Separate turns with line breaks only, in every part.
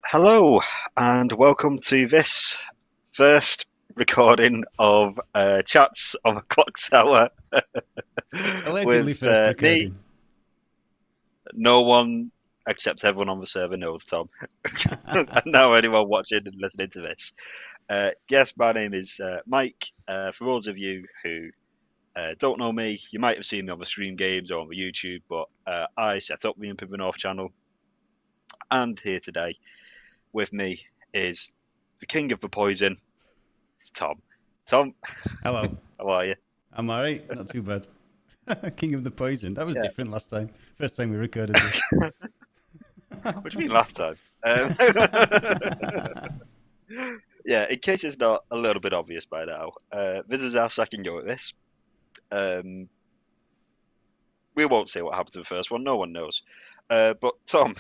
Hello, and welcome to this first recording of Chats on the Clocktower
Allegedly
with
first
me.
recording.
No one except everyone on the server knows Tom, and now anyone watching and listening to this. Yes, my name is Mike. For those of you who don't know me, you might have seen me on the stream games or on the YouTube, but I set up the Imp of the North channel, and here today with me is the king of the poison. It's Tom. Tom,
Hello.
how are you?
I'm alright, not too bad. King of the Poison. That was
Yeah.
different last time. First time we recorded this.
What do you mean last time? Yeah, in case it's not a little bit obvious by now, this is our second go at this. Um, we won't say what happened to the first one. No one knows. But Tom,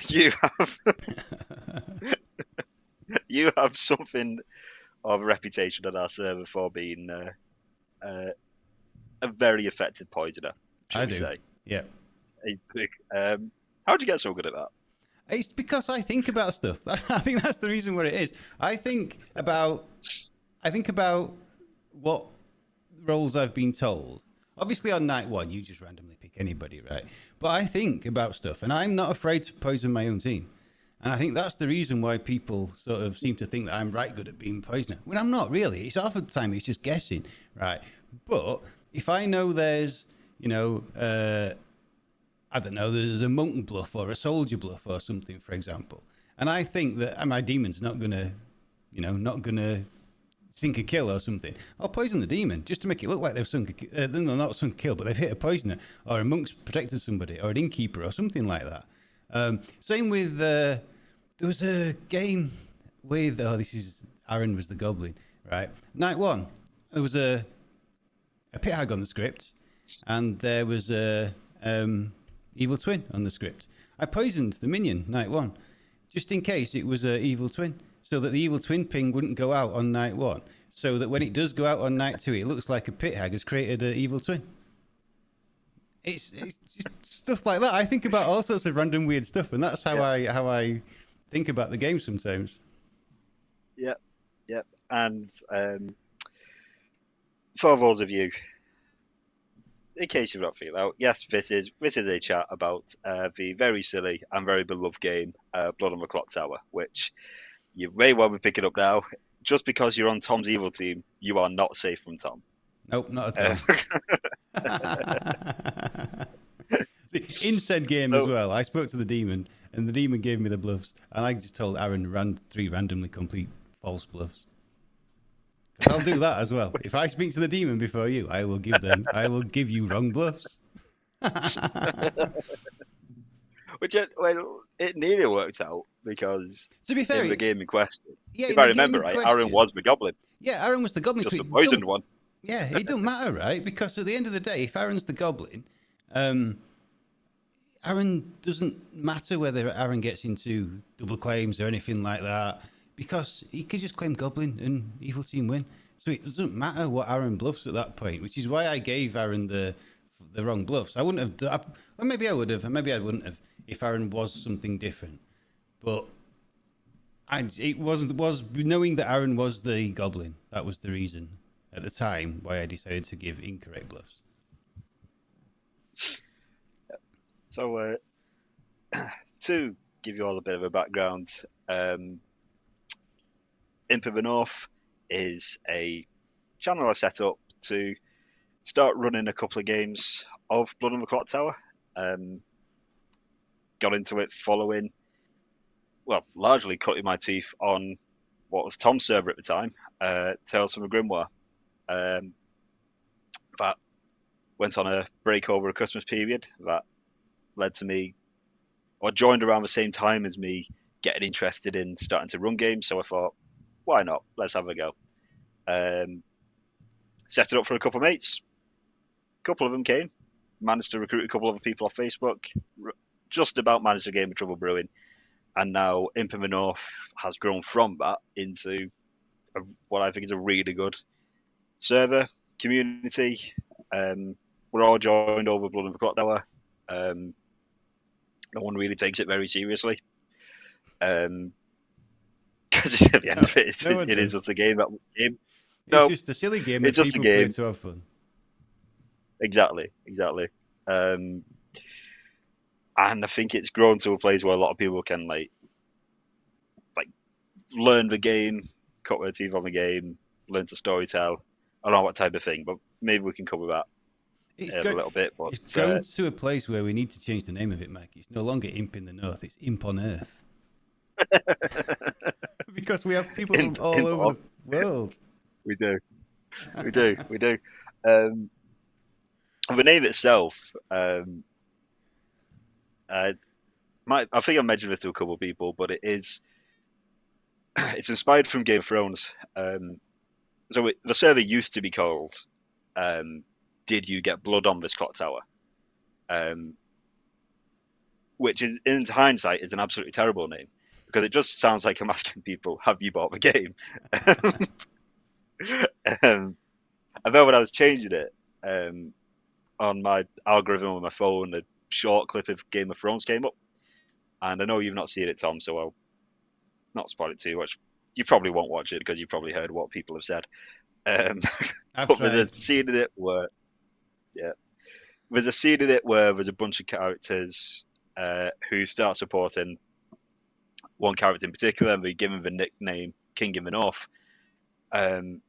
you have something of a reputation on our server for being uh, a very effective poisoner, shall
I
we
do.
say?
Yeah.
How'd you get so good at that?
It's because I think about stuff. I think that's the reason where it is. I think about what roles I've been told. Obviously on night one you just randomly pick anybody, right? But I think about stuff and I'm not afraid to poison my own team. And I think that's the reason why people sort of seem to think that I'm right good at being poisoner. When I'm not really. It's half of the time it's just guessing, right? But if I know there's, you know, I don't know, there's a monk bluff or a soldier bluff or something, for example, and I think that my demon's not gonna, not gonna sink a kill or something, I'll poison the demon just to make it look like they've sunk a no, not sunk a kill, but they've hit a poisoner or a monk's protected somebody or an innkeeper or something like that. Same with there was a game with this is Aaron was the goblin, right? Night one, there was a pit hag on the script, and there was a evil twin on the script. I poisoned the minion night one, just in case it was a evil twin, so that the evil twin ping wouldn't go out on night one, so that when it does go out on night two, it looks like a pit hag has created an evil twin. It's just stuff like that. I think about all sorts of random weird stuff, and that's how
Yeah,
I think about the game sometimes.
yeah, yeah. And for those of you, in case you've not figured out, yes, this is a chat about the very silly and very beloved game, Blood on the Clock Tower, which you may well be picking up now. Just because you're on Tom's evil team, you are not safe from Tom.
Nope, not at
Uh,
all. See, in said game as
so,
well, I spoke to the demon, and the demon gave me the bluffs, and I just told Aaron ran three randomly complete false bluffs. Because I'll do that as well. If I speak to the demon before you, I will give you wrong bluffs. To
well, it nearly worked out because
be
in
fair,
the game in question,
yeah,
if
in
I
the game
remember
in
right, Aaron
question,
was the goblin,
yeah, Aaron was the goblin, so
just the
it
poisoned
don't,
one.
yeah, it don't matter, right? Because at the end of the day, if Aaron's the goblin, um, Aaron doesn't matter whether Aaron gets into double claims or anything like that, because he could just claim Goblin and Evil Team win. So it doesn't matter what Aaron bluffs at that point, which is why I gave Aaron the wrong bluffs. I wouldn't have, or maybe I would have, and maybe I wouldn't have if Aaron was something different. But it was knowing that Aaron was the Goblin. That was the reason at the time why I decided to give incorrect bluffs.
So to give you all a bit of a background, um, Imp of the North is a channel I set up to start running a couple of games of Blood on the Clock Tower. Um, got into it following, well, largely cutting my teeth on what was Tom's server at the time, Tales from the Grimoire. Um, that went on a break over a Christmas period that led to me, or joined around the same time as me getting interested in starting to run games. So I thought, why not? Let's have a go. Um, Set it up for a couple of mates. A couple of them came. Managed to recruit a couple of other people off Facebook. Just about managed to game of trouble brewing. And now Imp of the North has grown from that into what I think is a really good server community. We're all joined over Blood of the Clock Tower. No one really takes it very seriously. Um, At the end of it,
No one
it is
does.
just a game. Game.
It's
No,
just a silly game that
it's just a
people play
game.
to have fun.
Exactly. Um, and I think it's grown to a place where a lot of people can like learn the game, cut their teeth on the game, learn to storytell. I don't know what type of thing, but maybe we can cover that
It's
a little bit. But
it's grown to a place where we need to change the name of it, Mike. It's no longer Imp in the North, it's Imp on Earth. Because we have people from all over the world.
we do, we do. Um, the name itself, uh, I think I mentioned this to a couple of people, but it's inspired from Game of Thrones. The server used to be called um, "Did You Get Blood on This Clock Tower?" Um, which is, in hindsight, is an absolutely terrible name because it just sounds like I'm asking people, "Have you bought the game?" um, I remember when I was changing it on my algorithm on my phone, a short clip of Game of Thrones came up, and I know you've not seen it, Tom, so I'll not spoil it too much. You probably won't watch it because you probably heard what people have said. Um,
I've
but there's a
tried.
scene in it where, yeah, there's a scene in it where there's a bunch of characters who start supporting one character in particular, and they give him the nickname King of the North. Um,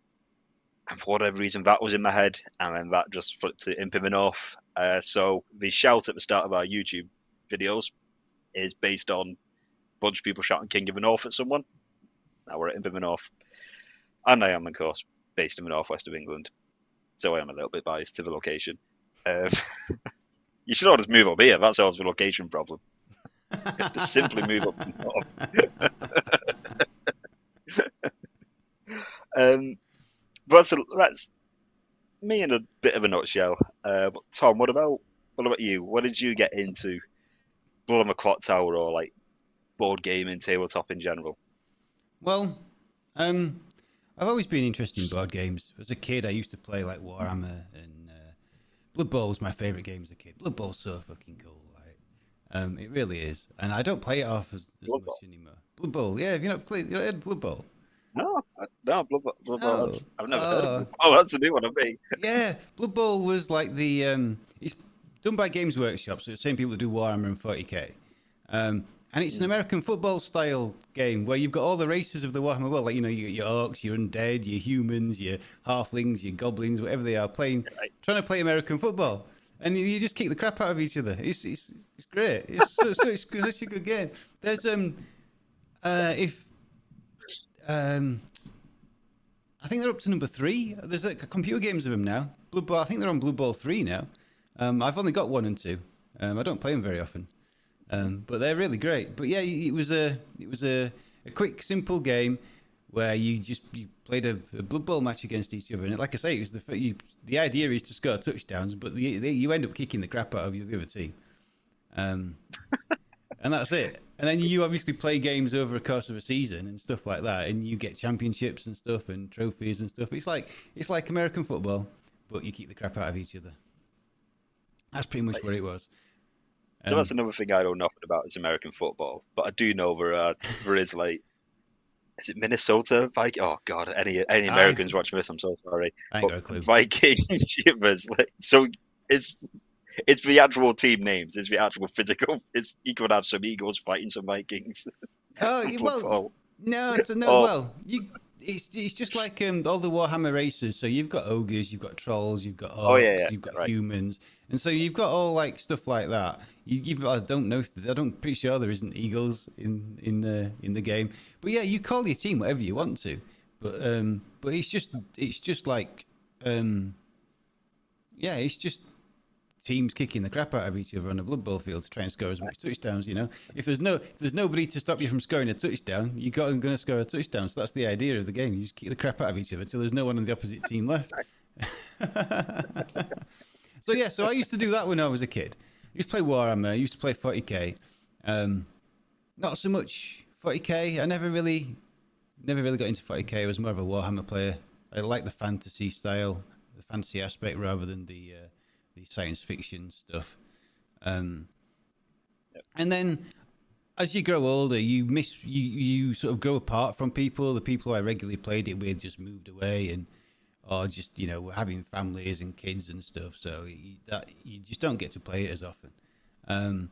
and for whatever reason, that was in my head, and then that just flipped to Imp of the North. So the shout at the start of our YouTube videos is based on a bunch of people shouting King of the North at someone. Now we're at Imp of the North. And I am, of course, based in the northwest of England, so I am a little bit biased to the location. Um, you should all just move up here. That solves the location problem. Just simply move up north. Um, but that's me in a bit of a nutshell. But Tom, what about you? What did you get into Blood on the Clock Tower or like board gaming, tabletop in general?
Well, um, I've always been interested in board games. As a kid, I used to play like Warhammer and Blood Bowl was my favorite game as a kid. Blood Bowl's so fucking cool, like, it really is. And I don't play it off as
Blood
much
Bowl?
anymore. Blood Bowl, yeah. Have you not played? You not heard of Blood Bowl?
No, no, Blood Bowl.
No.
I've never heard of
Oh,
Blood Bowl. Oh, that's a new one of me.
yeah. Blood Bowl was like the it's done by Games Workshop, so it's the same people that do Warhammer and 40k. And it's an American football style game where you've got all the races of the Warhammer world, like you got your orcs, your undead, your humans, your halflings, your goblins, whatever they are,
Right.
trying to play American football, and you just kick the crap out of each other. It's great. It's such a good game. There's if I think they're up to number 3. There's like computer games of them now. Blood Bowl. I think they're on Blue Bowl 3 now. I've only got 1 and 2. I don't play them very often. But they're really great. But yeah, it was a quick, simple game where you played a Blood Bowl match against each other, and like I say, it was the idea is to score touchdowns, but you end up kicking the crap out of the other team, and that's it. And then you obviously play games over the course of a season and stuff like that, and you get championships and stuff and trophies and stuff. It's like American football, but you kick the crap out of each other. That's pretty much what it was.
So that's another thing I know nothing about is American football, but I do know there is like, is it Minnesota Viking? Oh God, any
I
Americans watching this, I'm so sorry,
I ain't
but
got a clue.
Viking there's like, so it's it's the actual team names, it's the actual physical. It's you could have some Eagles fighting some Vikings.
Oh well,
Football.
no.
Oh
Well, it's just like all the Warhammer races. So you've got ogres, you've got trolls, you've got
oh yeah, yeah,
orcs, you've got
right.
humans, and so you've got all like stuff like that. I don't know if I don't pretty sure there isn't eagles in the game, but yeah, you call your team whatever you want to, but it's just like yeah, it's just teams kicking the crap out of each other on a Blood Bowl field to try and score as much touchdowns. If there's nobody to stop you from scoring a touchdown, you're going to score a touchdown. So that's the idea of the game. You just kick the crap out of each other until there's no one on the opposite team left. So I used to do that when I was a kid. I used to play Warhammer. I used to play 40k. Not so much 40k. I never really got into 40k. I was more of a Warhammer player. I like the fantasy style, the fantasy aspect rather than the science fiction stuff. And then as you grow older, you sort of grow apart from people. The people I regularly played it with just moved away, and or just were having families and kids and stuff. So you just don't get to play it as often. Um,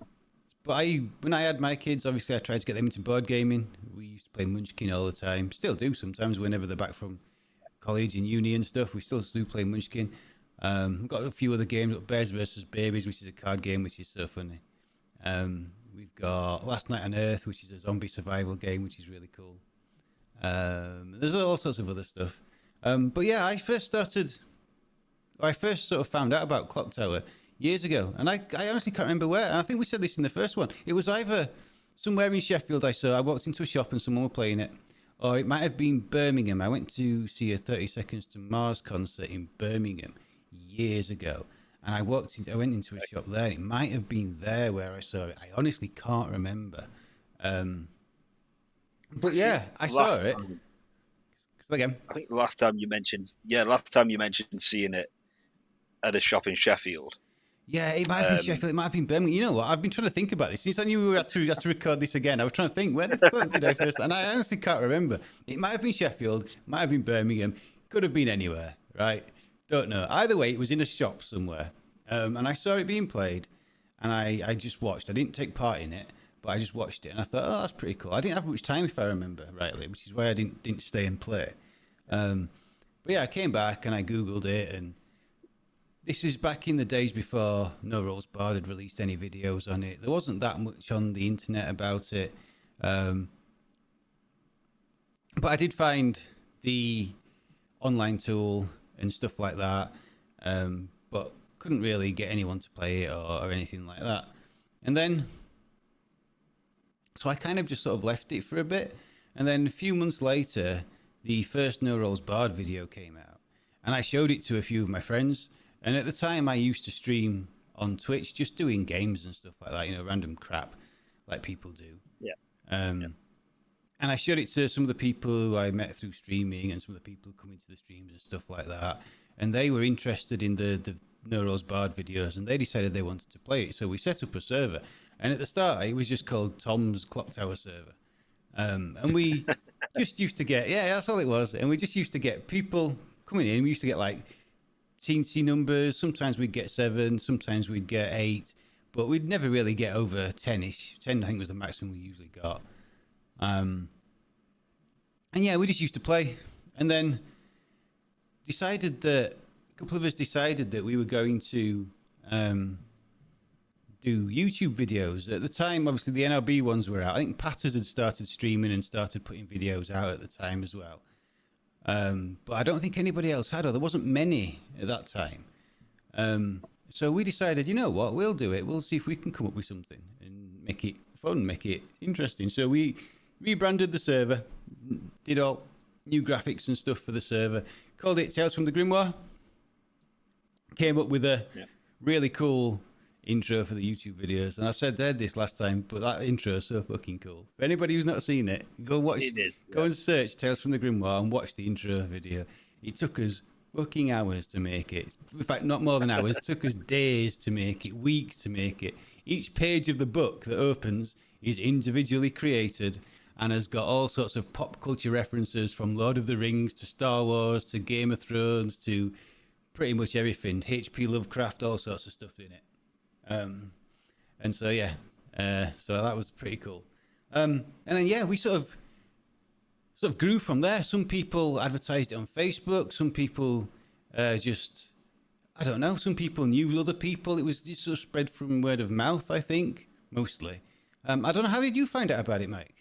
but when I had my kids, obviously I tried to get them into board gaming. We used to play Munchkin all the time. Still do sometimes whenever they're back from college and uni and stuff. We still do play Munchkin. We've got a few other games. We've got Bears versus Babies, which is a card game, which is so funny. We've got Last Night on Earth, which is a zombie survival game, which is really cool. There's all sorts of other stuff. But yeah, I first sort of found out about Clocktower years ago, and I honestly can't remember where. And I think we said this in the first one. It was either somewhere in Sheffield I walked into a shop and someone were playing it, or it might have been Birmingham. I went to see a 30 Seconds to Mars concert in Birmingham years ago, and I went into a shop there, and it might have been there where I saw it. I honestly can't remember. But yeah, I saw it. Again,
I think last time you mentioned seeing it at a shop in Sheffield.
Yeah, it might have been Sheffield. It might have been Birmingham. You know what? I've been trying to think about this since I knew we had to record this again. I was trying to think, where the fuck did I first? And I honestly can't remember. It might have been Sheffield. Might have been Birmingham. Could have been anywhere, right? Don't know. Either way, it was in a shop somewhere, and I saw it being played, and I just watched. I didn't take part in it, but I just watched it, and I thought, oh, that's pretty cool. I didn't have much time, if I remember rightly, which is why I didn't stay and play. But yeah, I came back and I googled it, and this is back in the days before No Rolls Barred had released any videos on it. There wasn't that much on the internet about it. But I did find the online tool and stuff like that, but couldn't really get anyone to play it or anything like that. And then, so I kind of just sort of left it for a bit. And then a few months later, the first No Rolls Barred video came out. And I showed it to a few of my friends. And at the time, I used to stream on Twitch, just doing games and stuff like that, random crap like people do.
Yeah.
And I showed it to some of the people who I met through streaming and some of the people who come into the streams and stuff like that. And they were interested in the No Rolls Barred videos, and they decided they wanted to play it. So we set up a server. And at the start, it was just called Tom's Clocktower server. And we just used to get, that's all it was. And we just used to get people coming in. We used to get like teensy numbers. Sometimes we'd get 7, sometimes we'd get 8, but we'd never really get over 10-ish. 10, I think, was the maximum we usually got. And yeah, we just used to play, and then a couple of us decided that we were going to do YouTube videos. At the time, obviously, the NRB ones were out. I think Patters had started streaming and started putting videos out at the time as well. But I don't think anybody else had, or there wasn't many at that time. So we decided, you know what, we'll do it. We'll see if we can come up with something and make it fun, make it interesting. So we rebranded the server, did all new graphics and stuff for the server, called it Tales from the Grimoire. Came up with a really cool intro for the YouTube videos, and I said this last time, but that intro is so fucking cool. For anybody who's not seen it, go watch. Go and search Tales from the Grimoire and watch the intro video. It took us fucking hours to make it. In fact, not more than hours. It took us days to make it, weeks to make it. Each page of the book that opens is individually created and has got all sorts of pop culture references, from Lord of the Rings to Star Wars to Game of Thrones to pretty much everything. H.P. Lovecraft, all sorts of stuff in it. And so so that was pretty cool. And then we sort of grew from there. Some people advertised it on Facebook. Some people just, I don't know. Some people knew other people. It was just sort of spread from word of mouth, I think, mostly. I don't know. How did you find out about it, Mike?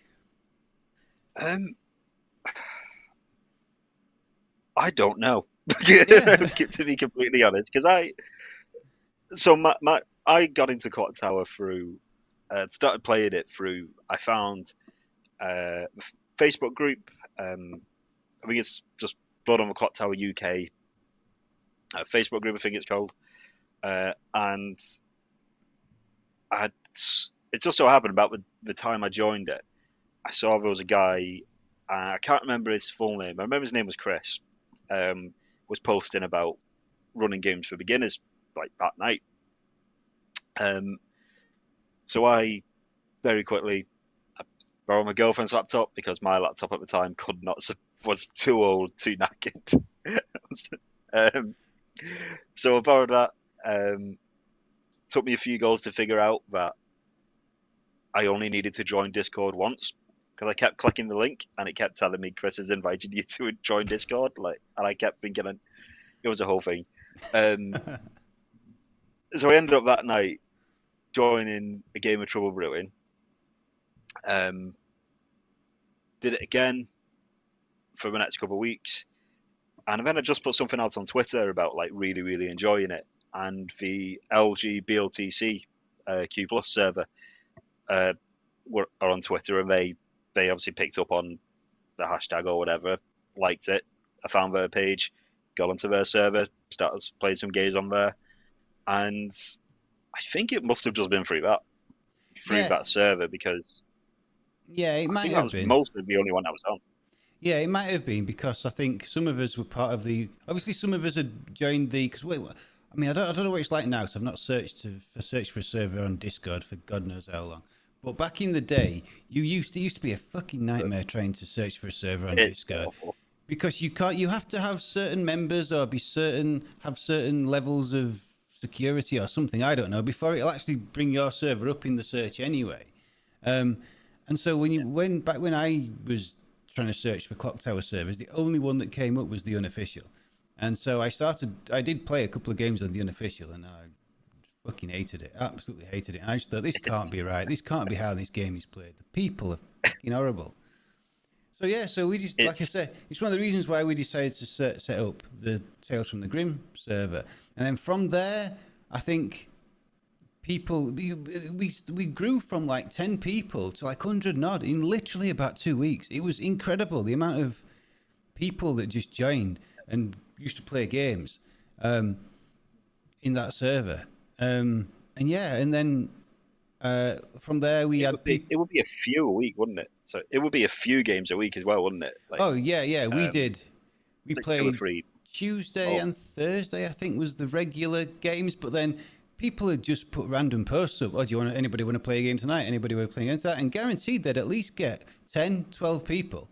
I don't know. To be completely honest, because I got into Clocktower through, started playing it through, I found a Facebook group. I think it's just Blood on the Clocktower UK Facebook group, I think it's called. And it just so happened about the time I joined it, I saw there was a guy, I can't remember his full name. I remember his name was Chris, was posting about running games for beginners like that night. So I very quickly borrow my girlfriend's laptop because my laptop at the time could not was too old, too knackered. um, so I borrowed that. Took me a few goals to figure out that I only needed to join Discord once because I kept clicking the link and it kept telling me Chris has invited you to join Discord. And I kept thinking it was a whole thing. So I ended up that night joining a game of Trouble Brewing. Did it again for the next couple of weeks, and then I just put something out on Twitter about like really, really enjoying it. And the LG BLTC Q Plus server are on Twitter, and they obviously picked up on the hashtag or whatever, liked it. I found their page, got onto their server, started playing some games on there, and I think it must have just been through
Yeah,
that server because
yeah, it
I
might
think that
have
was
been.
mostly the only one that was on.
Yeah, it might have been because I think some of us were part of the. Obviously, some of us had joined the. Because wait, I mean, I don't know what it's like now. So I've not searched for a server on Discord for God knows how long. But back in the day, it used to be a fucking nightmare trying to search for a server on
It's
Discord
awful.
because you can't. You have to have certain members or have certain levels of security or something. I don't know before it'll actually bring your server up in the search anyway. Um, and so when I was trying to search for Clocktower servers, the only one that came up was the unofficial. And so I did play a couple of games on the unofficial, and I fucking hated it, absolutely hated it. And I just thought, this can't be right. This can't be how this game is played. The people are fucking horrible. So yeah, so we just, like I
It's
said, it's one of the reasons why we decided to set up the Tales from the Grim server. And then from there, I think we grew from like 10 people to like 100 odd in literally about 2 weeks. It was incredible the amount of people that just joined and used to play games in that server. And yeah, and then from there we had people.
it would be a few a week, wouldn't it? So it would be a few games a week as well, wouldn't it? Like
Oh yeah, we did. We
like two or
played
three.
Tuesday
Oh,
and Thursday, I think, was the regular games. But then people had just put random posts up. Oh, anybody want to play a game tonight? Anybody want to play against that? And guaranteed they'd at least get 10, 12 people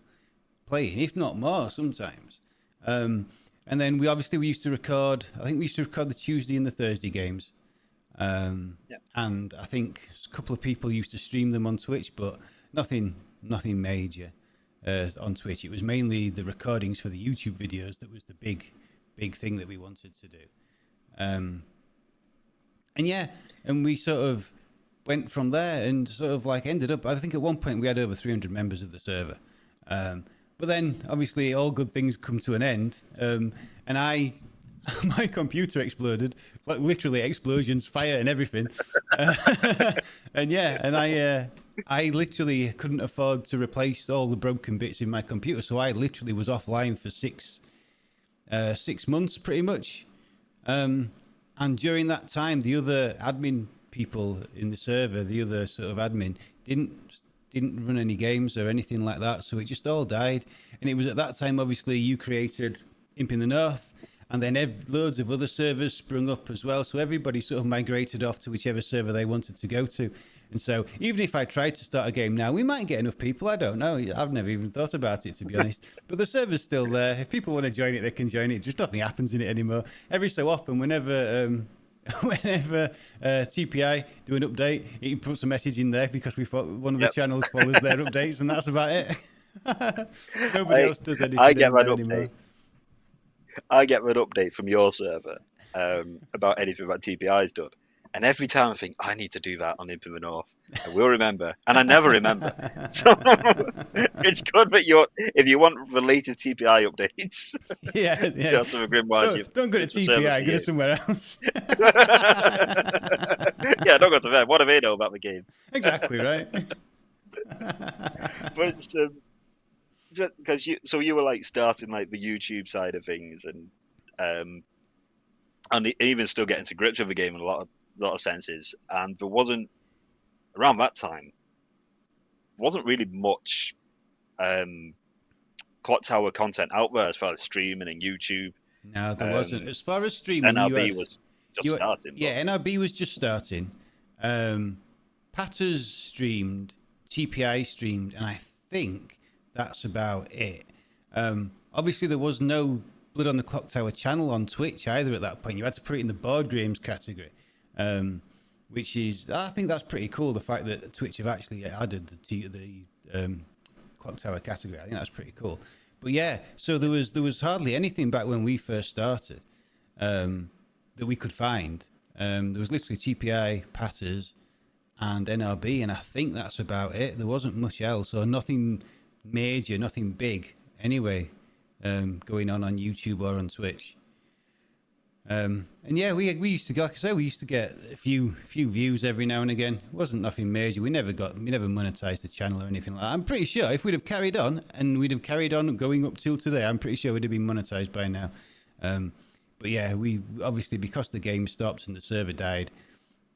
playing, if not more sometimes. And then we used to record. I think we used to record the Tuesday and the Thursday games.
yeah.
And I think a couple of people used to stream them on Twitch, but nothing major on Twitch. It was mainly the recordings for the YouTube videos that was the big thing that we wanted to do. And yeah, and we sort of went from there and sort of like ended up, I think at one point we had over 300 members of the server. But then obviously all good things come to an end. And my computer exploded, like literally explosions, fire and everything. And yeah, and I literally couldn't afford to replace all the broken bits in my computer. So I literally was offline for 6 months pretty much. And during that time, the other admin people in the server, the other sort of admin, didn't run any games or anything like that. So it just all died. And it was at that time, obviously, you created Imp in the North, and then loads of other servers sprung up as well. So everybody sort of migrated off to whichever server they wanted to go to. And so even if I tried to start a game now, we might get enough people. I don't know. I've never even thought about it, to be honest. But the server's still there. If people want to join it, they can join it. Just nothing happens in it anymore. Every so often, whenever TPI do an update, it puts a message in there because one of the channels follows their updates, and that's about it. Nobody else does anything anymore.
I get an update from your server about anything that TPI's done. And every time I think, I need to do that on Imp in the North. I will remember. And I never remember. So it's good that if you want the latest TPI updates,
yeah.
Tales from the Grim Wild,
don't go to TPI, go to somewhere else.
Yeah, don't go to them. What do they know about the game?
Exactly, right?
But because you were like starting like the YouTube side of things, and even still getting to grips with the game in a lot of senses. And there wasn't around that time wasn't really much Clock Tower content out there as far as streaming and YouTube.
No, there wasn't. As far as streaming,
NRB was just starting.
Yeah, NRB was just starting. Patters streamed. TPI streamed, and I think that's about it. Obviously, there was no Blood on the Clocktower channel on Twitch either at that point. You had to put it in the board games category, which is, I think that's pretty cool. The fact that Twitch have actually added the Clocktower category, I think that's pretty cool. But yeah, so there was hardly anything back when we first started that we could find. There was literally TPI, Patters, and NRB, and I think that's about it. There wasn't much else, or nothing major, nothing big anyway, going on YouTube or on Twitch. And yeah, we used to, like I say, we used to get a few views every now and again. It wasn't nothing major. We never monetized the channel or anything like that. I'm pretty sure if we'd have carried on going up till today, I'm pretty sure we'd have been monetized by now. But yeah, we obviously, because the game stopped and the server died,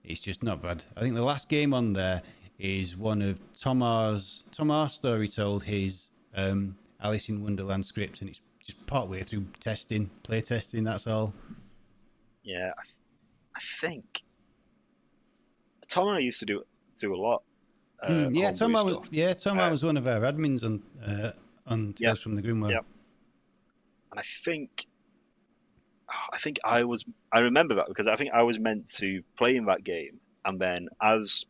it's just not bad. I think the last game on there is one of Tom R's story told, his Alice in Wonderland script, and it's just partway through play testing, that's all.
Yeah, I think Tom and I used to do a lot.
Yeah, Tom
stuff.
was one of our admins on Tales from the Grimworld.
Yeah. And I remember that because I think I was meant to play in that game, and then as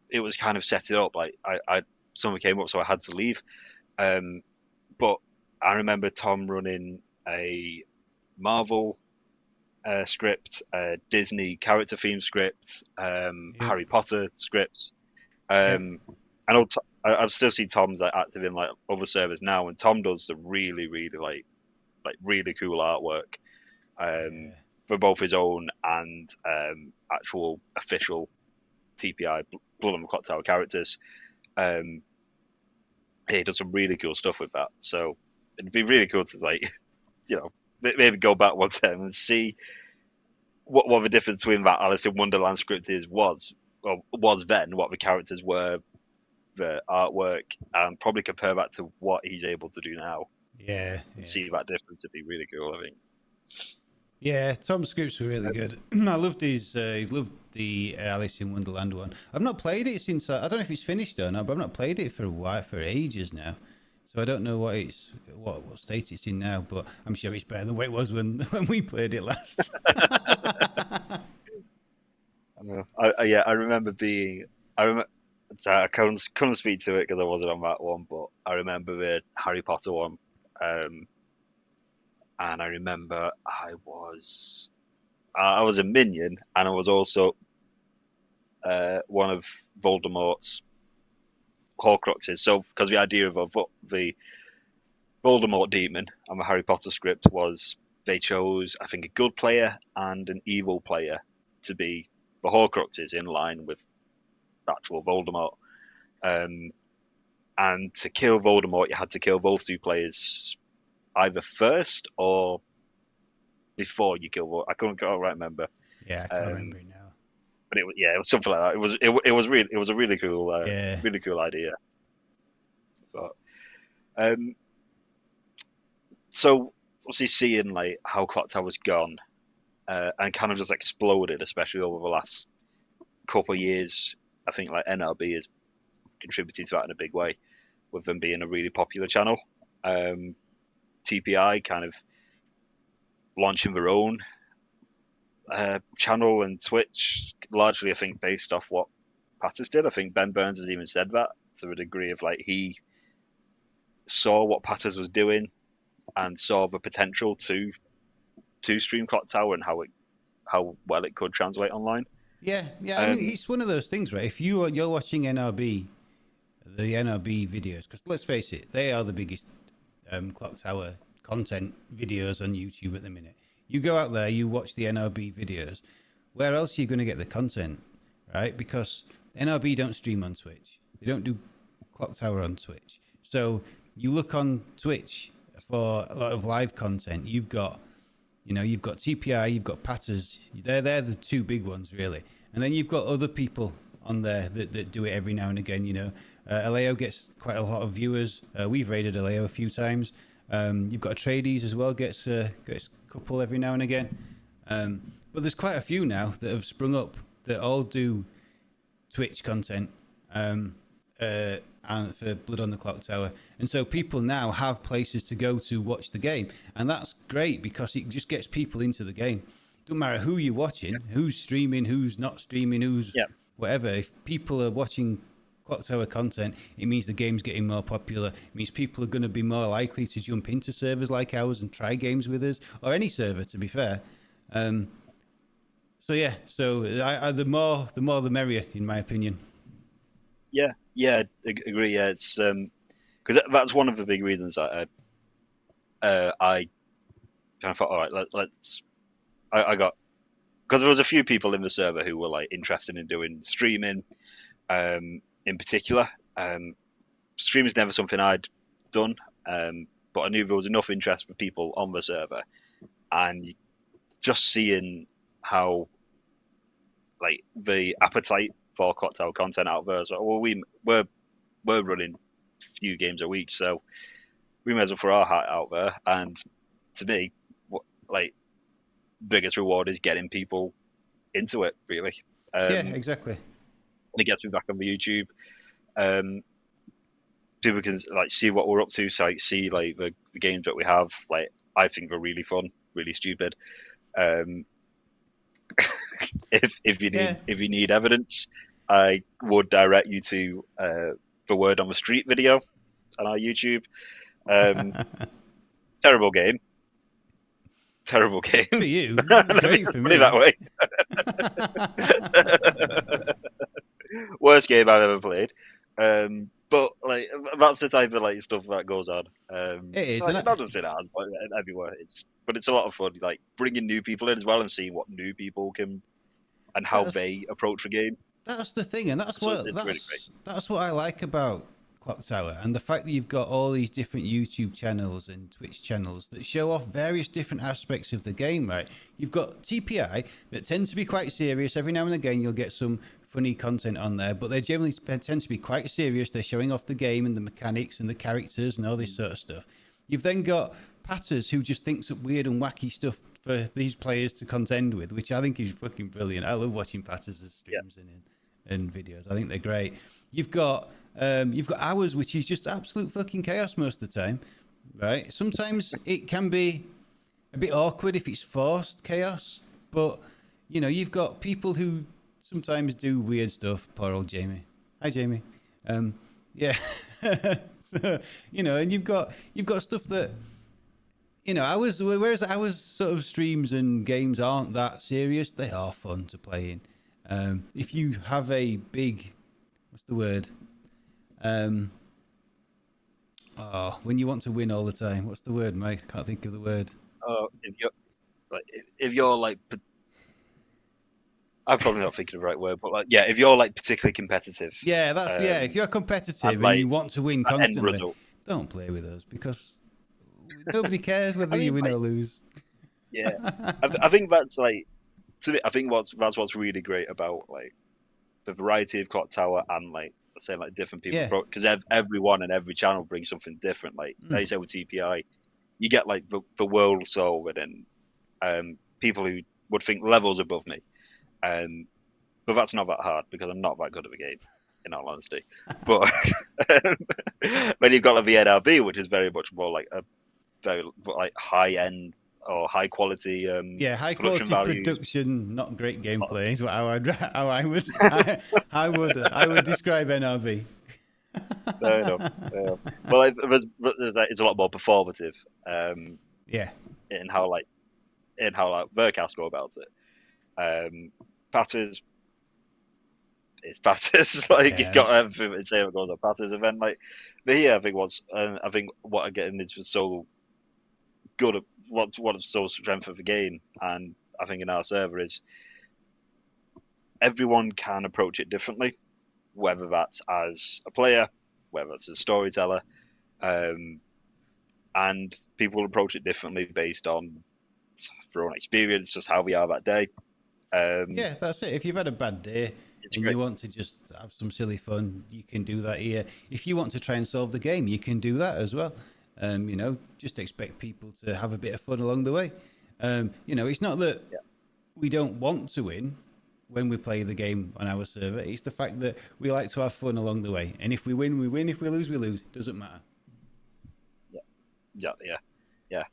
it was kind of set it up, like someone came up, so I had to leave. But I remember Tom running a Marvel script, Disney character theme script, Harry Potter script. I know I've still seen Tom's like active in like other servers now, and Tom does the really really cool artwork for both his own and actual official TPI Blood on the Clocktower characters. He does some really cool stuff with that, so it'd be really cool to, like, maybe go back one time and see what the difference between that Alice in Wonderland script was then, what the characters were, the artwork, and probably compare that to what he's able to do now.
Yeah.
See that difference would be really cool, I think.
Yeah, Tom's scripts were really good. I loved loved the Alice in Wonderland one. I've not played it since, I don't know if it's finished or not, but I've not played it for ages now. So I don't know what state it's in now, but I'm sure it's better than what it was when we played it last.
I remember I couldn't speak to it because I wasn't on that one, but I remember the Harry Potter one. And I remember I was a minion, and I was also one of Voldemort's Horcruxes. So, because the idea of the Voldemort demon on the Harry Potter script was, they chose, I think, a good player and an evil player to be the Horcruxes, in line with actual Voldemort. And to kill Voldemort, you had to kill those two players either first or before you kill Voldemort. I couldn't quite remember.
Yeah, I can't remember it now.
But it was something like that. It was a really cool really cool idea. But so obviously seeing like how Clocktower's gone and kind of just exploded, especially over the last couple of years. I think like NRB has contributed to that in a big way, with them being a really popular channel. TPI kind of launching their own channel and Twitch, largely I think based off what Patters did. I think Ben Burns has even said that, to a degree of, like, he saw what Patters was doing and saw the potential to stream Clocktower and how well it could translate online.
Yeah. I mean, it's one of those things, right? If you're watching NRB, the NRB videos, because let's face it, they are the biggest Clocktower content videos on YouTube at the minute. You go out there, you watch the NRB videos. Where else are you going to get the content, right? Because NRB don't stream on Twitch. They don't do Clocktower on Twitch. So you look on Twitch for a lot of live content. You've got TPI, you've got Patters. They're the two big ones, really. And then you've got other people on there that do it every now and again. Aleo gets quite a lot of viewers. We've raided Aleo a few times. You've got Trades as well, gets a couple every now and again. But there's quite a few now that have sprung up that all do Twitch content. And and for Blood on the Clocktower, and so people now have places to go to watch the game, and that's great because it just gets people into the game. Don't matter who you're watching, who's streaming, who's not streaming, who's
Yeah.
whatever. If people are watching Clocktower content, it means the game's getting more popular. It means people are going to be more likely to jump into servers like ours and try games with us, or any server, to be fair. So yeah, so the more the merrier, in my opinion.
Yeah, agree. Yeah, it's because that's one of the big reasons I kind of thought, all right, let's. I got because there was a few people in the server who were like interested in doing streaming, in particular. Streaming's never something I'd done, but I knew there was enough interest for people on the server, and just seeing how like the appetite for Clocktower content out there. So, well, we're running a few games a week, so we may as well throw our hat out there. And to me, like biggest reward is getting people into it. Really,
Yeah, exactly.
it gets me back on the YouTube. Um, People can like see what we're up to, so, like see like the games that we have. Like I think they're really fun, really stupid. Um,
Yeah.
if you need evidence, I would direct you to the Word on the Street video on our YouTube. Um, terrible game, terrible game.
For you, it's
Let me
great
just
for
put it
me.
that way. Worst game I've ever played. But like that's the type of like stuff that goes on.
It is,
Like,
and
not just in ours, but everywhere. It's a lot of fun. Like bringing new people in as well and seeing what new people can and how
that's
they approach the game.
that's the thing, and that's
So
what
it's really great.
that's what I like about Clocktower, and the fact that you've got all these different YouTube channels and Twitch channels that show off various different aspects of the game. Right, you've got TPI that tend to be quite serious. Every now and again, you'll get some funny content on there, but they generally tend to be quite serious. They're showing off the game and the mechanics and the characters and all this sort of stuff. You've then got Patters who just thinks up weird and wacky stuff for these players to contend with, which I think is fucking brilliant. I love watching Patters' streams and videos. I think they're great. You've got Hours, which is just absolute fucking chaos most of the time, right? Sometimes it can be a bit awkward if it's forced chaos, but you know, you've got people who sometimes do weird stuff. Poor old Jamie. Hi, Jamie. Yeah. So, you know, and you've got stuff that, you know, whereas Hours sort of streams and games aren't that serious, they are fun to play in. If you have a big, what's the word? When you want to win all the time, what's the word, Mike? I can't think of the word.
If you're like I'm probably not thinking of the right word, but like, yeah, if you're like particularly competitive,
Yeah, if you're competitive and
like,
you want to win
end
constantly,
result.
don't play with us because nobody cares whether you win
like,
or lose.
Yeah, I think that's like to me. I think that's what's really great about like the variety of Clocktower and like let's say like different people
Yeah.
because everyone and every channel brings something different. Like you say with TPI, you get like the world solving and people who would think levels above me. But that's not that hard because I'm not that good at the game, in all honesty. But then you've got like the NRB, which is very much more like a very like high end or high quality
High
production
quality
values.
production, not great gameplay is how I would describe NRV.
Fair enough. Well, like, it's a lot more performative.
Yeah.
In how like Vercast go about it. Patters is Patters. Like you've got everything to say what goes on Patters, and then like, but here I think what I'm getting is so good at what's so strength of the game, and I think in our server is everyone can approach it differently, whether that's as a player, whether that's as a storyteller, and people approach it differently based on their own experience, just how they are that day.
Yeah, that's it. If you've had a bad day and you want to just have some silly fun, you can do that here. If you want to try and solve the game, you can do that as well. You know, just expect people to have a bit of fun along the way. You know, it's not that we don't want to win. when we play the game on our server. It's the fact that we like to have fun along the way. And if we win, we win. If we lose, we lose. It doesn't matter.
Yeah.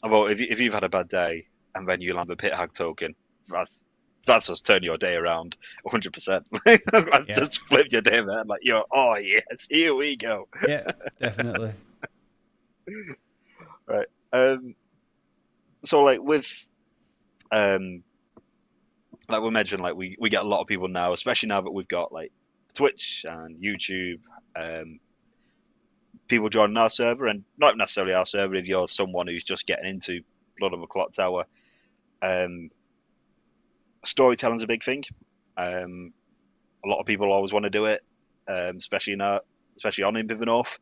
Although if you've had a bad day and then you land a pit hag token, that's just turn your day around 100%. That's just flip your day, man. Like oh yes, here we go.
Yeah, definitely.
Right. So like with like we mentioned, like we get a lot of people now, especially now that we've got like Twitch and YouTube, people joining our server, and not necessarily our server. If you're someone who's just getting into Blood on the Clocktower, storytelling's a big thing. A lot of people always want to do it, especially on Imp of the North,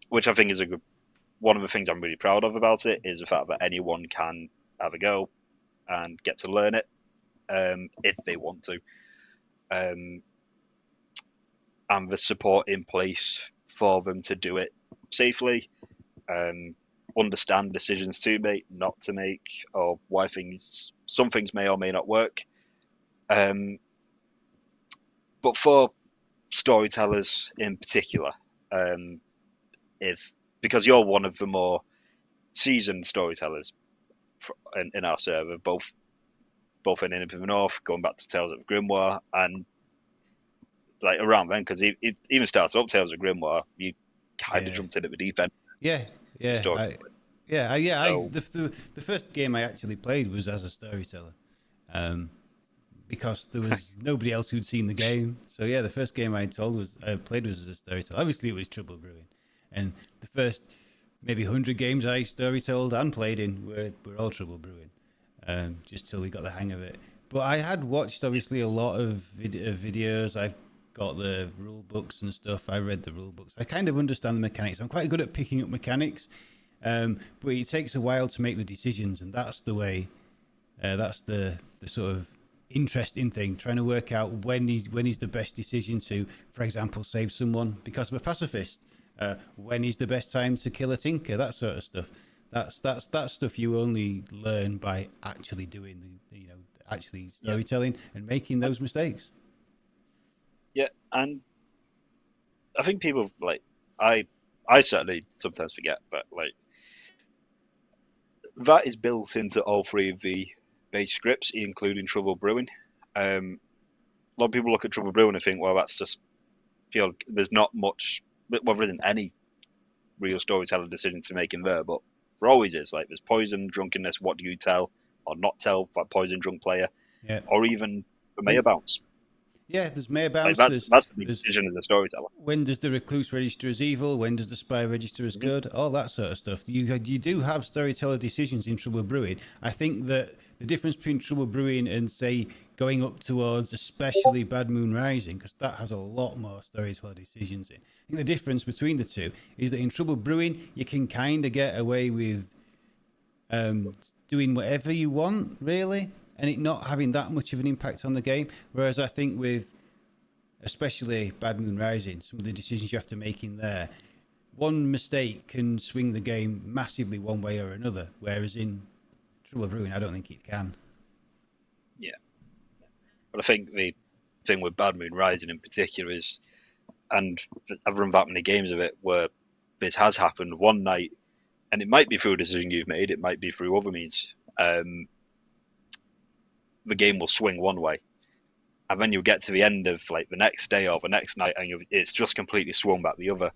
which I think is one of the things I'm really proud of about it is the fact that anyone can have a go and get to learn it if they want to, and the support in place for them to do it safely, understand decisions to make, not to make, or why some things may or may not work. But for storytellers in particular, because you're one of the more seasoned storytellers in our server, both in Imp of the North, going back to Tales of Grimoire, and like around then, because it even started up Tales of Grimoire, you kind of jumped in at the deep end.
Yeah.
Story.
The first game I actually played was as a storyteller, because there was nobody else who'd seen the game. So yeah, the first game I played was as a storyteller. Obviously, it was Trouble Brewing, and the first maybe 100 games I storytold and played in were all Trouble Brewing, just till we got the hang of it. But I had watched obviously a lot of videos. I've got the rule books and stuff. I read the rule books. I kind of understand the mechanics. I'm quite good at picking up mechanics, but it takes a while to make the decisions, and that's the way. That's the sort of interesting thing, trying to work out when is the best decision to, for example, save someone because of a pacifist. When is the best time to kill a tinker? That sort of stuff. That's stuff you only learn by actually doing actually storytelling and making those mistakes.
Yeah, and I think people like I certainly sometimes forget, but like that is built into all three of the base scripts, including Trouble Brewing. A lot of people look at Trouble Brewing and think, well, that's just pure. There's not much. Well, there isn't any real storytelling decision to make in there, but there always is. Like there's poison, drunkenness. What do you tell or not tell that poison drunk player?
Yeah.
Or even the mayor bounce.
Yeah, there's mayor bounce.
Like that's the big decision as a storyteller.
When does the recluse register as evil? When does the spy register as good? All that sort of stuff. You do have storyteller decisions in Trouble Brewing. I think that the difference between Trouble Brewing and, say, going up towards especially Bad Moon Rising, because that has a lot more storyteller decisions in. I think the difference between the two is that in Trouble Brewing, you can kind of get away with doing whatever you want, really, and it not having that much of an impact on the game. Whereas I think with especially Bad Moon Rising, some of the decisions you have to make in there, one mistake can swing the game massively one way or another, whereas in Trouble Brewing, I don't think it can.
Yeah. But I think the thing with Bad Moon Rising in particular is, and I've run that many games of it where this has happened one night, and it might be through a decision you've made, it might be through other means. The game will swing one way, and then you'll get to the end of like the next day or the next night, and it's just completely swung back the other.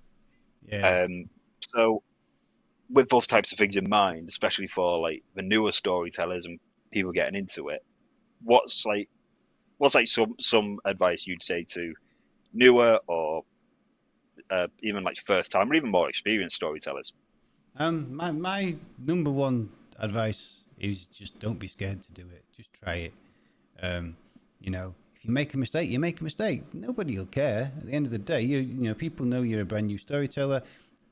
Yeah.
So with those types of things in mind, especially for like the newer storytellers and people getting into it, what's some advice you'd say to newer or even like first time or even more experienced storytellers?
My number one advice is just don't be scared to do it. Just try it. If you make a mistake, you make a mistake. Nobody will care. At the end of the day, people know you're a brand new storyteller.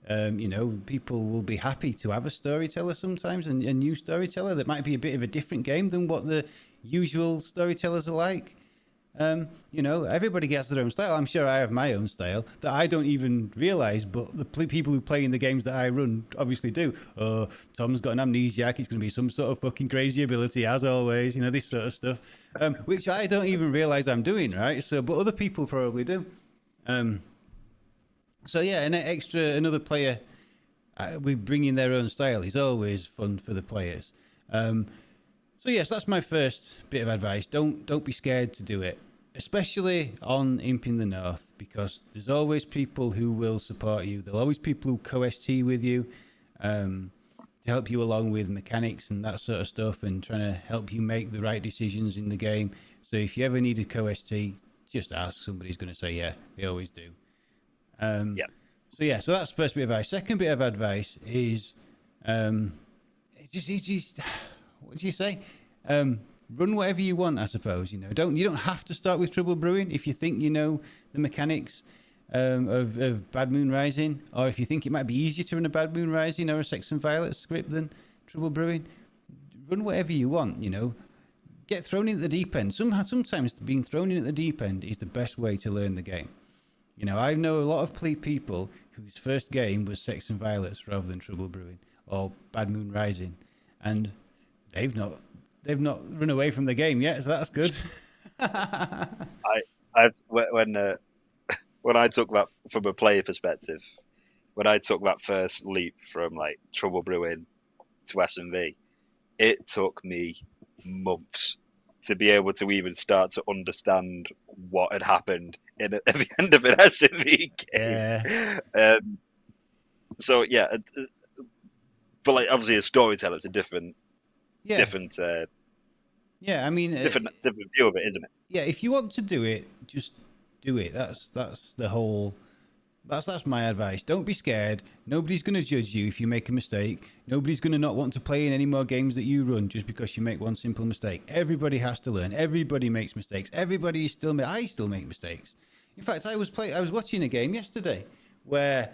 People will be happy to have a storyteller sometimes, and a new storyteller that might be a bit of a different game than what the usual storytellers are like. Everybody gets their own style. I'm sure I have my own style that I don't even realize, but the people who play in the games that I run obviously do. Oh, Tom's got an amnesiac. It's going to be some sort of fucking crazy ability, as always. This sort of stuff, which I don't even realize I'm doing, right? So, but other people probably do. So yeah, another player, we bring in their own style is always fun for the players. So yes, that's my first bit of advice. Don't be scared to do it, especially on Imp in the North, because there's always people who will support you. There'll always people who co-ST with you to help you along with mechanics and that sort of stuff, and trying to help you make the right decisions in the game. So if you ever need a co-ST, just ask. Somebody's going to say yeah. They always do.
Yeah.
So that's the first bit of advice. Second bit of advice is, it's just what do you say? Run whatever you want, I suppose. You don't have to start with Trouble Brewing if you think you know the mechanics of Bad Moon Rising, or if you think it might be easier to run a Bad Moon Rising or a Sex and Violet script than Trouble Brewing. Run whatever you want. Get thrown in at the deep end. Sometimes being thrown in at the deep end is the best way to learn the game. I know a lot of people whose first game was Sex and Violets rather than Trouble Brewing or Bad Moon Rising, and they've not run away from the game yet, so that's good.
When I took that from a player perspective, when I took that first leap from like Trouble Brewing to S&V, it took me months to be able to even start to understand what had happened at the end of an S&V game.
Yeah.
So yeah, but like obviously a storyteller is a different.
Yeah, I mean,
different view of it, isn't it?
Yeah, if you want to do it, just do it. That's the whole. That's my advice. Don't be scared. Nobody's going to judge you if you make a mistake. Nobody's going to not want to play in any more games that you run just because you make one simple mistake. Everybody has to learn. Everybody makes mistakes. I still make mistakes. In fact, I was watching a game yesterday where,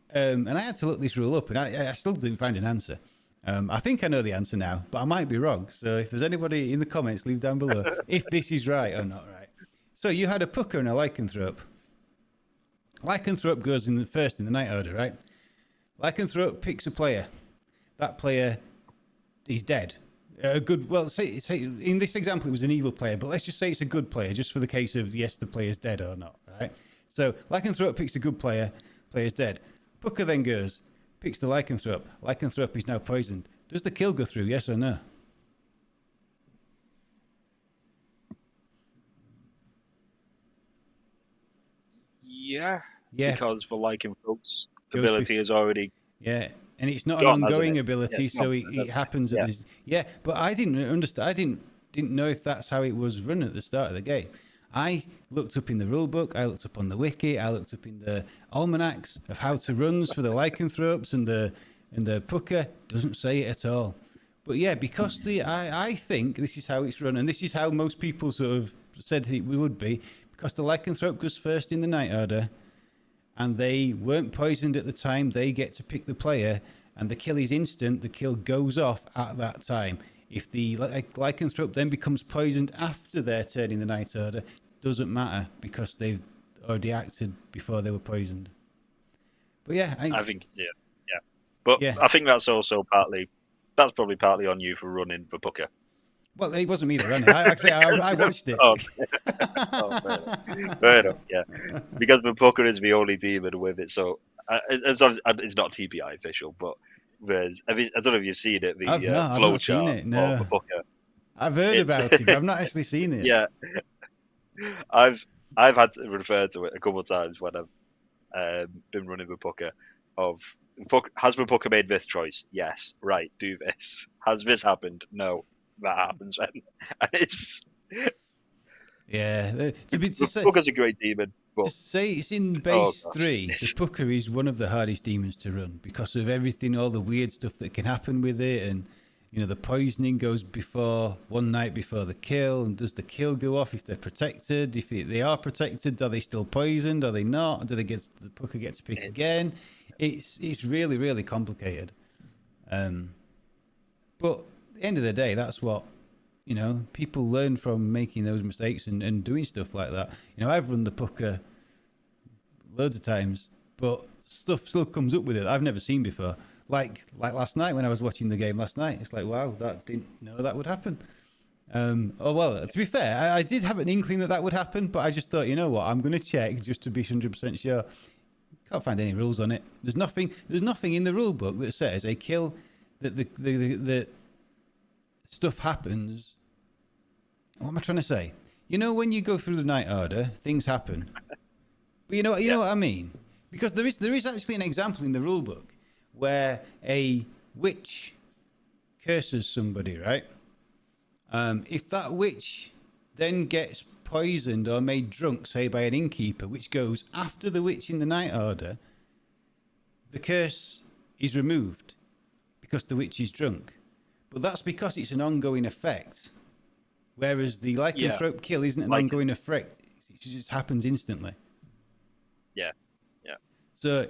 and I had to look this rule up, and I still didn't find an answer. I think I know the answer now, but I might be wrong. So if there's anybody in the comments, leave down below if this is right or not right. So you had a Pucker and a Lycanthrope. Lycanthrope goes in the night order, right? Lycanthrope picks a player. That player is dead. Say in this example it was an evil player, but let's just say it's a good player, just for the case of yes, the player's dead or not, right? So Lycanthrope picks a good player, player's dead. Pucker then goes, picks the Lycanthrope. Lycanthrope is now poisoned. Does the kill go through, yes or no?
Yeah. Because the Lycanthrope's ability is already.
Yeah, and it's not an ongoing ability, so it happens at this. Yeah, but I didn't understand. I didn't know if that's how it was run at the start of the game. I looked up in the rulebook, I looked up on the wiki, I looked up in the almanacs of how to runs for the Lycanthropes and the Pucker. Doesn't say it at all. But yeah, because I think this is how it's run, and this is how most people sort of said it would be, because the Lycanthrope goes first in the night order, and they weren't poisoned at the time. They get to pick the player, and the kill is instant. The kill goes off at that time. If the Lycanthrope then becomes poisoned after their turn in the night order, doesn't matter because they've already acted before they were poisoned. But yeah,
I think but yeah. I think that's also probably partly on you for running the Pucker.
Well, it wasn't me that ran it. I watched it.
Fair enough. Yeah, because the Pucker is the only demon with it, so it's not TPI official, but I don't know if you've seen it. The flow chart of the Pucker.
I've heard about it, but I've not actually seen it.
Yeah, I've had to refer to it a couple of times when I've been running the Pucker. Has the Pucker made this choice? Yes. Right. Do this. Has this happened? No. That happens then, and it's
Pucker's
a great demon. But,
to say it's in base 3, the Pucker is one of the hardest demons to run because of everything, all the weird stuff that can happen with it, and the poisoning goes one night before the kill, and does the kill go off if they're protected? If they are protected, are they still poisoned? Are they not? Do the Pucker get to pick again? It's really, really complicated. But at the end of the day, that's what you know, people learn from making those mistakes and doing stuff like that. You know, I've run the pucker loads of times, but stuff still comes up with it that I've never seen before. Like last night when I was watching the game last night, it's like, wow, that didn't know that would happen. Oh well, to be fair, I did have an inkling that would happen, but I just thought, you know what, I'm going to check just to be 100% sure. Can't find any rules on it. There's nothing in the rule book that says a kill that the stuff happens. What am I trying to say? You know, when you go through the night order, things happen. But you know what I mean? Because there is actually an example in the rule book where a witch curses somebody, right? If that witch then gets poisoned or made drunk, say by an innkeeper, which goes after the witch in the night order, the curse is removed because the witch is drunk. But that's because it's an ongoing effect. Whereas the lycanthrope kill isn't an ongoing effect. It just happens instantly.
Yeah.
So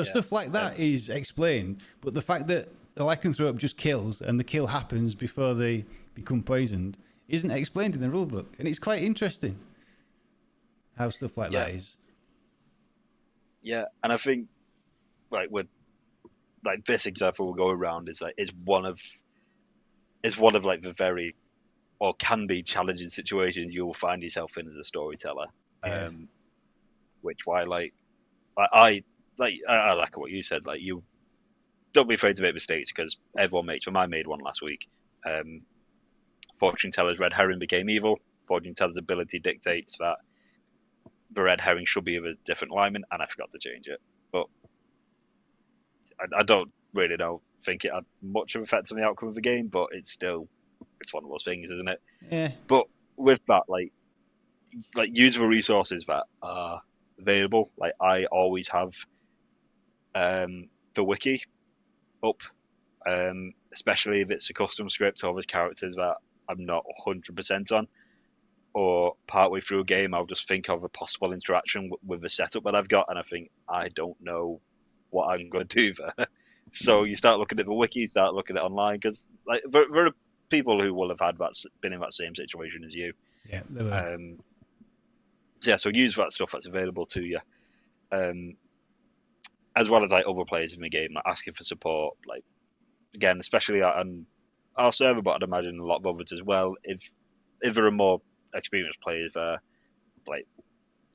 stuff like that is explained, but the fact that the lycanthrope just kills and the kill happens before they become poisoned isn't explained in the rulebook, and it's quite interesting how stuff like that is.
Yeah, and I think with this example we'll go around is one of like the very or can be challenging situations you'll find yourself in as a storyteller.
Yeah.
Which I like what you said. Like, you don't be afraid to make mistakes because everyone makes them. I made one last week. Fortune teller's red herring became evil. Fortune teller's ability dictates that the red herring should be of a different alignment, and I forgot to change it. But I don't really think it had much of an effect on the outcome of the game. But it's one of those things, isn't it?
Yeah.
But with that, use the resources that are available. Like, I always have the wiki up, especially if it's a custom script or there's characters that I'm not 100% on, or partway through a game I'll just think of a possible interaction with the setup that I've got, and I think I don't know what I'm going to do there. So you start looking at the wiki, start looking at it online, because there are people who will have been in that same situation as you.
Yeah, they were.
So use that stuff that's available to you, as well as other players in the game, asking for support. Like, again, especially on our server, but I'd imagine a lot of others as well. If there are more experienced players there,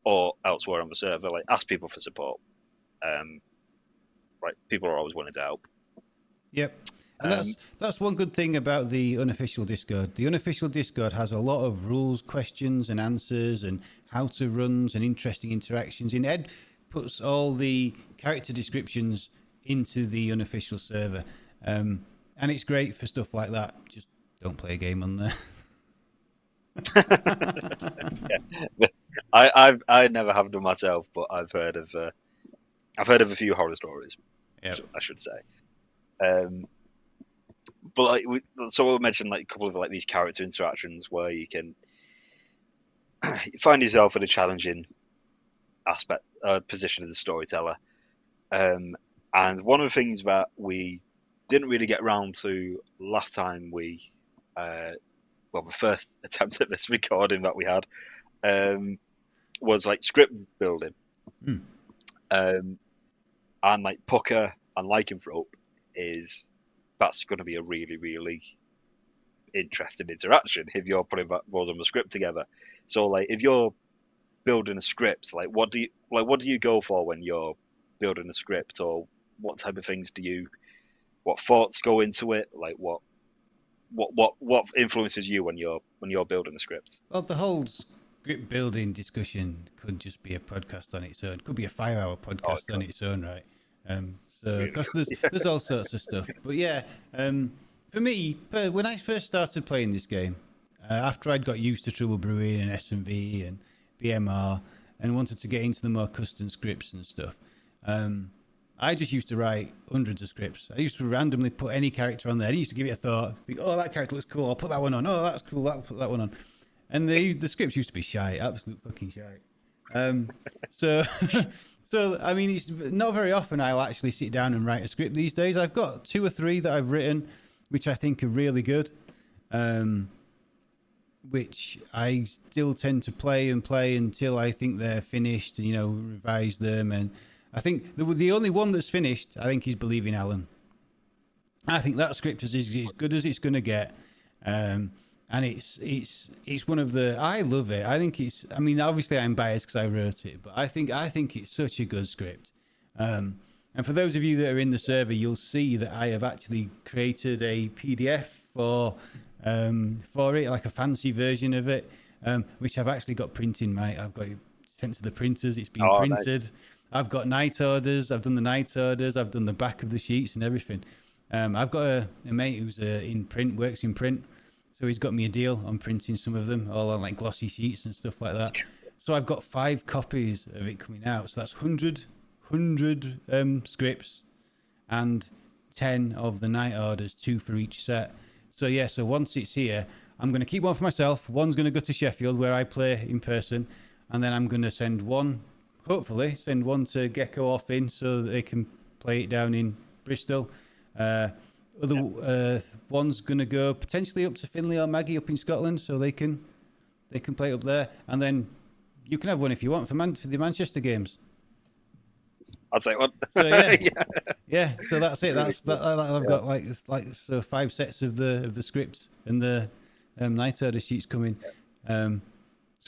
or elsewhere on the server, ask people for support. People are always willing to help.
Yep. And that's one good thing about the unofficial Discord. The unofficial Discord has a lot of rules, questions, and answers, and how-to runs and interesting interactions. And Ed puts all the character descriptions into the unofficial server, and it's great for stuff like that. Just don't play a game on there.
I never have done myself, but I've heard of a few horror stories.
Yep.
I should say. But we'll mention a couple of these character interactions where you can find yourself in a challenging position as a storyteller. And one of the things that we didn't really get around to last time the first attempt at this recording that we had, was script building. And pucker and lycanthrope that's going to be a really, really interesting interaction if you're putting those on the script together. So if you're building a script, what do you go for when you're building a script, or what type of things what thoughts go into it? What influences you when you're building a script?
Well, the whole script building discussion could just be a podcast on its own. It could be a 5-hour podcast on its own, right? Because there's all sorts of stuff. But yeah, for me, when I first started playing this game, after I'd got used to Trouble Brewing and S&V and BMR and wanted to get into the more custom scripts and stuff, I just used to write hundreds of scripts. I used to randomly put any character on there. I used to give it a thought, think, oh, that character looks cool, I'll put that one on. Oh, that's cool, I'll put that one on. And the scripts used to be shite, absolute fucking shite. So I mean, it's not very often I'll actually sit down and write a script these days. I've got 2 or 3 that I've written, which I think are really good. which I still tend to play until I think they're finished, and revise them. And I think the only one that's finished, I think, is Believing Alan. I think that script is as good as it's going to get, and it's one of the. I love it. I think it's. I mean, obviously I'm biased because I wrote it, but I think it's such a good script. And for those of you that are in the server, you'll see that I have actually created a PDF for it, like a fancy version of it, which I've actually got printing. I've got it sent to the printers. It's been printed. Nice. I've got night orders. I've done the night orders. I've done the back of the sheets and everything. I've got a mate who's in print, works in print, so he's got me a deal on printing some of them, all on like glossy sheets and stuff like that. So I've got 5 copies of it coming out. So that's 100 scripts and 10 of the night orders, 2 for each set. So yeah, so once it's here, I'm going to keep one for myself. One's going to go to Sheffield where I play in person, and then I'm going to send one to Gecko off in so that they can play it down in Bristol. One's going to go potentially up to Finley or Maggie up in Scotland, so they can play up there, and then you can have one if you want for the Manchester games.
I'll take one.
So yeah. So that's it. I've got like 5 sets of the scripts and the night order sheets coming. So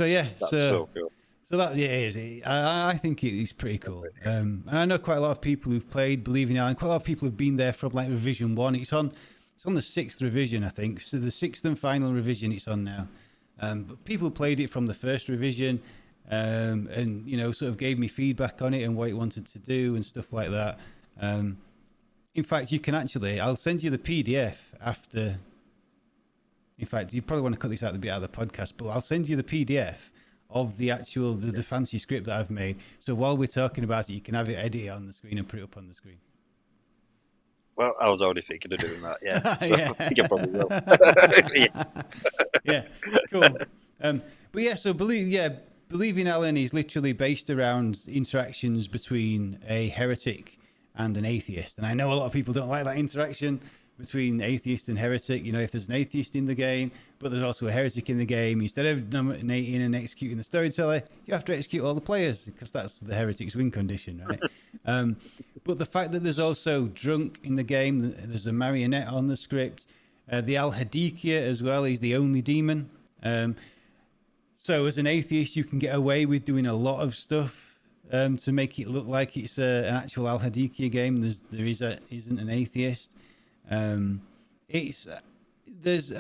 yeah.
That's so cool.
So that it is. I think it is pretty cool. And I know quite a lot of people who've played Believing Alan. Quite a lot of people have been there from like revision 1. It's on the 6th revision, I think. So the 6th and final revision it's on now. But people played it from the first revision. And sort of gave me feedback on it and what it wanted to do and stuff like that. In fact, you can I'll send you the PDF after. In fact, you probably want to cut this out a bit out of the podcast, but I'll send you the PDF of the actual the fancy script that I've made. So while we're talking about it, you can have it edited on the screen and put it up on the screen.
Well, I was already thinking of doing that. Yeah, so
yeah.
I think I probably will.
Yeah, cool. But yeah, so Believing Alan is literally based around interactions between a heretic and an atheist. And I know a lot of people don't like that interaction between atheist and heretic. If there's an atheist in the game, but there's also a heretic in the game, instead of nominating and executing the storyteller, you have to execute all the players, because that's the heretic's win condition, right? But the fact that there's also drunk in the game, there's a marionette on the script, the Al-Hadikia as well is the only demon. So as an atheist, you can get away with doing a lot of stuff to make it look like it's an actual Al-Hadikia game. There isn't an atheist. There's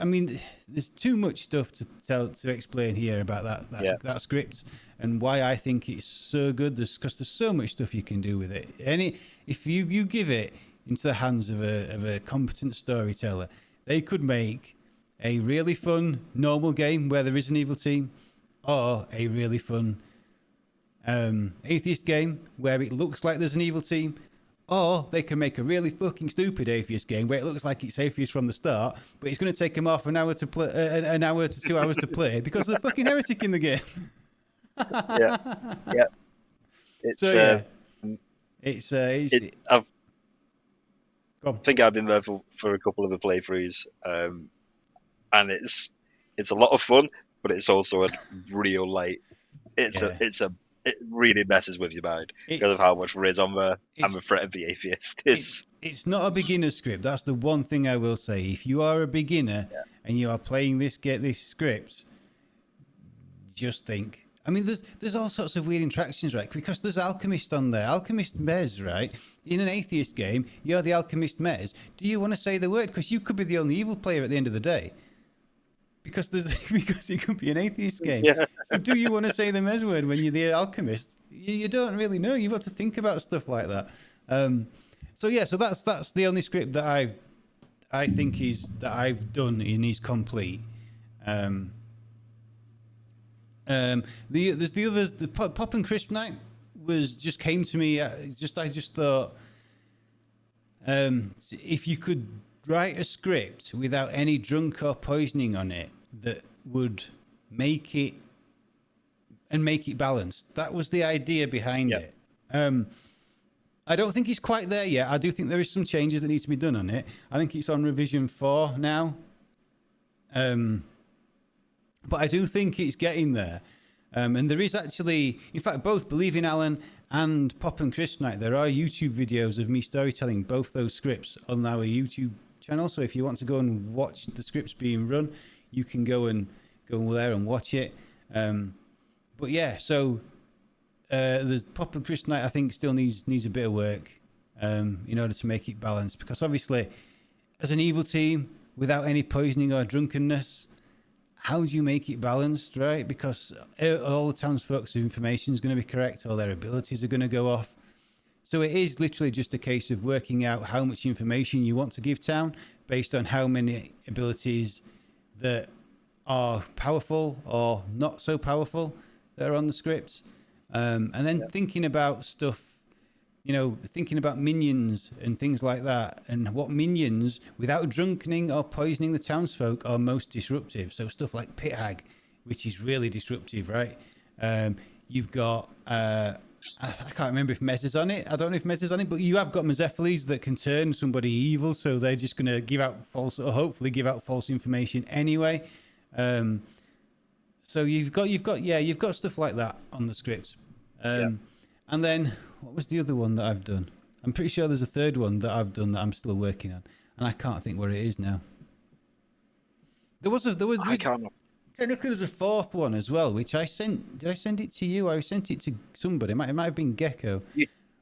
too much stuff to explain here about that script and why I think it's so good. Because there's so much stuff you can do with it. If you give it into the hands of a competent storyteller, they could make a really fun normal game where there is an evil team, or a really fun atheist game where it looks like there's an evil team, or they can make a really fucking stupid atheist game where it looks like it's atheist from the start, but it's going to take them half an hour to play, an hour to 2 hours to play because there's a fucking heretic in the game.
Yeah. I think I've been there for a couple of the playthroughs, and it's a lot of fun, but it's also a real it really messes with your mind because of how much there is on there and the threat of the atheist.
It's not a beginner script. That's the one thing I will say. If you are a beginner and you are playing this script, just think. I mean, there's all sorts of weird interactions, right? Because there's Alchemist on there. Alchemist Mez, right? In an atheist game, you're the Alchemist Mez. Do you want to say the word? Because you could be the only evil player at the end of the day. Because it could be an atheist game. Yeah. So do you want to say the Mez word when you're the alchemist? You don't really know. You've got to think about stuff like that. So that's the only script that I think I've done and is complete. There's the others. The Pop and Crisp Night just came to me. I just thought, if you could write a script without any drunk or poisoning on it that would make it balanced. That was the idea behind it. I don't think it's quite there yet. I do think there is some changes that need to be done on it. I think it's on revision 4 now. But I do think it's getting there. And there is actually, in fact, both Believing Alan and Pop and Kryptonite, there are YouTube videos of me storytelling both those scripts on our YouTube channel. So if you want to go and watch the scripts being run, you can go there and watch it. But yeah, so the Pop and Kryptonite, I think, still needs a bit of work in order to make it balanced. Because obviously, as an evil team, without any poisoning or drunkenness, how do you make it balanced, right? Because all the townsfolk's information is going to be correct, all their abilities are going to go off. So it is literally just a case of working out how much information you want to give town based on how many abilities that are powerful or not so powerful that are on the script. And then thinking about stuff, thinking about minions and things like that, and what minions, without drunkening or poisoning the townsfolk, are most disruptive. So stuff like Pit Hag, which is really disruptive, right? You've got, I can't remember if Mez is on it. I don't know if Mez is on it, but you have got Mezephiles that can turn somebody evil, so they're just going to give out false, or hopefully give out false information anyway. So you've got stuff like that on the script. And then what was the other one that I've done? I'm pretty sure there's a third one that I've done that I'm still working on, and I can't think where it is now. I can't. Technically, there's a fourth one as well, which I sent. Did I send it to you? I sent it to somebody. It might have been Gecko.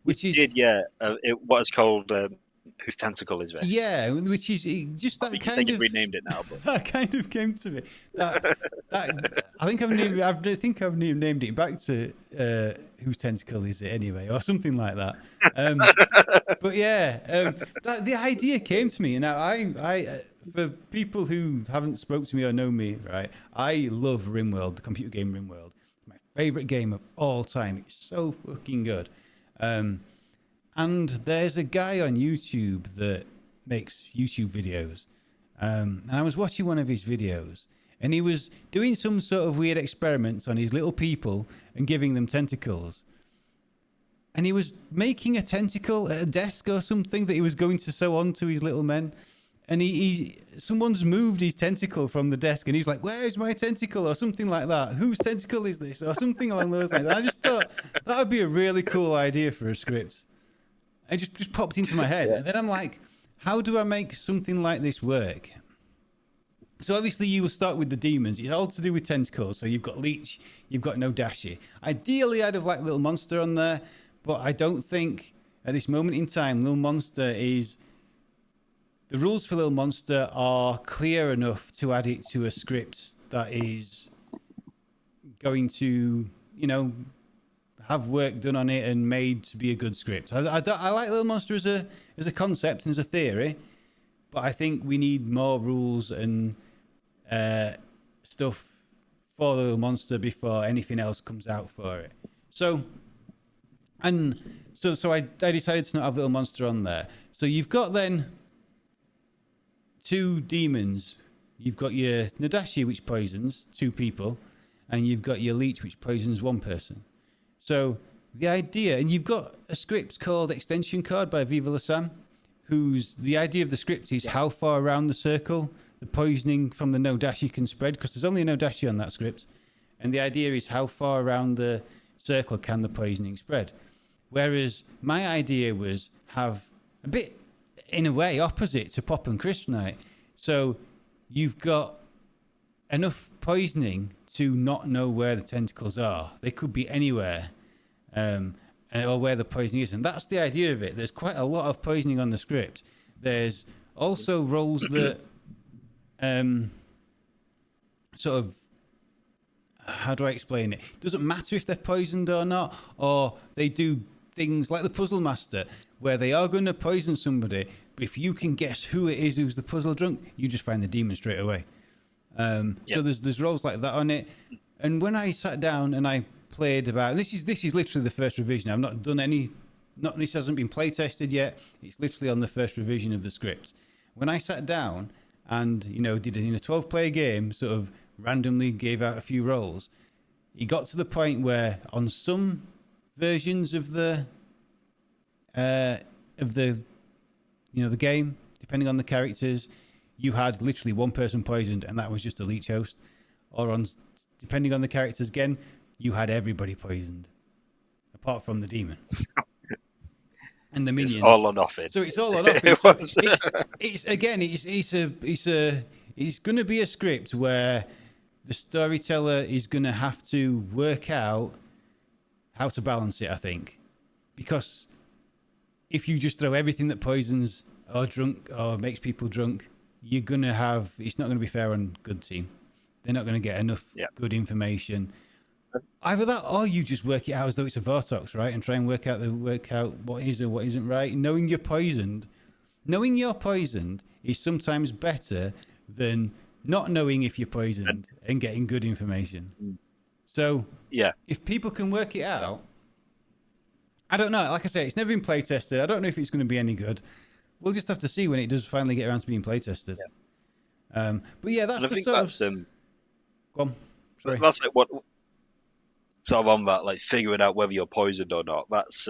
What is called Whose Tentacle Is This?
Yeah, which is just that kind of
renamed it now. But
that kind of came to me. I think I've named it back to Whose Tentacle Is It anyway, or something like that. But yeah, the idea came to me. Now I for people who haven't spoke to me or know me, right? I love RimWorld, the computer game RimWorld. My favorite game of all time. It's so fucking good. And there's a guy on YouTube that makes YouTube videos. And I was watching one of his videos, and he was doing some sort of weird experiments on his little people and giving them tentacles. And he was making a tentacle at a desk or something that he was going to sew onto his little men. And someone's moved his tentacle from the desk, and he's like, "Where's my tentacle?" or something like that. "Whose tentacle is this?" or something along those lines. And I just thought that would be a really cool idea for a script. It just popped into my head. And then I'm like, how do I make something like this work? So obviously you will start with the demons. It's all to do with tentacles. So you've got Leech, you've got Nodashi. Ideally, I'd have liked Little Monster on there, but I don't think at this moment in time, Little Monster is... The rules for Little Monster are clear enough to add it to a script that is going to, have work done on it and made to be a good script. I like Little Monster as a concept and as a theory, but I think we need more rules and stuff for Little Monster before anything else comes out for it. So I decided to not have Little Monster on there. So you've got then 2 demons. You've got your Nadashi, which poisons 2 people, and you've got your Leech, which poisons 1 person. So the idea, and you've got a script called Extension Card by Viva La Sam, the idea of the script is how far around the circle the poisoning from the Nodashi can spread, because there's only a Nodashi on that script. And the idea is how far around the circle can the poisoning spread. Whereas my idea was have a bit, in a way, opposite to Pop and Kryptonite. So you've got enough poisoning to not know where the tentacles are. They could be anywhere, or where the poisoning is. And that's the idea of it. There's quite a lot of poisoning on the script. There's also roles that sort of, how do I explain it? Doesn't matter if they're poisoned or not, or they do things like the Puzzle Master, where they are going to poison somebody, but if you can guess who it is who's the puzzle drunk, you just find the demon straight away. So there's roles like that on it. And when I sat down and I played about, this is literally the first revision. I've not done this hasn't been play tested yet. It's literally on the first revision of the script. When I sat down and did it in a 12-player game, sort of randomly gave out a few roles, it got to the point where on some versions of the game, depending on the characters, you had literally 1 person poisoned, and that was just a Leech host. or on, depending on the characters again, you had everybody poisoned, apart from the demon and the minions.
It's all or nothing.
So it's all or nothing. So it's again, it's going to be a script where the storyteller is going to have to work out how to balance it, I think, because if you just throw everything that poisons or drunk or makes people drunk, you're going to have, it's not going to be fair on good team. They're not going to get enough good information. Either that, or you just work it out as though it's a Vortox, right? And try and work out what is or what isn't right. Knowing you're poisoned is sometimes better than not knowing if you're poisoned and getting good information. So if people can work it out, I don't know. Like I say, it's never been play tested. I don't know if it's going to be any good. We'll just have to see when it does finally get around to being play tested. But yeah, that's the sort of. Go on. Sorry.
That's like what sort of on that, like figuring out whether you're poisoned or not. That's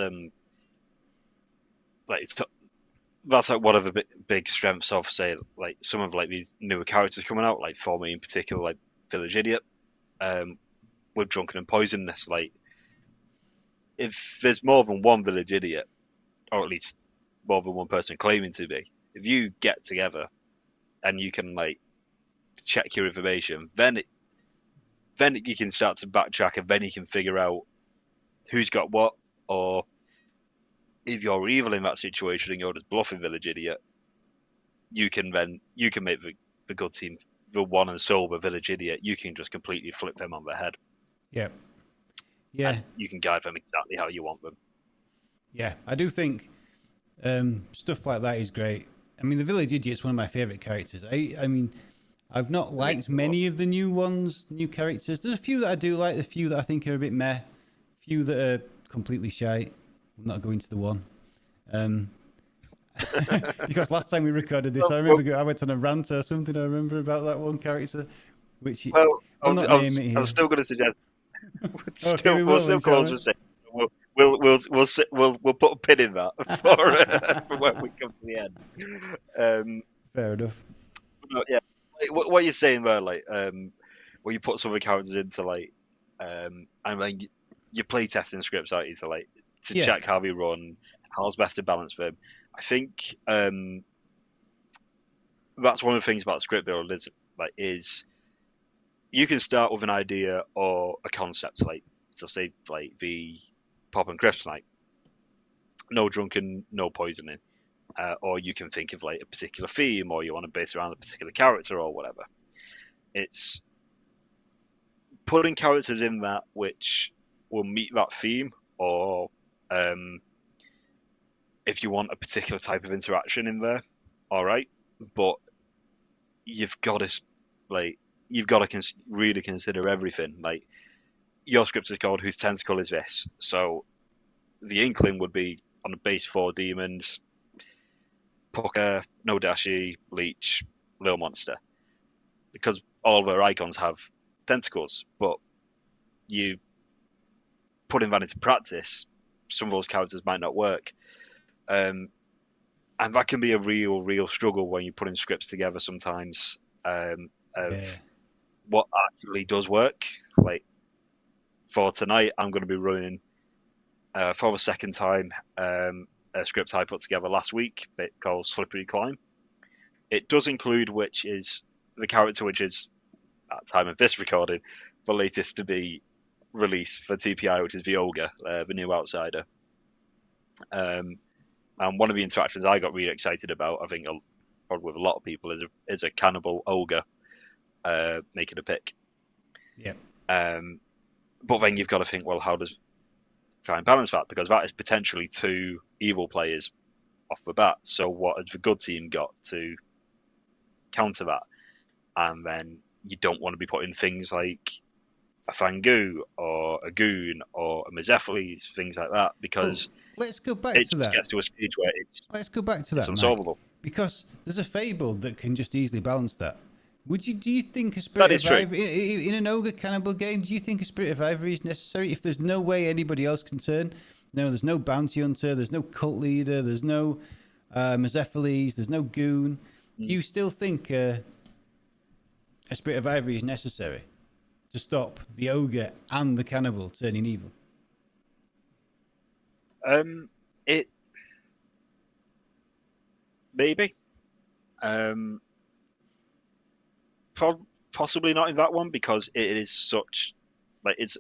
that's like one of the big strengths of, say, like some of like these newer characters coming out, like for me in particular, like Village Idiot, with Drunken and Poisonous. Like, if there's more than one Village Idiot, or at least more than one person claiming to be, if you get together and you can like check your information, then you can start to backtrack, and then you can figure out who's got what, or if you're evil in that situation and you're just bluffing Village Idiot, you can make the good team, the one and sober Village Idiot, you can just completely flip them on their head.
Yeah.
And you can guide them exactly how you want them.
Yeah, I do think stuff like that is great. I mean, the Village Idiot's one of my favourite characters. I mean, I've not liked many of the new characters. There's a few that I do like, a few that I think are a bit meh, a few that are completely shite. I'm not going to the one. Because last time we recorded this, I remember I went on a rant or something, I remember, about that one character. Which
I was still going to suggest. We'll still close with it. We'll put a pin in that for when we come to the end.
Fair enough.
Yeah, like, what you're saying there, like when you put some of the characters into like, I mean, you play testing scripts, aren't you, to check how they run, how's best to balance them. I think that's one of the things about script build is you can start with an idea or a concept, like, so say like the Pop and Kryptonite, no drunken, no poisoning, or you can think of like a particular theme, or you want to base around a particular character or whatever. It's putting characters in that which will meet that theme, or if you want a particular type of interaction in there, all right, but you've got to really consider everything. Like, your script is called Whose Tentacle Is This? So the Inkling would be on the base 4 demons: Pucker, No Dashi, Leech, Lil Monster, because all their icons have tentacles. But you putting that into practice, some of those characters might not work. And that can be a real struggle when you're putting scripts together sometimes, of what actually does work. Like, for tonight, I'm going to be running for the second time a script I put together last week called Slippery Climb. It does include which is the character which is, at the time of this recording, the latest to be released for TPI, which is the Ogre, the new outsider. And one of the interactions I got really excited about, I think probably with a lot of people, is a cannibal ogre making a pick.
Yeah.
But then you've got to think, well, how does try and balance that? Because that is potentially 2 evil players off the bat. So what has the good team got to counter that? And then you don't want to be putting things like a Fangu or a Goon or a Mezephiles, things like that, because
let's go back to that.
Gets to a stage where it's unsolvable.
Mike, because there's a fable that can just easily balance that. Do you think a Spirit of Ivory in an ogre cannibal game? Do you think a Spirit of Ivory is necessary if there's no way anybody else can turn? No, there's no bounty hunter, there's no cult leader, there's no Mezephiles, there's no goon. Do you still think a Spirit of Ivory is necessary? to stop the ogre and the cannibal turning evil?
It maybe. Um, Possibly not in that one because it is such like it's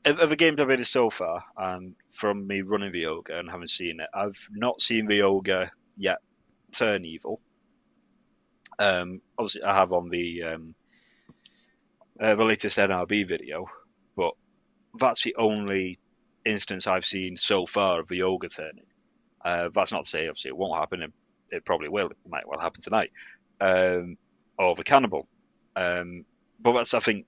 of the games I've played so far, and from me running the ogre and having seen it, I've not seen the ogre yet turn evil. Obviously, I have on the latest NRB video, but that's the only instance I've seen so far of the ogre turning. That's not to say obviously it won't happen. It probably will. It might well happen tonight. Or the cannibal. But that's I think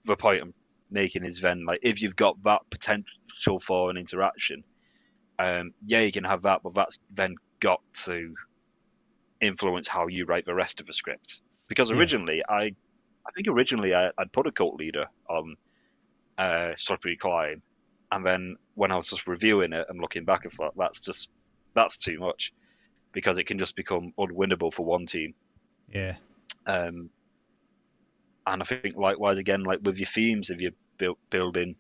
the point I'm making is then like if you've got that potential for an interaction, yeah, you can have that, but that's then got to influence how you write the rest of the script. Because
Yeah.
originally, I think originally I'd put a cult leader on Slippery Climb, and then when I was just reviewing it and looking back, I thought that's too much because it can just become unwinnable for one team.
Yeah.
Um, and I think likewise again, like with your themes, if you're building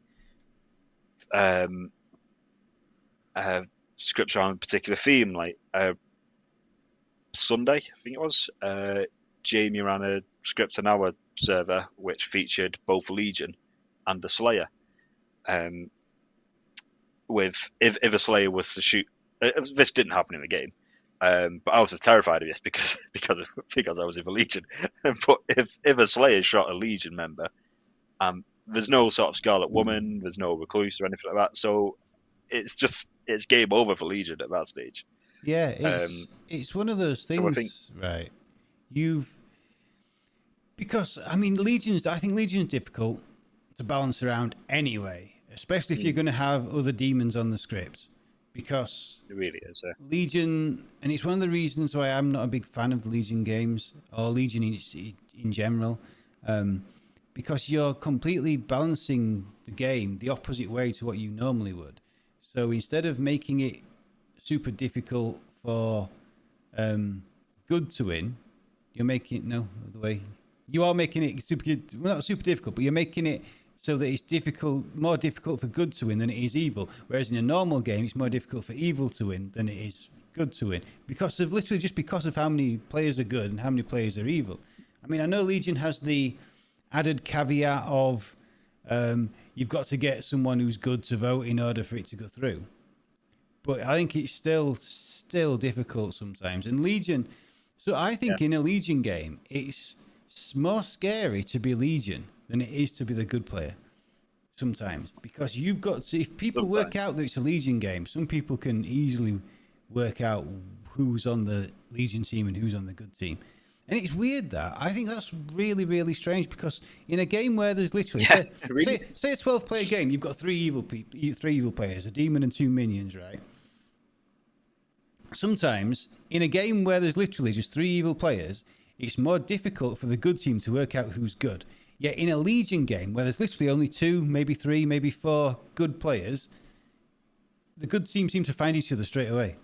um, uh, scripts around a particular theme, like Sunday, I think it was, Jamie ran a script on our server which featured both Legion and the Slayer. Um, with if a Slayer was to shoot, this didn't happen in the game, but I was just terrified of this because I was in the Legion. But if a Slayer shot a Legion member, there's no sort of Scarlet Woman, there's no recluse or anything like that, so it's game over for Legion at that stage.
Yeah,
Um,
it's one of those
so I think
things, right? You've because I mean Legion's I think Legion's difficult to balance around anyway, especially if you're going to have other demons on the script because
it really is.
Legion, and it's one of the reasons why I'm not a big fan of Legion games or Legion in general, because you're completely balancing the game the opposite way to what you normally would. So instead of making it super difficult for good to win, you're making no the way you are making it super well, not super difficult, but you're making it so that it's more difficult for good to win than it is evil. Whereas in a normal game, it's more difficult for evil to win than it is good to win because of literally just because of how many players are good and how many players are evil. I mean, I know Legion has the added caveat of you've got to get someone who's good to vote in order for it to go through. But I think it's still difficult sometimes. And Legion, so I think in a Legion game, it's more scary to be Legion than it is to be the good player sometimes because you've got to, if people work out that it's a Legion game, some people can easily work out who's on the Legion team and who's on the good team. And it's weird that I think that's really, really strange because in a game where there's literally say a 12-player game, you've got three evil players, a demon and two minions, right? Sometimes in a game where there's literally just three evil players, it's more difficult for the good team to work out who's good. Yet in a Legion game where there's literally only two, maybe three, maybe four good players, the good team seem to find each other straight away.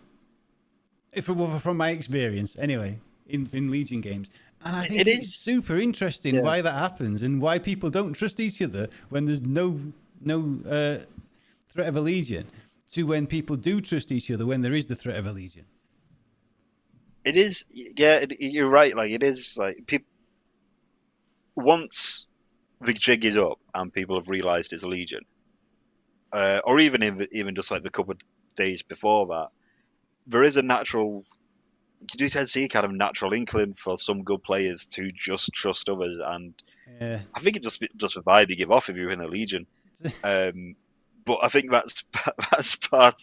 From my experience, anyway, in Legion games. And I think it's super interesting why that happens and why people don't trust each other when there's no threat of a Legion to when people do trust each other when there is the threat of a Legion.
It is, yeah. You're right. Like it is, like people once the jig is up and people have realised it's a Legion, or even just like the couple of days before that, there is a natural. You do tend to see kind of natural inkling for some good players to just trust others, and I think it just the vibe you give off if you're in a Legion. But I think that's part.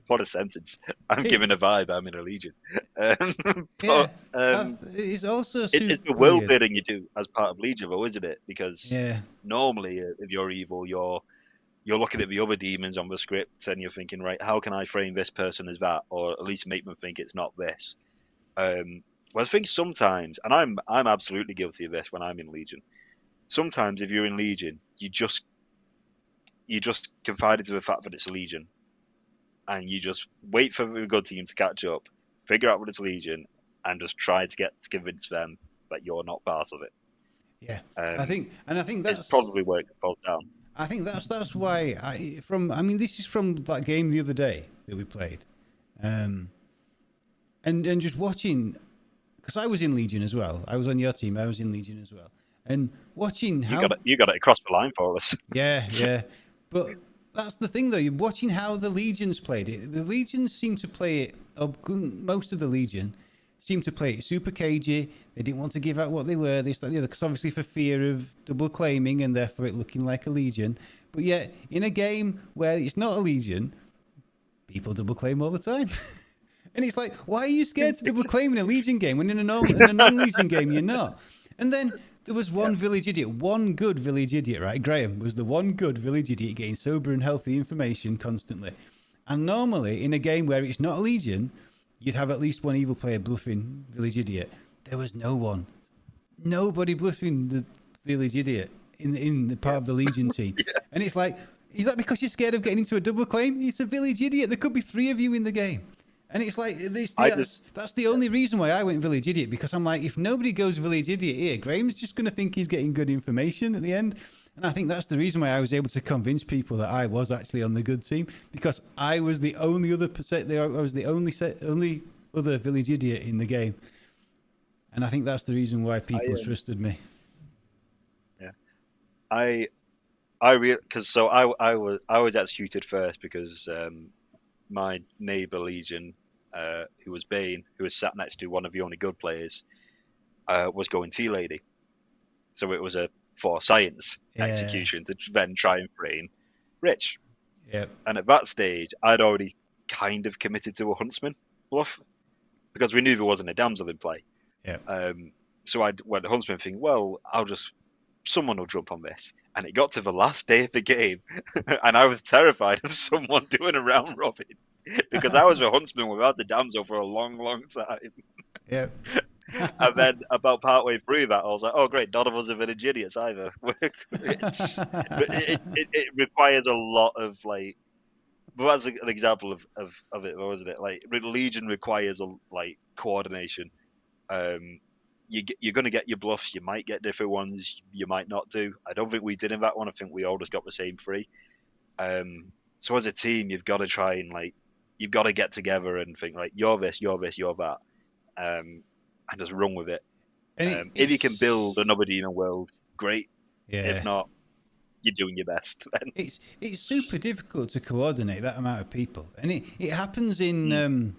What a sentence! I'm giving a vibe. I'm in a Legion. But
it's also
it's the world building you do as part of Legion, though, isn't it? Because normally, if you're evil, you're looking at the other demons on the script and you're thinking, right, how can I frame this person as that, or at least make them think it's not this? Well, I think sometimes, and I'm absolutely guilty of this when I'm in Legion. Sometimes, if you're in Legion, you just confide into the fact that it's Legion, and you just wait for the good team to catch up, figure out what it's Legion, and just try to convince them that you're not part of it.
Yeah,
Um,
I think
it's
that's
probably where it falls down.
I think that's why this is from that game the other day that we played, and just watching, because I was in Legion as well. I was on your team. I was in Legion as well, and watching how
You got it across the line for us.
yeah, but that's the thing though. You're watching how the Legions played it. The Legions seem to play it. Most of the Legion seemed to play it super cagey. They didn't want to give out what they were, this, that, the other, because obviously for fear of double claiming and therefore it looking like a Legion. But yet, in a game where it's not a Legion, people double claim all the time. And it's like, why are you scared to double claim in a Legion game when in a non-Legion game you're not? And then there was one village idiot, one good village idiot, right? Graham was the one good village idiot getting sober and healthy information constantly. And normally, in a game where it's not a Legion, you'd have at least one evil player bluffing village idiot. There was no one. Nobody bluffing the village idiot in the part of the Legion team. And it's like, is that because you're scared of getting into a double claim? He's a village idiot. There could be 3 of you in the game. And it's like, that's the only reason why I went village idiot, because I'm like, if nobody goes village idiot here, Graham's just going to think he's getting good information at the end. And I think that's the reason why I was able to convince people that I was actually on the good team, because I was the only other only other village idiot in the game. And I think that's the reason why people trusted me.
Yeah, I was executed first because my neighbour Legion, who was Bane, who was sat next to one of the only good players, was going T-Lady. So it was a for science execution to then try and frame Rich.
Yeah.
And at that stage, I'd already kind of committed to a Huntsman bluff because we knew there wasn't a damsel in play.
Yeah.
So I went the Huntsman thing. Well, someone will jump on this. And it got to the last day of the game, and I was terrified of someone doing a round robin because I was a Huntsman without the damsel for a long, long time.
Yeah.
And then about partway through that, I was like, "Oh, great! None of us are village idiots either." It requires a lot of like. But that's an example of it, wasn't it? Like Legion requires coordination. You're going to get your bluffs. You might get different ones. You might not do. I don't think we did in that one. I think we all just got the same 3. So as a team, you've got to try and you've got to get together and think you're this, you're this, you're that. And just run with it. If you can build another demon world, great.
Yeah.
If not, you're doing your best.
It's super difficult to coordinate that amount of people, and it happens in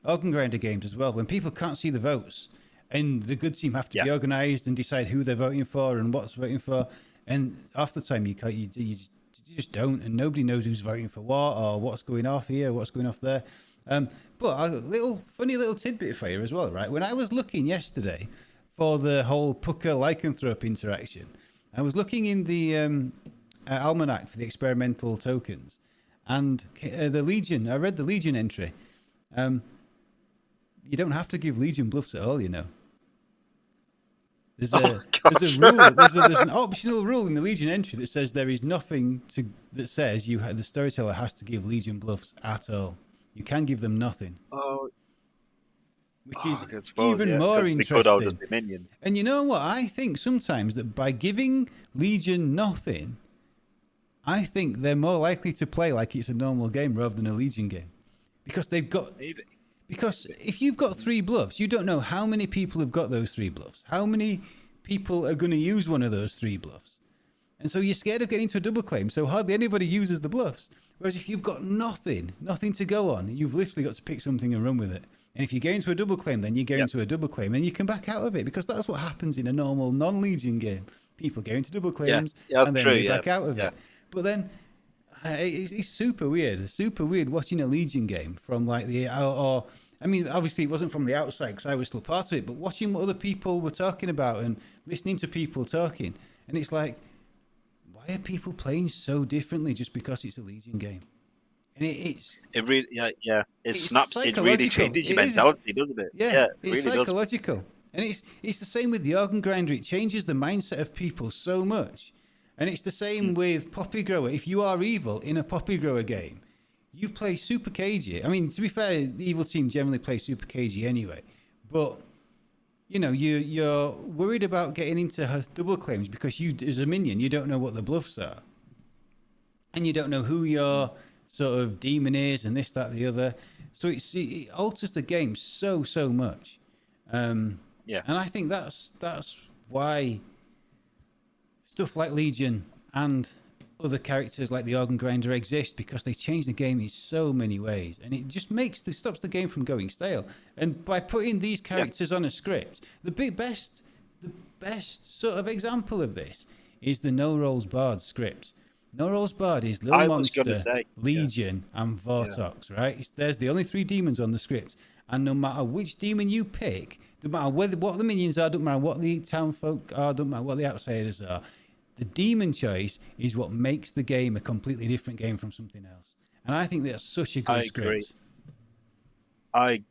organ grinder games as well when people can't see the votes, and the good team have to be organised and decide who they're voting for and what's voting for, and half the time you just don't, and nobody knows who's voting for what or what's going off here, or what's going off there. But a funny little tidbit for you as well, right? When I was looking yesterday for the whole Pucker lycanthrope interaction, I was looking in the almanac for the experimental tokens, and the Legion. I read the Legion entry. You don't have to give Legion bluffs at all, you know. There's a rule. There's an optional rule in the Legion entry that says there is nothing that says the storyteller has to give Legion bluffs at all. You can give them nothing.
Oh,
which is even more interesting. And you know what? I think sometimes that by giving Legion nothing, I think they're more likely to play like it's a normal game rather than a Legion game. Because because if you've got 3 bluffs, you don't know how many people have got those 3 bluffs. How many people are going to use one of those 3 bluffs? And so you're scared of getting into a double claim, so hardly anybody uses the bluffs. Whereas if you've got nothing to go on, you've literally got to pick something and run with it. And if you get into a double claim, then you get into a double claim and you can back out of it, because that's what happens in a normal non-Legion game. People get into double claims and then they back out of it. But then it's super weird watching a Legion game from I mean, obviously it wasn't from the outside because I was still part of it, but watching what other people were talking about and listening to people talking. And it's like, why are people playing so differently just because it's a Legion game? And it
really snaps. It really changes your mentality, doesn't it?
Yeah, it's really psychological. And it's the same with the organ grinder. It changes the mindset of people so much. And it's the same with Poppy Grower. If you are evil in a Poppy Grower game, you play super cagey. I mean, to be fair, the evil team generally play super cagey anyway. But you're worried about getting into her double claims because you, as a minion, you don't know what the bluffs are, and you don't know who your sort of demon is, and this, that, the other. So it alters the game so much, um,
Yeah,
and I think that's why stuff like Legion and other characters like the Organ Grinder exist, because they change the game in so many ways, and it just stops the game from going stale. And by putting these
yeah.
characters on a script, the best sort of example of this is the No Rolls Bard script. No Rolls Bard is Lil
I was gonna
Monster,
say, yeah,
Legion, and
yeah.
Vortox, right? There's the only three demons on the script. And no matter which demon you pick, no matter what the minions are, don't matter what the town folk are, don't matter what the outsiders are, the demon choice is what makes the game a completely different game from something else. And I think that's such a
I
good
agree.
script.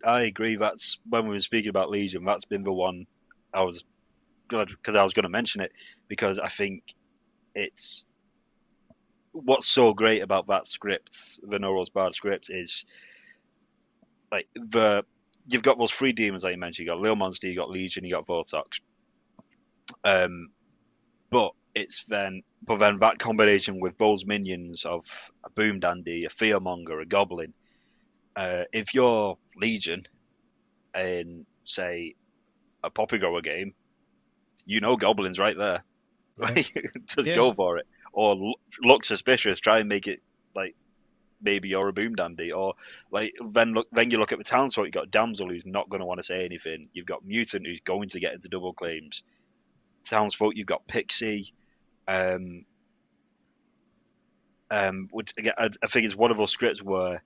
I agree. That's when we were speaking about Legion. That's been the one I was glad because I was going to mention it because I think it's what's so great about that script, the Noros Bard script, is like the you've got those three demons that you mentioned. You got Lil Monster, you got Legion, you got Vortox. Um, but then that combination with those minions of a Boom Dandy, a Fearmonger, a Goblin. If you're Legion in say a Poppy Grower game, you know Goblin's right there.
Yeah.
Just
Yeah.
go for it, or look suspicious. Try and make it like maybe you're a Boom Dandy, or like then you look at the townsfolk. You've got Damsel who's not going to want to say anything. You've got Mutant who's going to get into double claims. Townsfolk, you've got Pixie. Um, which again, I think is one of those scripts where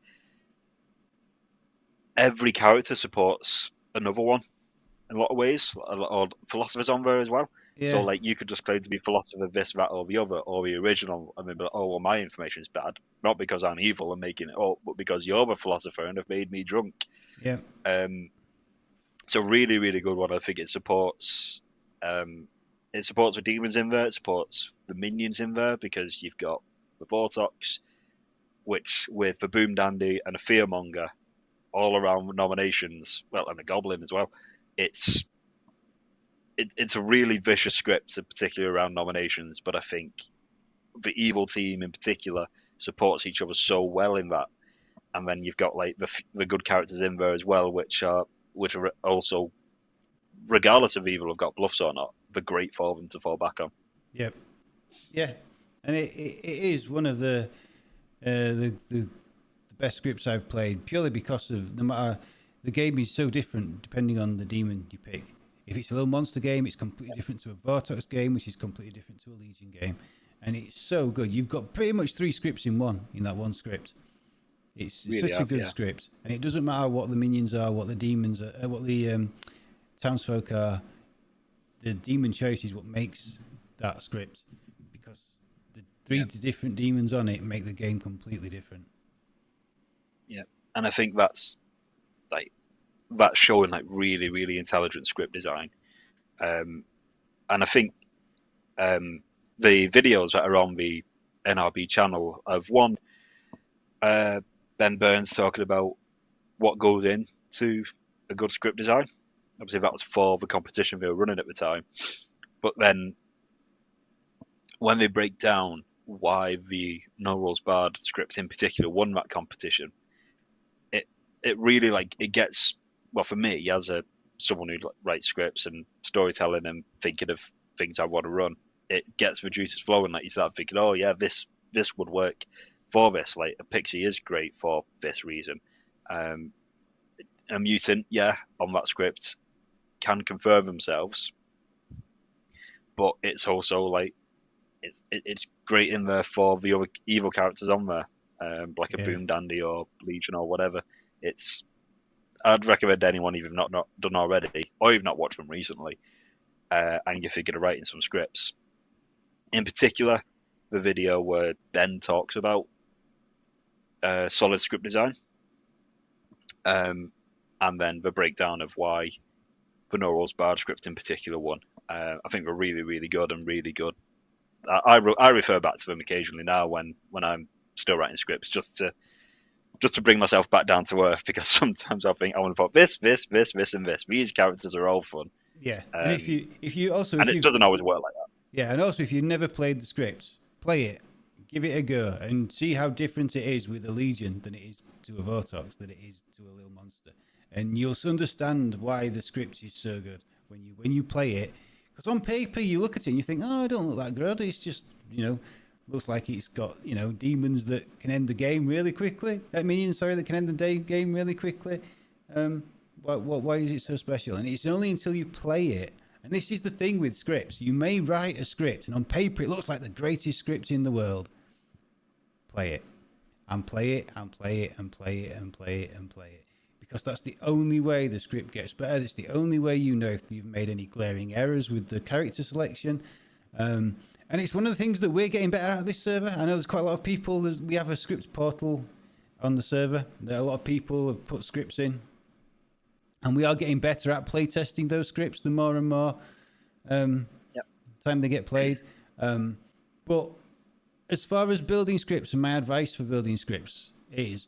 every character supports another one in a lot of ways, or philosophers on there as well. So
Yeah.
like you could just claim to be philosopher this, that, or the other, or the original. I mean, but, oh well, my information is bad, not because I'm evil and making it up, but because you're the philosopher and have made me drunk.
Yeah.
Um, so really, really good one. I think um, it supports the demons in there. It supports the minions in there because you've got the Vortox, which with the Boom Dandy and a Fearmonger all around nominations, well, and a Goblin as well. It's it's a really vicious script, particularly around nominations. But I think the evil team in particular supports each other so well in that. And then you've got like the good characters in there as well, which are also, regardless of evil, have got bluffs or not. The great for them to fall back on.
Yeah. Yeah. And it is one of the best scripts I've played, purely because of no matter the game is so different depending on the demon you pick. If it's a little monster game, it's completely different to a Vortex game, which is completely different to a Legion game, and it's so good. You've got pretty much three scripts in that one script. It's
Really
such a
have,
good
yeah,
script, and it doesn't matter what the minions are, what the demons are, what the townsfolk are. The demon choice is what makes that script, because the three
yeah,
different demons on it make the game completely different.
yeah. And I think like that's showing like really, really intelligent script design. Um, and I think um, the videos that are on the NRB channel of one Ben Burns talking about what goes into a good script design. Obviously, that was for the competition they were running at the time. But then when they break down why the No Rules Barred script in particular won that competition, it it really like it gets, well, for me as a someone who writes scripts and storytelling and thinking of things I want to run, it gets the juices flowing. Like you start thinking, oh yeah, this would work for this. Like a pixie is great for this reason. Um, a mutant, yeah, on that script can confirm themselves, but it's also like it's great in there for the other evil characters on there, like a
Yeah.
Boom Dandy or Legion or whatever. It's I'd recommend anyone if you've not done already, or you've not watched them recently, and you're thinking of writing some scripts. In particular, the video where Ben talks about solid script design, um, and then the breakdown of why the No Rules Bard script in particular won. I think they're really, really good and really good. I refer back to them occasionally now when I'm still writing scripts just to bring myself back down to earth, because sometimes I think I want to put this, and this. These characters are all fun.
Yeah, and if you also
and
if
it
you
doesn't always work like that.
yeah, and also if you've never played the scripts, play it, give it a go, and see how different it is with a Legion than it is to a Vortox, than it is to a little monster, and you'll understand why the script is so good when you play it. Because on paper you look at it and you think, oh, it don't look that good. It's just looks like it's got demons that can end the game really quickly. Minions, sorry, that can end the game really quickly. Why is it so special? And it's only until you play it. And this is the thing with scripts. You may write a script, and on paper it looks like the greatest script in the world. Play it. And play it, and play it, and play it, and play it, and play it. Because that's the only way the script gets better. It's the only way you know if you've made any glaring errors with the character selection. And it's one of the things that we're getting better at this server. I know there's quite a lot of people. We have a scripts portal on the server. There are a lot of people have put scripts in. And we are getting better at playtesting those scripts the more and more time they get played. But as far as building scripts, and my advice for building scripts is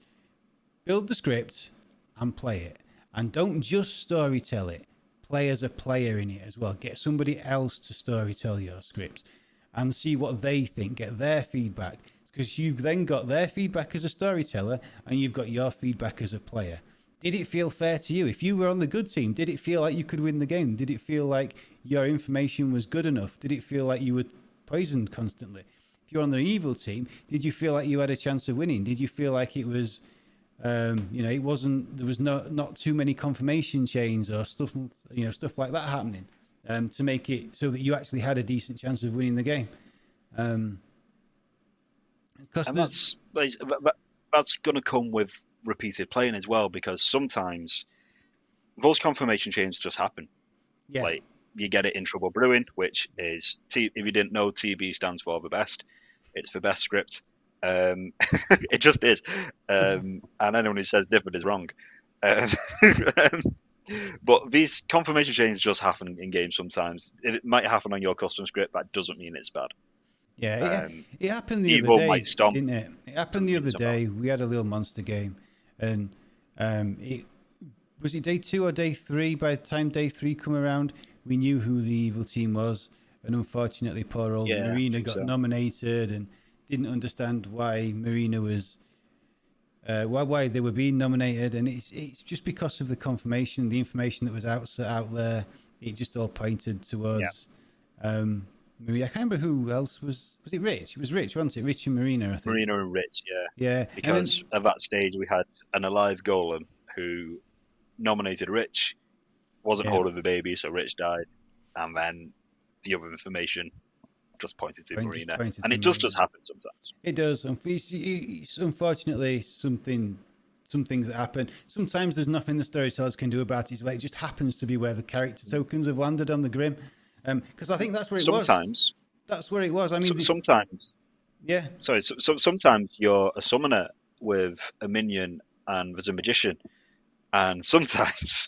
build the script and play it. And don't just storytell it. Play as a player in it as well. Get somebody else to storytell your script and see what they think. Get their feedback. Because you've then got their feedback as a storyteller and you've got your feedback as a player. Did it feel fair to you? If you were on the good team, did it feel like you could win the game? Did it feel like your information was good enough? Did it feel like you were poisoned constantly? If you're on the evil team, did you feel like you had a chance of winning? Did you feel like it was, it wasn't, there was not too many confirmation chains or stuff like that happening to make it so that you actually had a decent chance of winning the game?
And that's going to come with repeated playing as well, because sometimes those confirmation chains just happen.
Yeah.
Like you get it in Trouble Brewing, which is if you didn't know, TB stands for the best. It's the best script. It just is. And anyone who says different is wrong. But these confirmation chains just happen in games sometimes. It might happen on your custom script, that doesn't mean it's bad.
Yeah, it happened the other day, didn't it? It happened the other day.
Somehow.
We had a little monster game, and was it day 2 or day 3? By the time day 3 come around, we knew who the evil team was, and unfortunately, poor old Marina got nominated and didn't understand why Marina was, why they were being nominated, and it's just because of the confirmation, the information that was out there. It just all pointed towards. I can't remember who else was it Rich? It was Rich, wasn't it? Rich and Marina, I think.
Marina and Rich,
yeah.
Because at that stage we had an alive golem who nominated Rich, wasn't holding the baby, so Rich died, and then the other information just pointed to Marina, and it just happen sometimes.
It does. It's unfortunately some things that happen. Sometimes there's nothing the storytellers can do about it. It just happens to be where the character tokens have landed on the Grim. Because I think that's where it was.
Sometimes.
That's where it was. I mean,
sometimes.
Yeah.
Sorry. So sometimes you're a summoner with a minion and there's a magician, and sometimes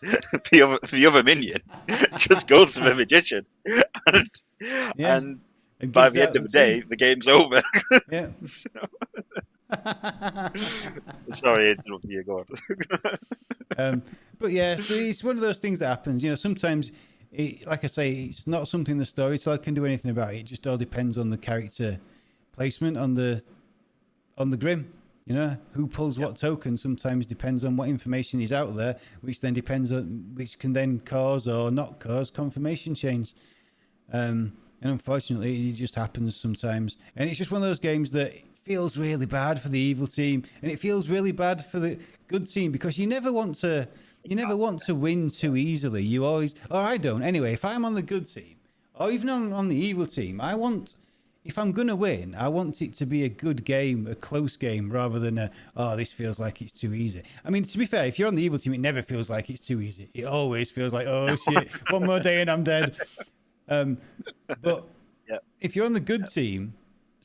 the other minion just goes to the magician, and by the end of the day, the game's over.
Yeah.
Sorry, interrupt you. Go
on. But yeah, so it's one of those things that happens. Sometimes. Like I say, it's not something the storyteller can do anything about. It just all depends on the character placement on the Grim. Who pulls what token sometimes depends on what information is out there, which can then cause or not cause confirmation chains. And unfortunately, it just happens sometimes. And it's just one of those games that feels really bad for the evil team, and it feels really bad for the good team, because you never want to win too easily. You always, or I don't anyway. If I'm on the good team, or even on the evil team, if I'm going to win, I want it to be a good game, a close game, rather than this feels like it's too easy. I mean, to be fair, if you're on the evil team, it never feels like it's too easy. It always feels like, oh shit, one more day and I'm dead. But if you're on the good team,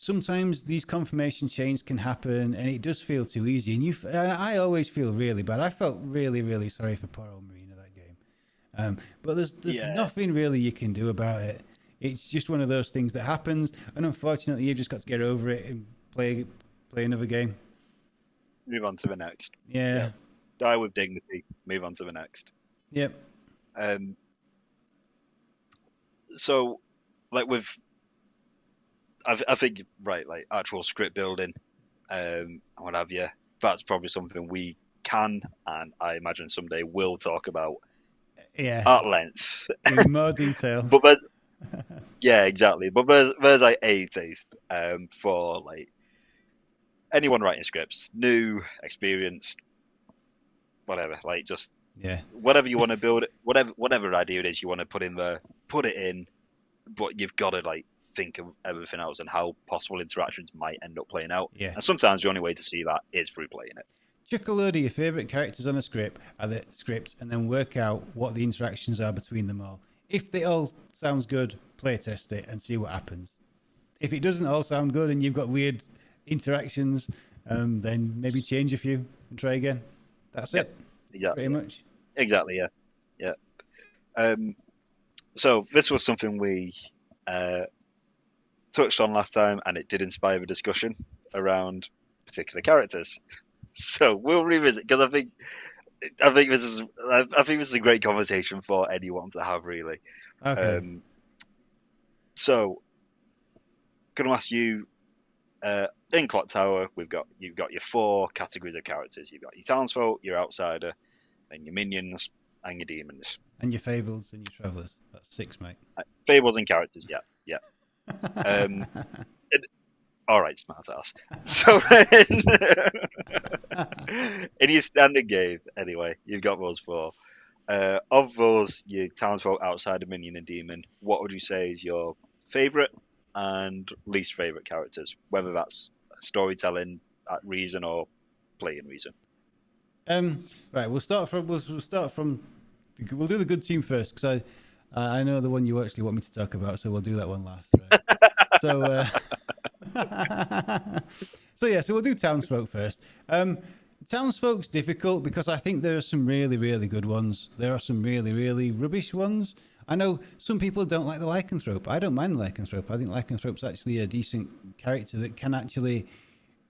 sometimes these confirmation chains can happen, and it does feel too easy. And I always feel really bad. I felt really, really sorry for poor old Marina that game. But there's nothing really you can do about it. It's just one of those things that happens, and unfortunately, you've just got to get over it and play another game.
Move on to the next.
Yeah.
Die with dignity. Move on to the next.
Yep.
So, like with, I think right, like actual script building, and what have you. That's probably something we can, and I imagine someday will talk about
Yeah,
at length.
in more detail.
But yeah, exactly. But there's like a taste for like anyone writing scripts, new, experienced, whatever. Like just
Yeah,
whatever you want to build, whatever idea it is you want to put in there, put it in. But you've got to like think of everything else and how possible interactions might end up playing out.
yeah.
And sometimes the only way to see that is through playing it.
Chuck a load of your favourite characters on a script, and then work out what the interactions are between them all. If they all sounds good, play test it and see what happens. If it doesn't all sound good and you've got weird interactions, then maybe change a few and try again. That's
Yep,
it,
exactly.
pretty much.
Exactly. Yeah. Yeah. So this was something we uh, touched on last time, and it did inspire a discussion around particular characters. So we'll revisit because I think this is a great conversation for anyone to have, really.
Okay.
So, going to ask you in Clocktower, you've got your four categories of characters. You've got your townsfolk, your outsider, and your minions and your demons.
And your fables and your travellers. That's 6, mate.
Fables and characters, yeah, yeah. Um, all right, smartass. So, in your standard game, anyway, you've got those four. Of those, your townsfolk, outsider, minion, and demon. What would you say is your favorite and least favorite characters? Whether that's storytelling at reason or playing reason.
Right, we'll start from we'll do the good team first because I know the one you actually want me to talk about, so we'll do that one last. Right? So so we'll do townsfolk first. Townsfolk's difficult because I think there are some really, really good ones. There are some really, really rubbish ones. I know some people don't like the lycanthrope. I don't mind the lycanthrope. I think lycanthrope's actually a decent character that can actually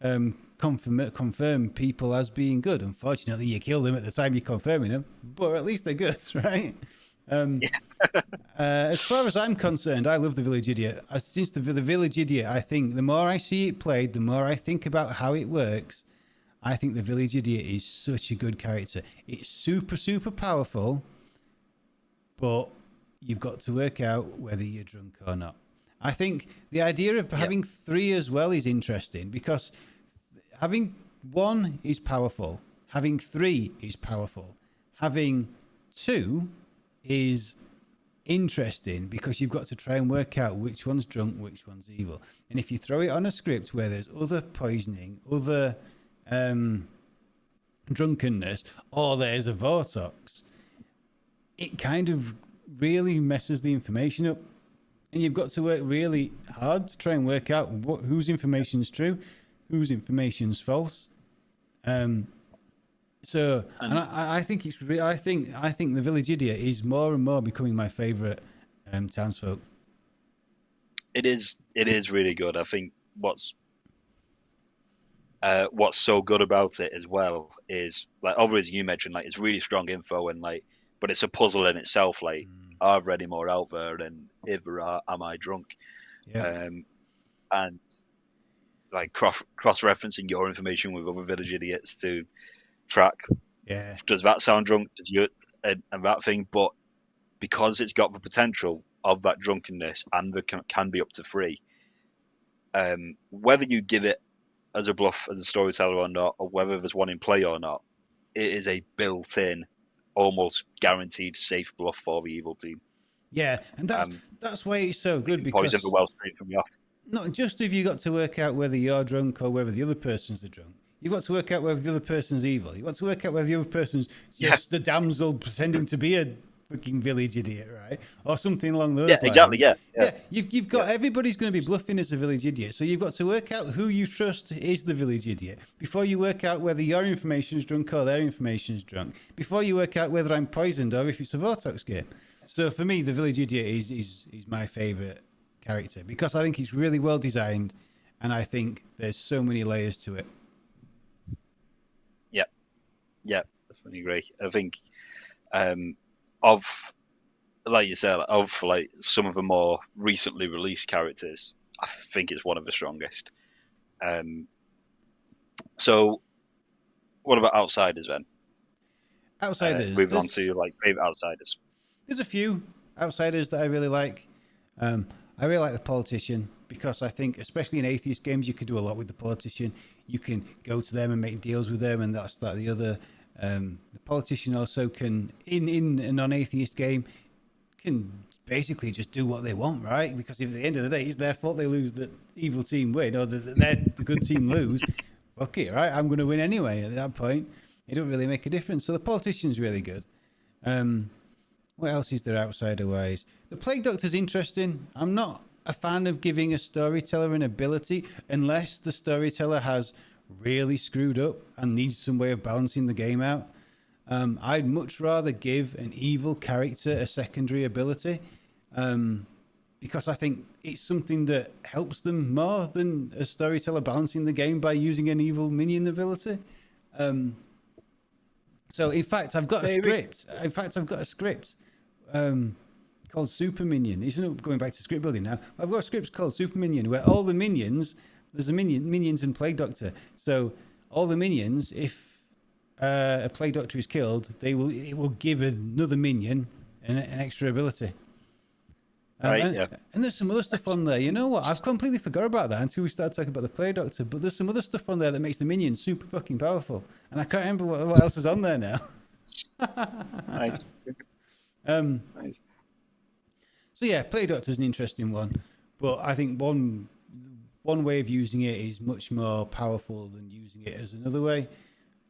confirm people as being good. Unfortunately, you kill them at the time you're confirming them, but at least they're good, right? As far as I'm concerned, I love the Village Idiot. Since the Village Idiot, I think the more I see it played, the more I think about how it works. I think the Village Idiot is such a good character. It's super, super powerful, but you've got to work out whether you're drunk or not. I think the idea of having 3 as well is interesting because having 1 is powerful, having 3 is powerful, having 2 is interesting because you've got to try and work out which one's drunk, which one's evil. And if you throw it on a script where there's other poisoning, other drunkenness, or there's a vortex, it kind of really messes the information up. And you've got to work really hard to try and work out whose information's true, whose information's false. And I think it's I think the Village Idiot is more and more becoming my favourite townsfolk.
It is really good. I think what's so good about it as well is like obviously you mentioned like it's really strong info and like but it's a puzzle in itself. Like are there any more out there, and if there are, am I drunk?
Yeah.
And like cross referencing your information with other Village Idiots to track.
Yeah.
Does that sound drunk? And that thing, but because it's got the potential of that drunkenness and there can be up to 3. Whether you give it as a bluff as a storyteller or not, or whether there's one in play or not, it is a built-in, almost guaranteed safe bluff for the evil team.
Yeah, and that's why it's so good because
poison the wellspring from you off.
Not just have you got to work out whether you're drunk or whether the other person's the drunk. You've got to work out whether the other person's evil. You've got to work out whether the other person's just a damsel pretending to be a fucking village idiot, right? Or something along those lines.
Exactly, yeah.
You've got everybody's going to be bluffing as a village idiot, so you've got to work out who you trust is the village idiot before you work out whether your information is drunk or their information is drunk. Before you work out whether I'm poisoned or if it's a vortex game. So for me, the village idiot is my favourite character because I think it's really well designed, and I think there's so many layers to it.
Yeah, definitely agree. I think of like you said, of like some of the more recently released characters, I think it's one of the strongest. Um, so what about outsiders then?
Outsiders.
Moving on to like favorite outsiders.
There's a few outsiders that I really like. Um, I really like the politician because I think, especially in atheist games, you can do a lot with the politician. You can go to them and make deals with them, and that's that. The other, the politician also can, in a non-atheist game, can basically just do what they want, right? Because if at the end of the day it's their fault they lose, the evil team win, or the good team lose, fuck it, right? I'm going to win anyway. At that point, it don't really make a difference. So the politician's really good. Um, what else is there outsider wise? The Plague Doctor's interesting. I'm not a fan of giving a storyteller an ability unless the storyteller has really screwed up and needs some way of balancing the game out. I'd much rather give an evil character a secondary ability because I think it's something that helps them more than a storyteller balancing the game by using an evil minion ability. So, in fact, I've got a script. Called Super Minion. Isn't going back to script building now? I've got a script called Super Minion where all the minions, there's a minions and Plague Doctor. So all the minions, if a Plague Doctor is killed, it will give another minion an extra ability. And there's some other stuff on there. You know what? I've completely forgot about that until we started talking about the Plague Doctor. But there's some other stuff on there that makes the minions super fucking powerful, and I can't remember what else is on there now.
Nice.
Nice. So yeah, Plague Doctor's an interesting one, but I think one way of using it is much more powerful than using it as another way.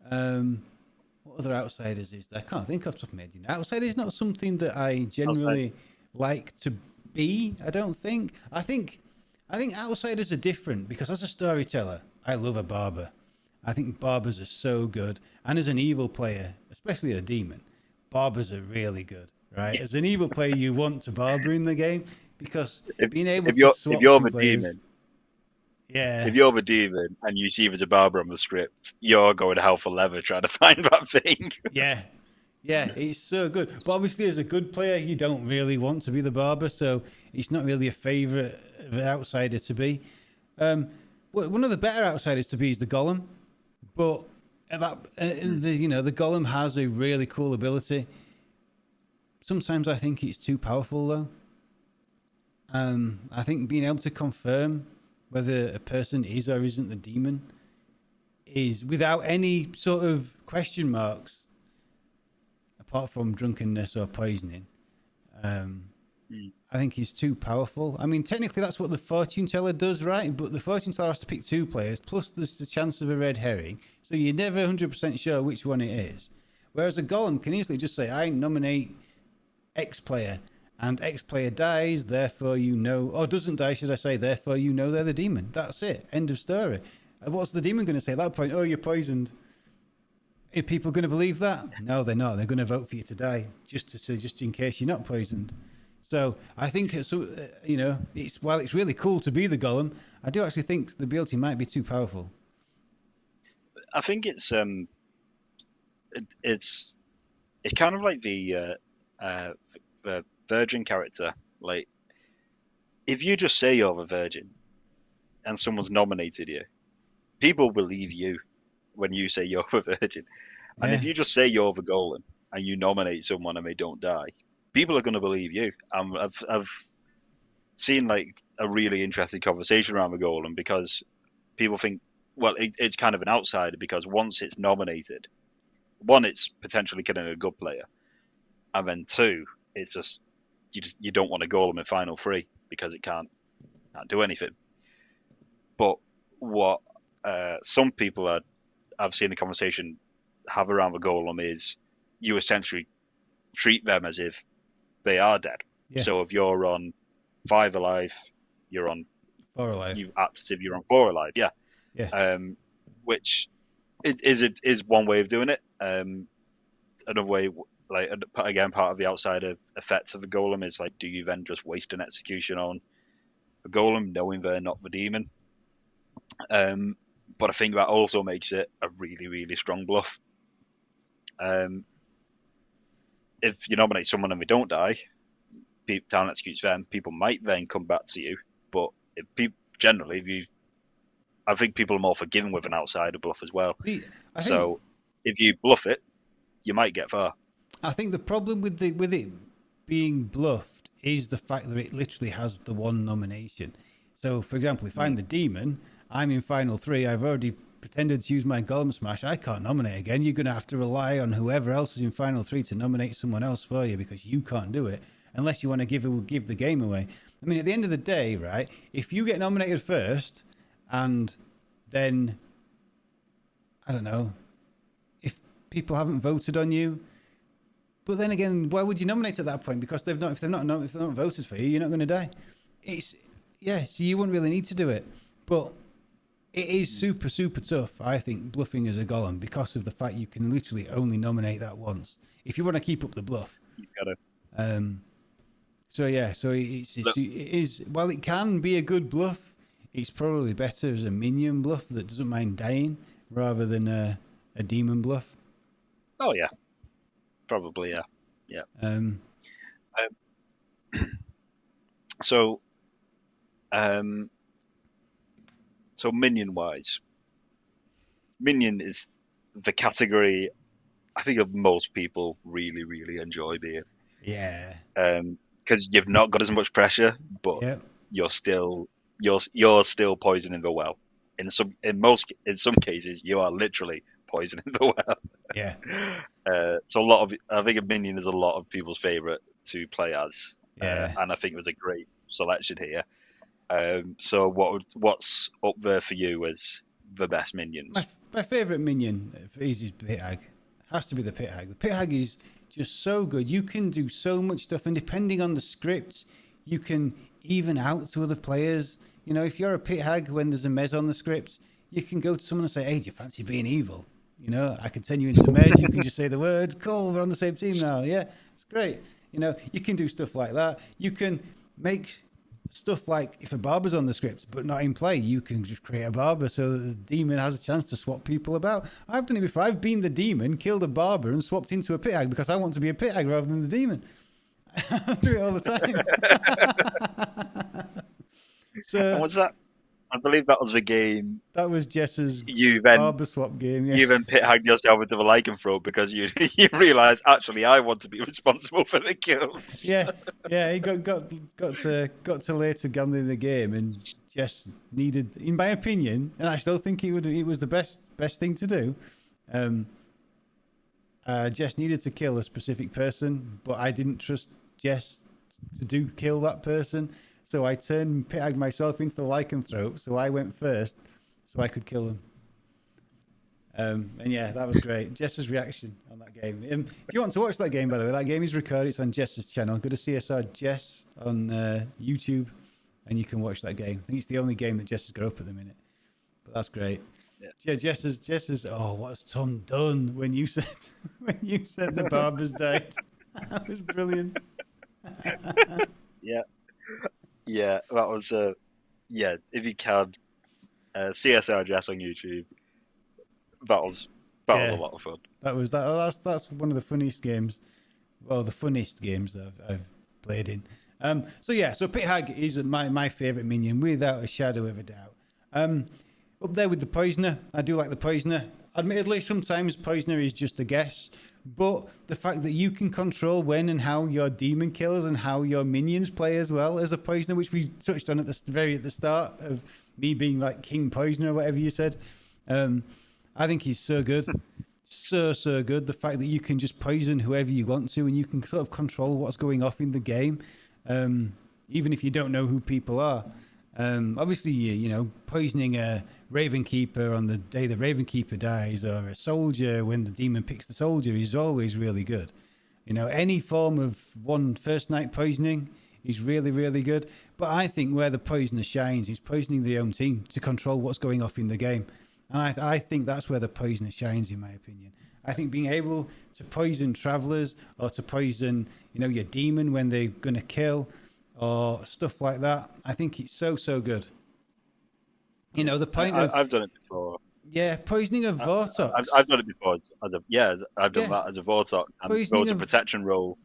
What other outsiders is there? I can't think off the top of my head. Outsider is not something that I generally like to be. I don't think. I think outsiders are different because as a storyteller, I love a barber. I think barbers are so good, and as an evil player, especially a demon, barbers are really good. Right, yeah. As an evil player, you want to barber in the game because being able to swap
if you're
some
the
players,
demon,
yeah.
If you're the demon and you see there's a barber on the script, you're going to hell for leather trying to find that thing.
Yeah, it's so good. But obviously, as a good player, you don't really want to be the barber, so it's not really a favourite of an outsider to be. One of the better outsiders to be is the Golem, but the Golem has a really cool ability. Sometimes I think it's too powerful, though. I think being able to confirm whether a person is or isn't the demon is without any sort of question marks, apart from drunkenness or poisoning. I think he's too powerful. I mean, technically that's what the fortune teller does, right? But the fortune teller has to pick two players, plus there's the chance of a red herring, so you're never 100% sure which one it is. Whereas a golem can easily just say, I nominate X player, and X player dies, therefore you know, or doesn't die, should I say, therefore you know they're the demon. That's it. End of story. What's the demon going to say at that point? Oh, you're poisoned. Are people going to believe that? No, they're not. They're going to vote for you to die, just in case you're not poisoned. So I think it's while it's really cool to be the golem, I do actually think the ability might be too powerful.
I think it's kind of like the virgin character. Like, if you just say you're a virgin and someone's nominated you, people believe you when you say you're a virgin. Yeah. And if you just say you're the golem and you nominate someone and they don't die, people are going to believe you. I've seen like a really interesting conversation around the golem because people think, well, it's kind of an outsider because once it's nominated, one, it's potentially killing a good player, and then two, it's just you don't want to golem in final three because it can't do anything. But what some people I've seen the conversation have around the golem is you essentially treat them as if they are dead. Yeah. So if you're on 5 alive, you're on
4 alive.
You act as if you're on 4 alive. Yeah. Which is one way of doing it. Another way, like again, part of the outsider effect of the golem is like, do you then just waste an execution on the golem, knowing they're not the demon? But I think that also makes it a really, really strong bluff. If you nominate someone and they don't die, talent executes them, people might then come back to you. But generally, I think people are more forgiving with an outsider bluff as well. So if you bluff it, you might get far.
I think the problem with it being bluffed is the fact that it literally has the one nomination. So, for example, if I'm the demon, I'm in final 3. I've already pretended to use my golem smash. I can't nominate again. You're going to have to rely on whoever else is in final 3 to nominate someone else for you, because you can't do it unless you want to give the game away. I mean, at the end of the day, right, if you get nominated first and then, I don't know, if people haven't voted on you, but then again, why would you nominate at that point? Because if they're not voted for you, you're not going to die. So you wouldn't really need to do it. But it is super, super tough, I think, bluffing as a golem, because of the fact you can literally only nominate that once if you want to keep up the bluff.
You've got to.
So it is. While it can be a good bluff, it's probably better as a minion bluff that doesn't mind dying rather than a demon bluff.
Oh yeah. Probably, yeah. So minion-wise, minion is the category I think of most people really, really enjoy being.
Yeah.
Because you've not got as much pressure, but you're still poisoning the well. In some cases, you are literally poisoning the well.
Yeah.
So I think a minion is a lot of people's favorite to play as, and I think it was a great selection here. So what's up there for you as the best minions?
My favorite minion is Pit Hag. Has to be the Pit Hag. The Pit Hag is just so good. You can do so much stuff, and depending on the script, you can even out to other players. You know, if you're a Pit Hag when there's a mez on the script, you can go to someone and say, "Hey, do you fancy being evil? You know, I can send you into mez. You can just say the word. Cool, we're on the same team now. Yeah, it's great. You know, you can do stuff like that. You can make stuff like if a barber's on the script but not in play, you can just create a barber so that the demon has a chance to swap people about. I've done it before. I've been the demon, killed a barber, and swapped into a Pit Hag because I want to be a Pit Hag rather than the demon. I do it all the time.
So was that? I believe that was the game.
That was Jess's barber swap game. Yeah.
You then Pit Hagged yourself into the lycanthrope because you realised actually I want to be responsible for the kills.
Yeah. He got to later gambling the game, and Jess needed, in my opinion, and I still think it was the best thing to do. Jess needed to kill a specific person, but I didn't trust Jess to kill that person. So I turned Pit Hag myself into the lycanthrope, so I went first, so I could kill them. And yeah, that was great. Jess's reaction on that game. If you want to watch that game, by the way, that game is recorded. It's on Jess's channel. Go to CSR Jess on YouTube, and you can watch that game. I think it's the only game that Jess has got up at the minute. But that's great. Yeah, Jess is. Oh, what's Tom done when you said the barbers died? That was brilliant.
Yeah, that was if you can, CSR Jess on YouTube. That was a lot of fun.
That's one of the funniest games. Well, the funniest games that I've played in. So Pit Hag is my favourite minion without a shadow of a doubt. Up there with the Poisoner. I do like the Poisoner. Admittedly, sometimes Poisoner is just a guess. But the fact that you can control when and how your demon kills and how your minions play as well as a Poisoner, which we touched on at the start of me being like King Poisoner or whatever you said. I think he's so good. So good. The fact that you can just poison whoever you want to, and you can sort of control what's going off in the game, even if you don't know who people are. Obviously, you know, poisoning a Ravenkeeper on the day the Ravenkeeper dies, or a soldier when the demon picks the soldier, is always really good. You know, any form of first night poisoning is really, really good. But I think where the Poisoner shines is poisoning their own team to control what's going off in the game. And I think that's where the Poisoner shines, in my opinion. I think being able to poison travelers, or to poison, you know, your demon when they're going to kill, or stuff like that, I think it's so good. You know, the point
I've done it before.
Yeah, poisoning a Vortox.
I've done it before. I've done that as a Vortox, and there was a protection roll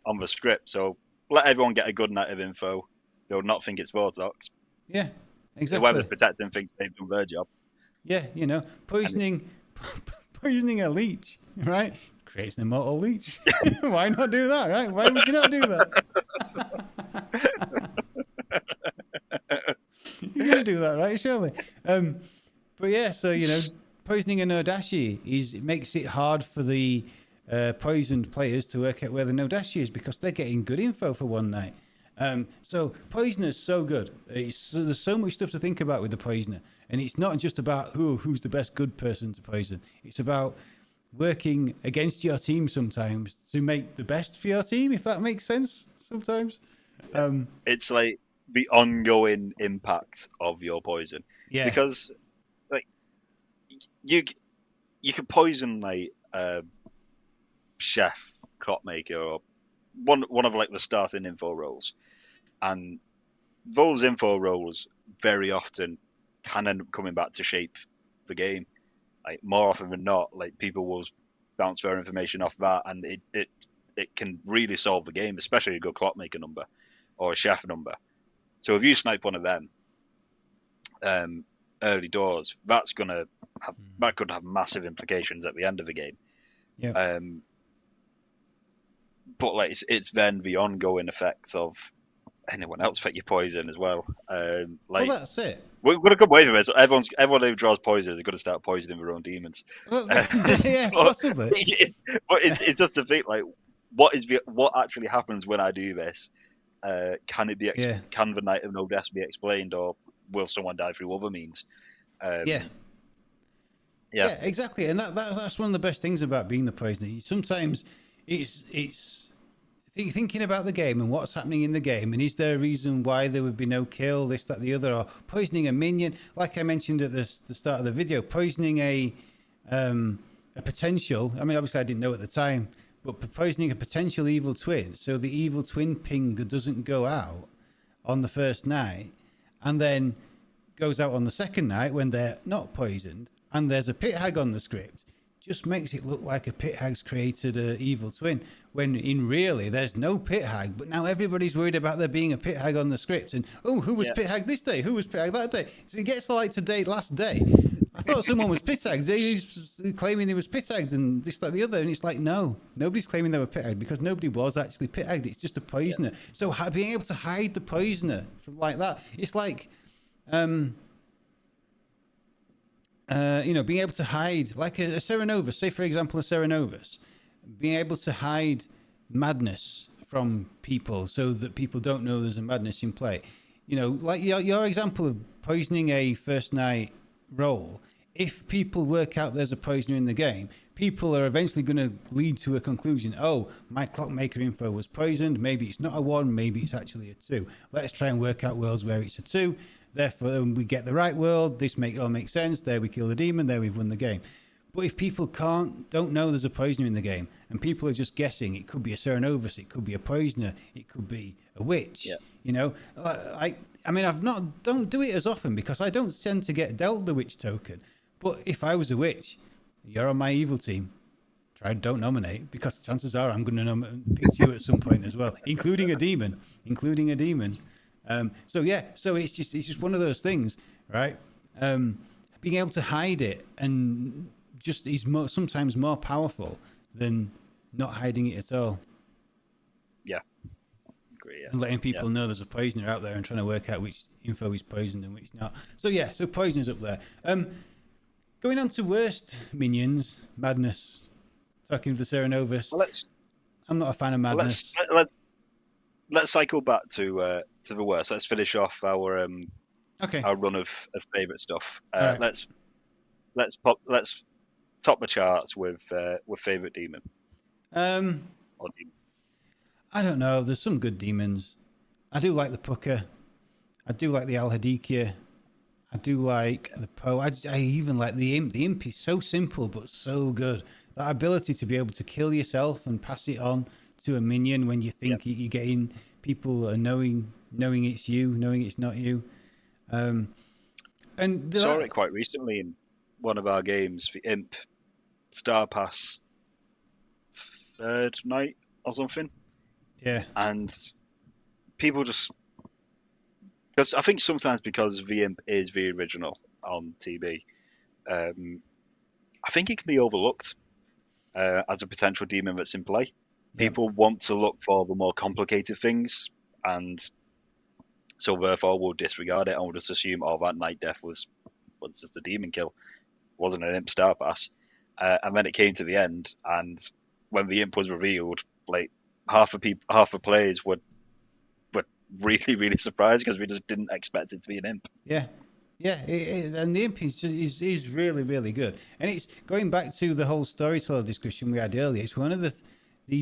on the script. So let everyone get a good night of info. They'll not think it's Vortox.
Yeah,
Whoever's
exactly.
protecting thinks they've done their job.
Yeah, poisoning a leech, right? Creates an immortal leech. Why not do that, right? Why would you not do that? You're gonna do that, right? Surely. But yeah, so poisoning a Nodashi it makes it hard for the poisoned players to work out where the Nodashi is because they're getting good info for one night. So Poisoner's so good. There's so much stuff to think about with the Poisoner, and it's not just about who's the best good person to poison. It's about working against your team sometimes to make the best for your team, if that makes sense. Sometimes.
It's like the ongoing impact of your poison,
Yeah.
because like you could poison like chef, clockmaker, or one of like the starting info roles, and those info roles very often can end up coming back to shape the game. Like more often than not, like people will bounce their information off that, and it can really solve the game, especially a good clockmaker number or a chef number. So if you snipe one of them early doors, that could have massive implications at the end of the game.
Yeah.
But like it's then the ongoing effects of anyone else that you poison as well.
Well, that's it.
We're going to come away from it. Everyone who draws poison is going to start poisoning their own demons.
Well, yeah,
but,
possibly.
but it's just to think like, what actually happens when I do this? Can it be?
Yeah.
Can the night of no death be explained, or will someone die through other means?
Yeah. Yeah, exactly. And that's one of the best things about being the poisoner. Sometimes it's thinking about the game and what's happening in the game, and is there a reason why there would be no kill, this, that, the other, or poisoning a minion, like I mentioned at the start of the video, poisoning a potential. I mean, obviously I didn't know at the time, but poisoning a potential evil twin, so the evil twin ping doesn't go out on the first night, and then goes out on the second night when they're not poisoned, and there's a pit hag on the script. Just makes it look like a pit hag's created an evil twin, when in really there's no pit hag, but now everybody's worried about there being a pit hag on the script, and who was pit hag this day, who was pit hag that day, so it gets like last day I thought someone was pit hagged, he's claiming he was pit hagged and this, that, the other, and it's like, no, nobody's claiming they were pit hagged because nobody was actually pit hagged. It's just a poisoner. So being able to hide the poisoner from like that, it's like being able to hide, like a Serenovus, say for example, a Serenovus, being able to hide madness from people so that people don't know there's a madness in play. Like your example of poisoning a first night role. If people work out there's a poisoner in the game, people are eventually going to lead to a conclusion. Oh, my clockmaker info was poisoned. Maybe it's not a 1, maybe it's actually a 2. Let's try and work out worlds where it's a 2. Therefore, we get the right world. This all makes sense. There we kill the demon. There we've won the game. But if people don't know there's a poisoner in the game, and people are just guessing, it could be a Serenovus, it could be a poisoner, it could be a witch. Yeah. I mean, don't do it as often because I don't tend to get dealt the witch token. But if I was a witch, you're on my evil team. Don't nominate, because chances are I'm going to pick you at some point as well, including a demon. So it's just one of those things, right? Being able to hide it and just is sometimes more powerful than not hiding it at all.
Yeah. Agree, yeah.
And letting people know there's a poisoner out there and trying to work out which info is poisoned and which not. So poison's up there. Going on to worst minions, madness. Talking of the Serenovus.
Well,
I'm not a fan of madness.
Let's cycle back to the worst. Let's finish off our our run of favorite stuff.
Right.
Let's top the charts with favorite demon. Or demon.
I don't know. There's some good demons. I do like the Pucker. I do like the Alhadikia. I do like the Poe. I even like the Imp. The Imp is so simple but so good. That ability to be able to kill yourself and pass it on to a minion when you think you're getting people knowing it's you, knowing it's not you. And
saw it quite recently in one of our games. The Imp Star Pass third night or something.
Yeah.
And people just because I think sometimes because the imp is the original on TB, I think it can be overlooked as a potential demon that's in play.
Yep.
People want to look for the more complicated things, and so therefore we'll disregard it and we'll just assume, oh, that Night Death was just a demon kill, wasn't an imp star pass. And then it came to the end, and when the imp was revealed, like half the players were really really surprised because we just didn't expect it to be an imp.
Yeah, yeah, and the imp is really really good. And it's going back to the whole storyteller discussion we had earlier. It's one of the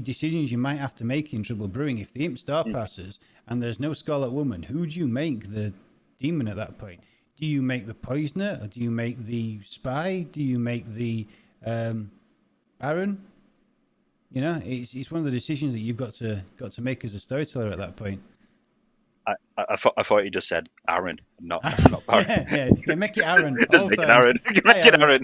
decisions you might have to make in Trouble Brewing. If the imp star passes and there's no Scarlet Woman, who do you make the demon at that point? Do you make the poisoner, or do you make the spy? Do you make the Baron? You know, it's one of the decisions that you've got to make as a storyteller at that point.
I thought you just said Aaron, not Baron.
Yeah, make it Aaron.
Just make it Aaron. Make it Aaron.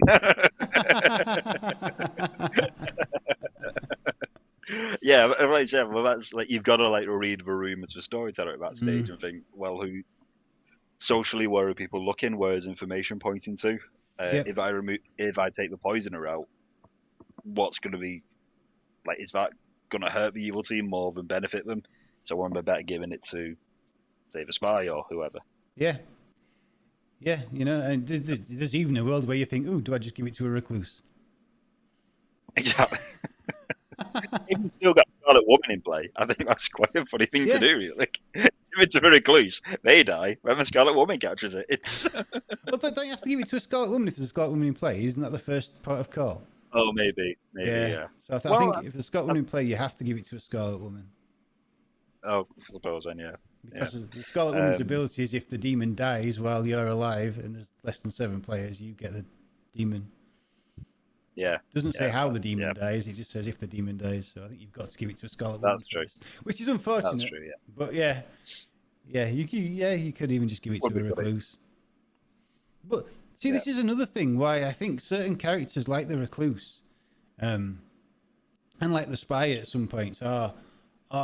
Yeah, right. Yeah, well, that's like you've got to like read the room as a storyteller at that stage and think, well, who socially where are people looking? Where is information pointing to? If I take the poisoner out, what's going to be like? Is that going to hurt the evil team more than benefit them? So am I better giving it to say the spy or whoever?
Yeah, you know, and there's even a world where you think, oh, do I just give it to a recluse?
Exactly. If you've still got Scarlet Woman in play, I think that's quite a funny thing to do, really. If it's a recluse, they die when the Scarlet Woman captures it. It's
well, don't you have to give it to a Scarlet Woman if there's a Scarlet Woman in play? Isn't that the first part of call?
Oh, maybe, yeah.
So I think if there's a Scarlet Woman in play, you have to give it to a Scarlet Woman.
Oh, I suppose then, yeah.
Because the Scarlet Woman's ability is if the demon dies while you're alive and there's less than 7 players, you get the demon.
Yeah.
It doesn't say how the demon dies, it just says if the demon dies. So I think you've got to give it to a Scarlet Woman first, which is unfortunate.
That's true, yeah.
But you could even just give it to a recluse. But see, this is another thing why I think certain characters like the recluse and like the spy at some points are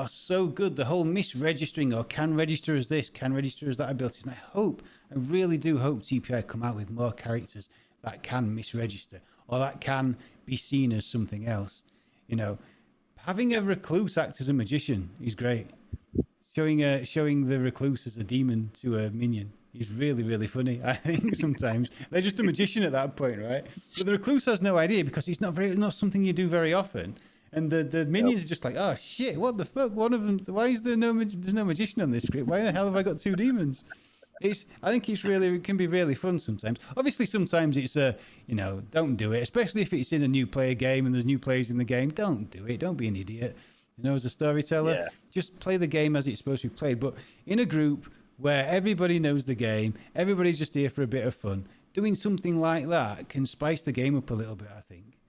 so good. The whole misregistering or can register as this, can register as that abilities. And I really do hope TPI come out with more characters that can misregister or that can be seen as something else. You know, having a recluse act as a magician is great. Showing the recluse as a demon to a minion is really, really funny. I think sometimes they're just a magician at that point, right? But the recluse has no idea because it's not something you do very often. And the minions are just like, oh shit, what the fuck? One of them. Why is there there's no magician on this script? Why the hell have I got 2 demons? I think it can be really fun sometimes. Obviously, sometimes it's don't do it, especially if it's in a new player game and there's new players in the game. Don't do it. Don't be an idiot. You know, as a storyteller, just play the game as it's supposed to be played. But in a group where everybody knows the game, everybody's just here for a bit of fun. Doing something like that can spice the game up a little bit, I think.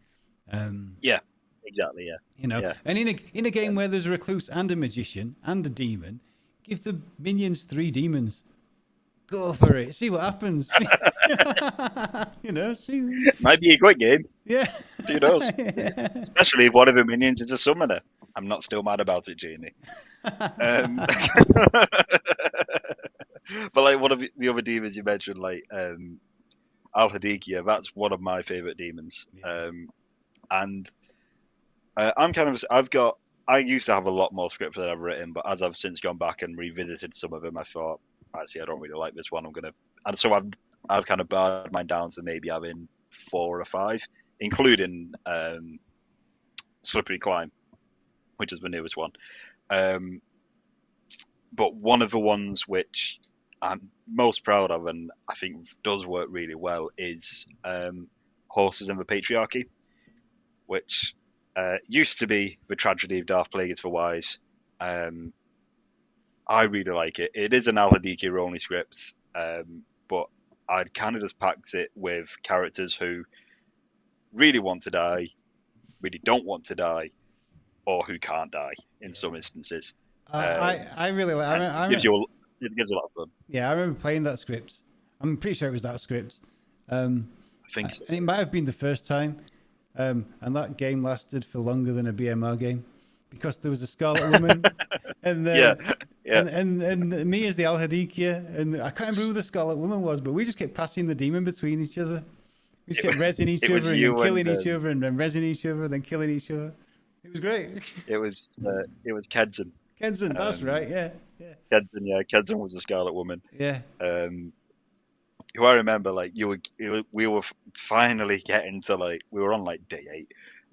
Exactly, yeah.
You know, and in a game where there's a recluse and a magician and a demon, give the minions 3 demons. Go for it. See what happens. You know,
might be a quick game.
Yeah.
Who knows? Especially if one of the minions is a summoner. I'm not still mad about it, Genie. But like one of the other demons you mentioned, like Al-Hadikia, that's one of my favorite demons. And I used to have a lot more scripts than I've written, but as I've since gone back and revisited some of them, I thought, actually, I don't really like this one. And so I've kind of barred mine down to maybe having 4 or 5, including Slippery Climb, which is the newest one. But one of the ones which I'm most proud of, and I think does work really well, is Horses and the Patriarchy, which used to be the tragedy of Darth Plagueis for Wise. I really like it. It is an Al-Hadikia only script, but I'd kind of just packed it with characters who really want to die, really don't want to die, or who can't die in some instances.
I really like it.
It gives a lot of fun.
Yeah, I remember playing that script. I'm pretty sure it was that script.
I think so.
And it might have been the first time. And that game lasted for longer than a BMR game because there was a Scarlet Woman and
Yeah,
and me as the Al-Hadikia, and I can't remember who the Scarlet Woman was, but we just kept passing the demon between each other. We just kept rezzing each
it was
other and then
you
killing each other and then rezzing each other and then killing each other. It was great.
it was Kedzen.
Kenson, that's right. Yeah, yeah,
Kedzen was the Scarlet Woman.
yeah,
Um, who I remember, like we were finally getting to like we were on like day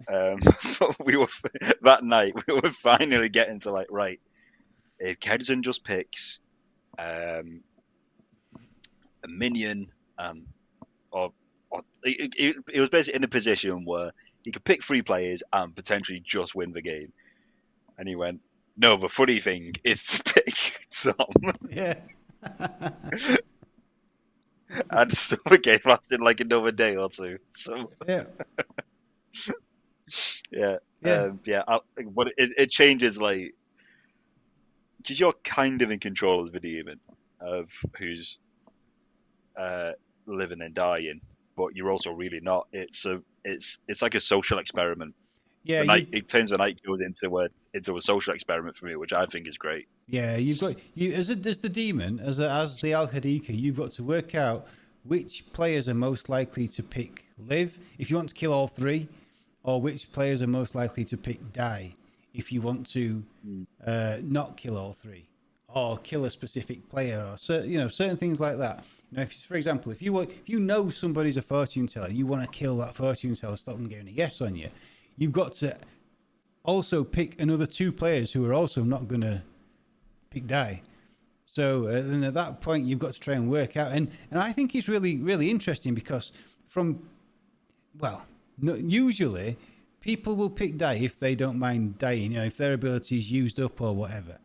8. But we were that night we were finally getting to like right. If Kedzen just picks a minion, or it was basically in a position where he could pick 3 players and potentially just win the game. And he went, no, the funny thing is to pick Tom.
yeah,
And so the game lasted like another day or two. So
yeah,
yeah,
yeah,
but it changes like because you're kind of in control of the demon of who's living and dying, but you're also really not. It's like a social experiment.
yeah.
The night it turns the night goes into a social experiment for me, which I think is great.
You've got you as the demon as the Al Hadika. You've got to work out which players are most likely to pick live if you want to kill all 3, or which players are most likely to pick die if you want to not kill all 3, or kill a specific player, or certain things like that. If, for example, if you know somebody's a fortune teller, you want to kill that fortune teller, stop them getting a yes on you. You've got to also pick another 2 players who are also not going to pick die. So then at that point, you've got to try and work out. And I think it's really, really interesting because usually people will pick die if they don't mind dying, if their ability is used up or whatever.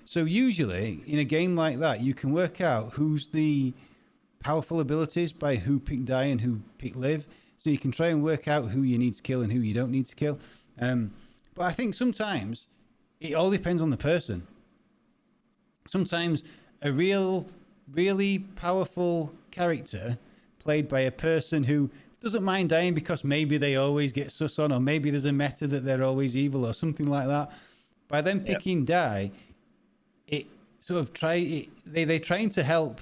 So usually in a game like that, you can work out who's the powerful abilities by who pick die and who pick live. So you can try and work out who you need to kill and who you don't need to kill. But I think sometimes it all depends on the person. Sometimes a really powerful character played by a person who doesn't mind dying because maybe they always get sus on, or maybe there's a meta that they're always evil or something like that. By them picking die, it sort of they're trying to help,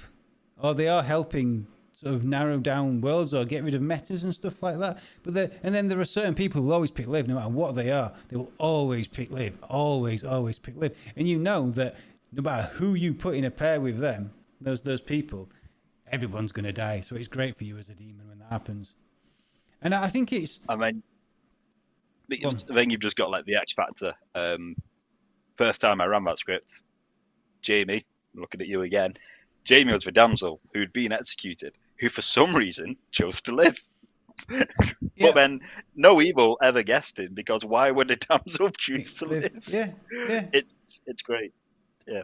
or they are helping sort of narrow down worlds or get rid of metas and stuff like that. And then there are certain people who will always pick live, no matter what they are. They will always pick live, always pick live. And you know that no matter who you put in a pair with them, those people, everyone's going to die. So it's great for you as a demon when that happens. And I think it's...
I think you've just got like the X factor. First time I ran that script, Jamie, looking at you again, Jamie was the damsel who'd been executed, who for some reason chose to live. But then no evil ever guessed him, because why would a damsel choose to live?
Yeah.
It's great.
Yeah.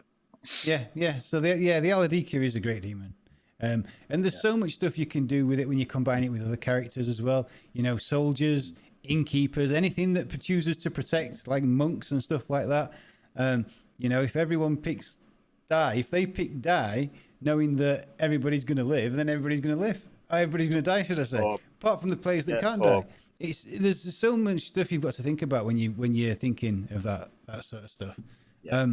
So the Aladika is a great demon. And there's so much stuff you can do with it when you combine it with other characters as well. Soldiers, innkeepers, anything that chooses to protect, like monks and stuff like that. If everyone picks die, if they pick die, knowing that everybody's going to live, then everybody's going to live. Everybody's going to die, should I say? Apart from the players that can't die. There's so much stuff you've got to think about when you're thinking of that sort of stuff. Yeah.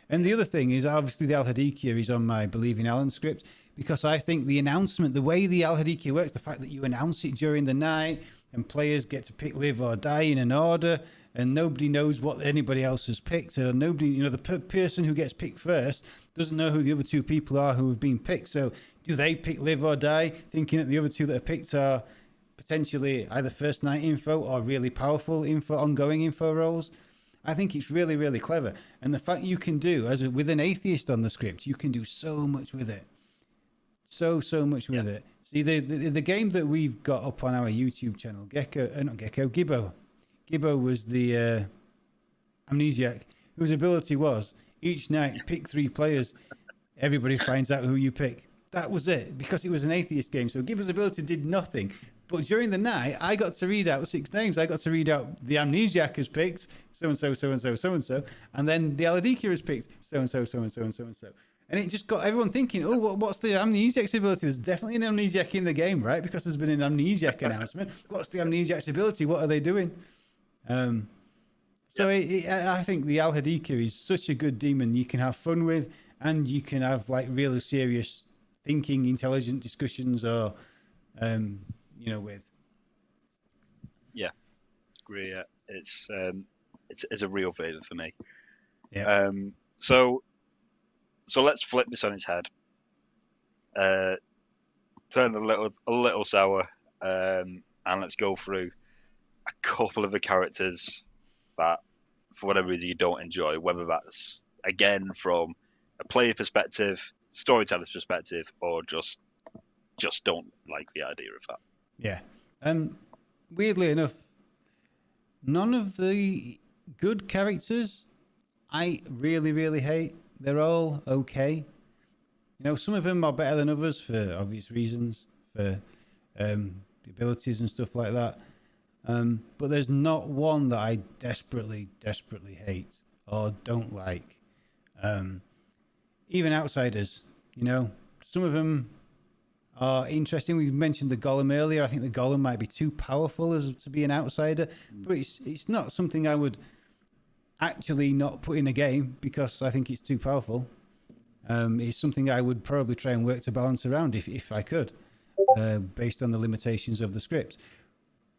And the other thing is, obviously, the Al-Hadikia is on my Believe in Alan script, because I think the announcement, the way the Al-Hadikia works, the fact that you announce it during the night and players get to pick live or die in an order, and nobody knows what anybody else has picked, or nobody, the person who gets picked first doesn't know who the other 2 people are who have been picked. So do they pick live or die, thinking that the other 2 that are picked are potentially either first night info or really powerful info, ongoing info roles? I think it's really, really clever. And the fact you can do, with an atheist on the script, you can do so much with it. So much with it. See, the game that we've got up on our YouTube channel, Gibbo. Gibbo was the amnesiac, whose ability was each night pick 3 players. Everybody finds out who you pick. That was it, because it was an atheist game. So Gibbo's ability did nothing. But during the night, I got to read out 6 names. I got to read out the amnesiac has picked so-and-so, so-and-so, so-and-so. And then the Aladika has picked so-and-so, so-and-so, and so-and-so. And it just got everyone thinking, what's the amnesiac's ability? There's definitely an amnesiac in the game, right? Because there's been an amnesiac announcement. What's the amnesiac's ability? What are they doing? So I think the Al Hadika is such a good demon you can have fun with, and you can have like really serious thinking, intelligent discussions, or with.
Yeah, agree. Yeah. It's a real favourite for me.
Yeah.
So let's flip this on its head. Turn a little sour, and let's go through a couple of the characters that, for whatever reason, you don't enjoy. Whether that's again from a player perspective, storyteller's perspective, or just don't like the idea of that.
Yeah. Weirdly enough, none of the good characters I really, really hate. They're all okay. Some of them are better than others for obvious reasons, for the abilities and stuff like that. But there's not one that I desperately, desperately hate or don't like. Even outsiders, some of them are interesting. We mentioned the Golem earlier. I think the Golem might be too powerful as to be an outsider, but it's not something I would actually not put in a game because I think it's too powerful. It's something I would probably try and work to balance around if I could, based on the limitations of the script.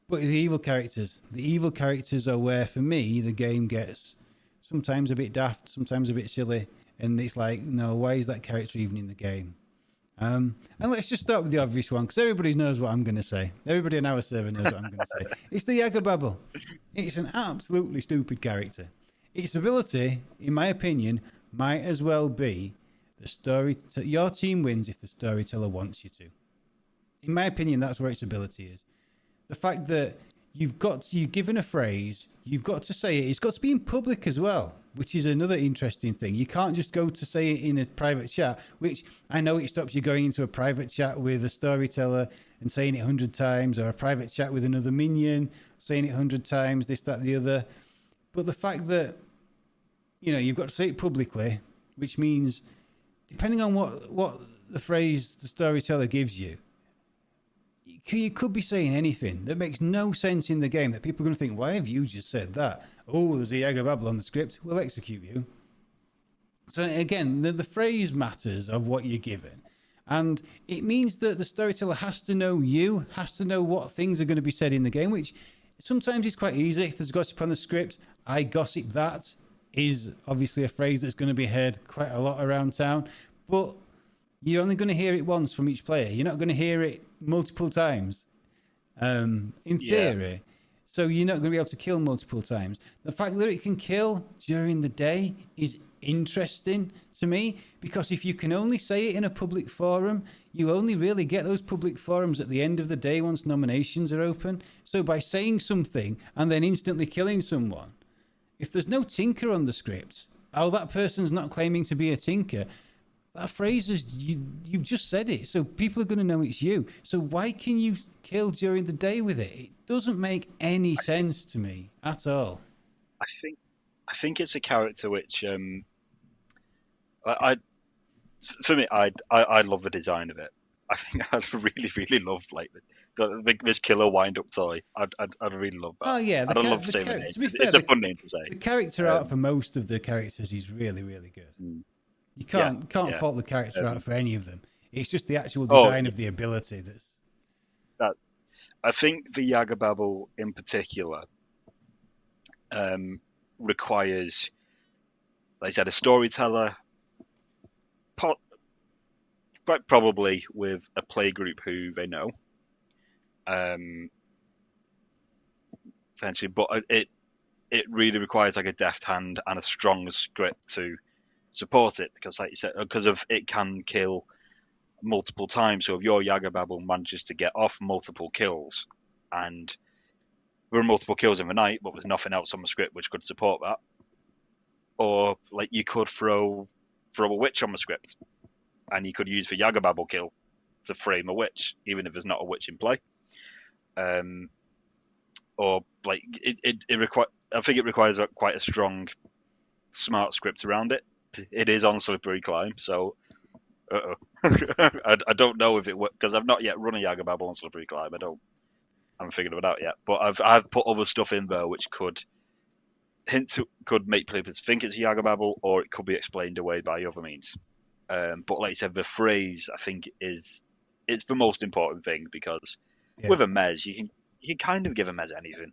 But the evil characters are where, for me, the game gets sometimes a bit daft, sometimes a bit silly, and it's like, no, why is that character even in the game? And let's just start with the obvious one, because everybody knows what I'm going to say. Everybody in our server knows what I'm going to say. It's the Yagababble. It's an absolutely stupid character. Its ability, in my opinion, might as well be the story. Your team wins if the storyteller wants you to. In my opinion, that's where its ability is. The fact that you've given a phrase, you've got to say it. It's got to be in public as well, which is another interesting thing. You can't just go to say it in a private chat, which I know it stops you going into a private chat with a storyteller and saying it 100 times, or a private chat with another minion, saying it 100 times, this, that, the other. But the fact that, you've got to say it publicly, which means depending on what the phrase the storyteller gives you, you could be saying anything that makes no sense in the game that people are going to think, why have you just said that? Oh, there's a Yagababble on the script. We'll execute you. So again, the phrase matters of what you're given. And it means that the storyteller has to know you, has to know what things are going to be said in the game, which sometimes is quite easy. If there's gossip on the script, I gossip that is obviously a phrase that's going to be heard quite a lot around town. But you're only going to hear it once from each player. You're not going to hear it multiple times, in theory. So you're not going to be able to kill multiple times. The fact that it can kill during the day is interesting to me, because if you can only say it in a public forum, you only really get those public forums at the end of the day once nominations are open. So by saying something and then instantly killing someone, if there's no tinker on the script, that person's not claiming to be a tinker. That phrase is, you've just said it, so people are going to know it's you. So why can you kill during the day with it? It doesn't make any sense to me at all.
I think it's a character which, for me, I love the design of it. I think I'd really, really love this killer wind-up toy. I'd really love that.
Oh yeah,
I'd love to say the name.
To be fair,
it's a fun name to say.
The character art for most of the characters is really, really good. You can't fault the character art for any of them. It's just the actual design of the ability that's.
That I think the Yagababble in particular requires, like I said, a storyteller, quite probably with a play group who they know, essentially. But it really requires like a deft hand and a strong script to support it, because like you said, because of it can kill multiple times. So if your Yagababble manages to get off multiple kills, and there were multiple kills in the night, but there's nothing else on the script which could support that, or like you could throw a witch on the script, and you could use the Yagababble kill to frame a witch, even if there's not a witch in play. Or like it requires. I think it requires quite a strong, smart script around it. It is on slippery climb, so I don't know if it works, because I've not yet run a Yagababble on slippery climb. I haven't figured it out yet. But I've put other stuff in there which could hints could make players think it's a Yagababble, or it could be explained away by other means. But like I said, the phrase I think it's the most important thing, because
Yeah.
with a mez you can kind of give a mez anything,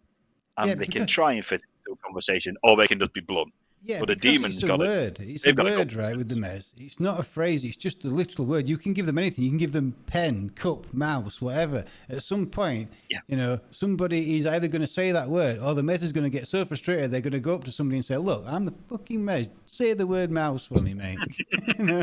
Yeah,
and they can
because
try and fit into a conversation, or they can just be blunt.
Yeah,
But a
because it's
demon's
a
got to
word. It's a
they've got to go.
word, right, with the mez. It's not a phrase. It's just a literal word. You can give them anything. You can give them pen, cup, mouse, whatever. At some point,
Yeah.
somebody is either going to say that word, or the mez is going to get so frustrated they're going to go up to somebody and say, "Look, I'm the fucking mez. Say the word mouse for me, mate." And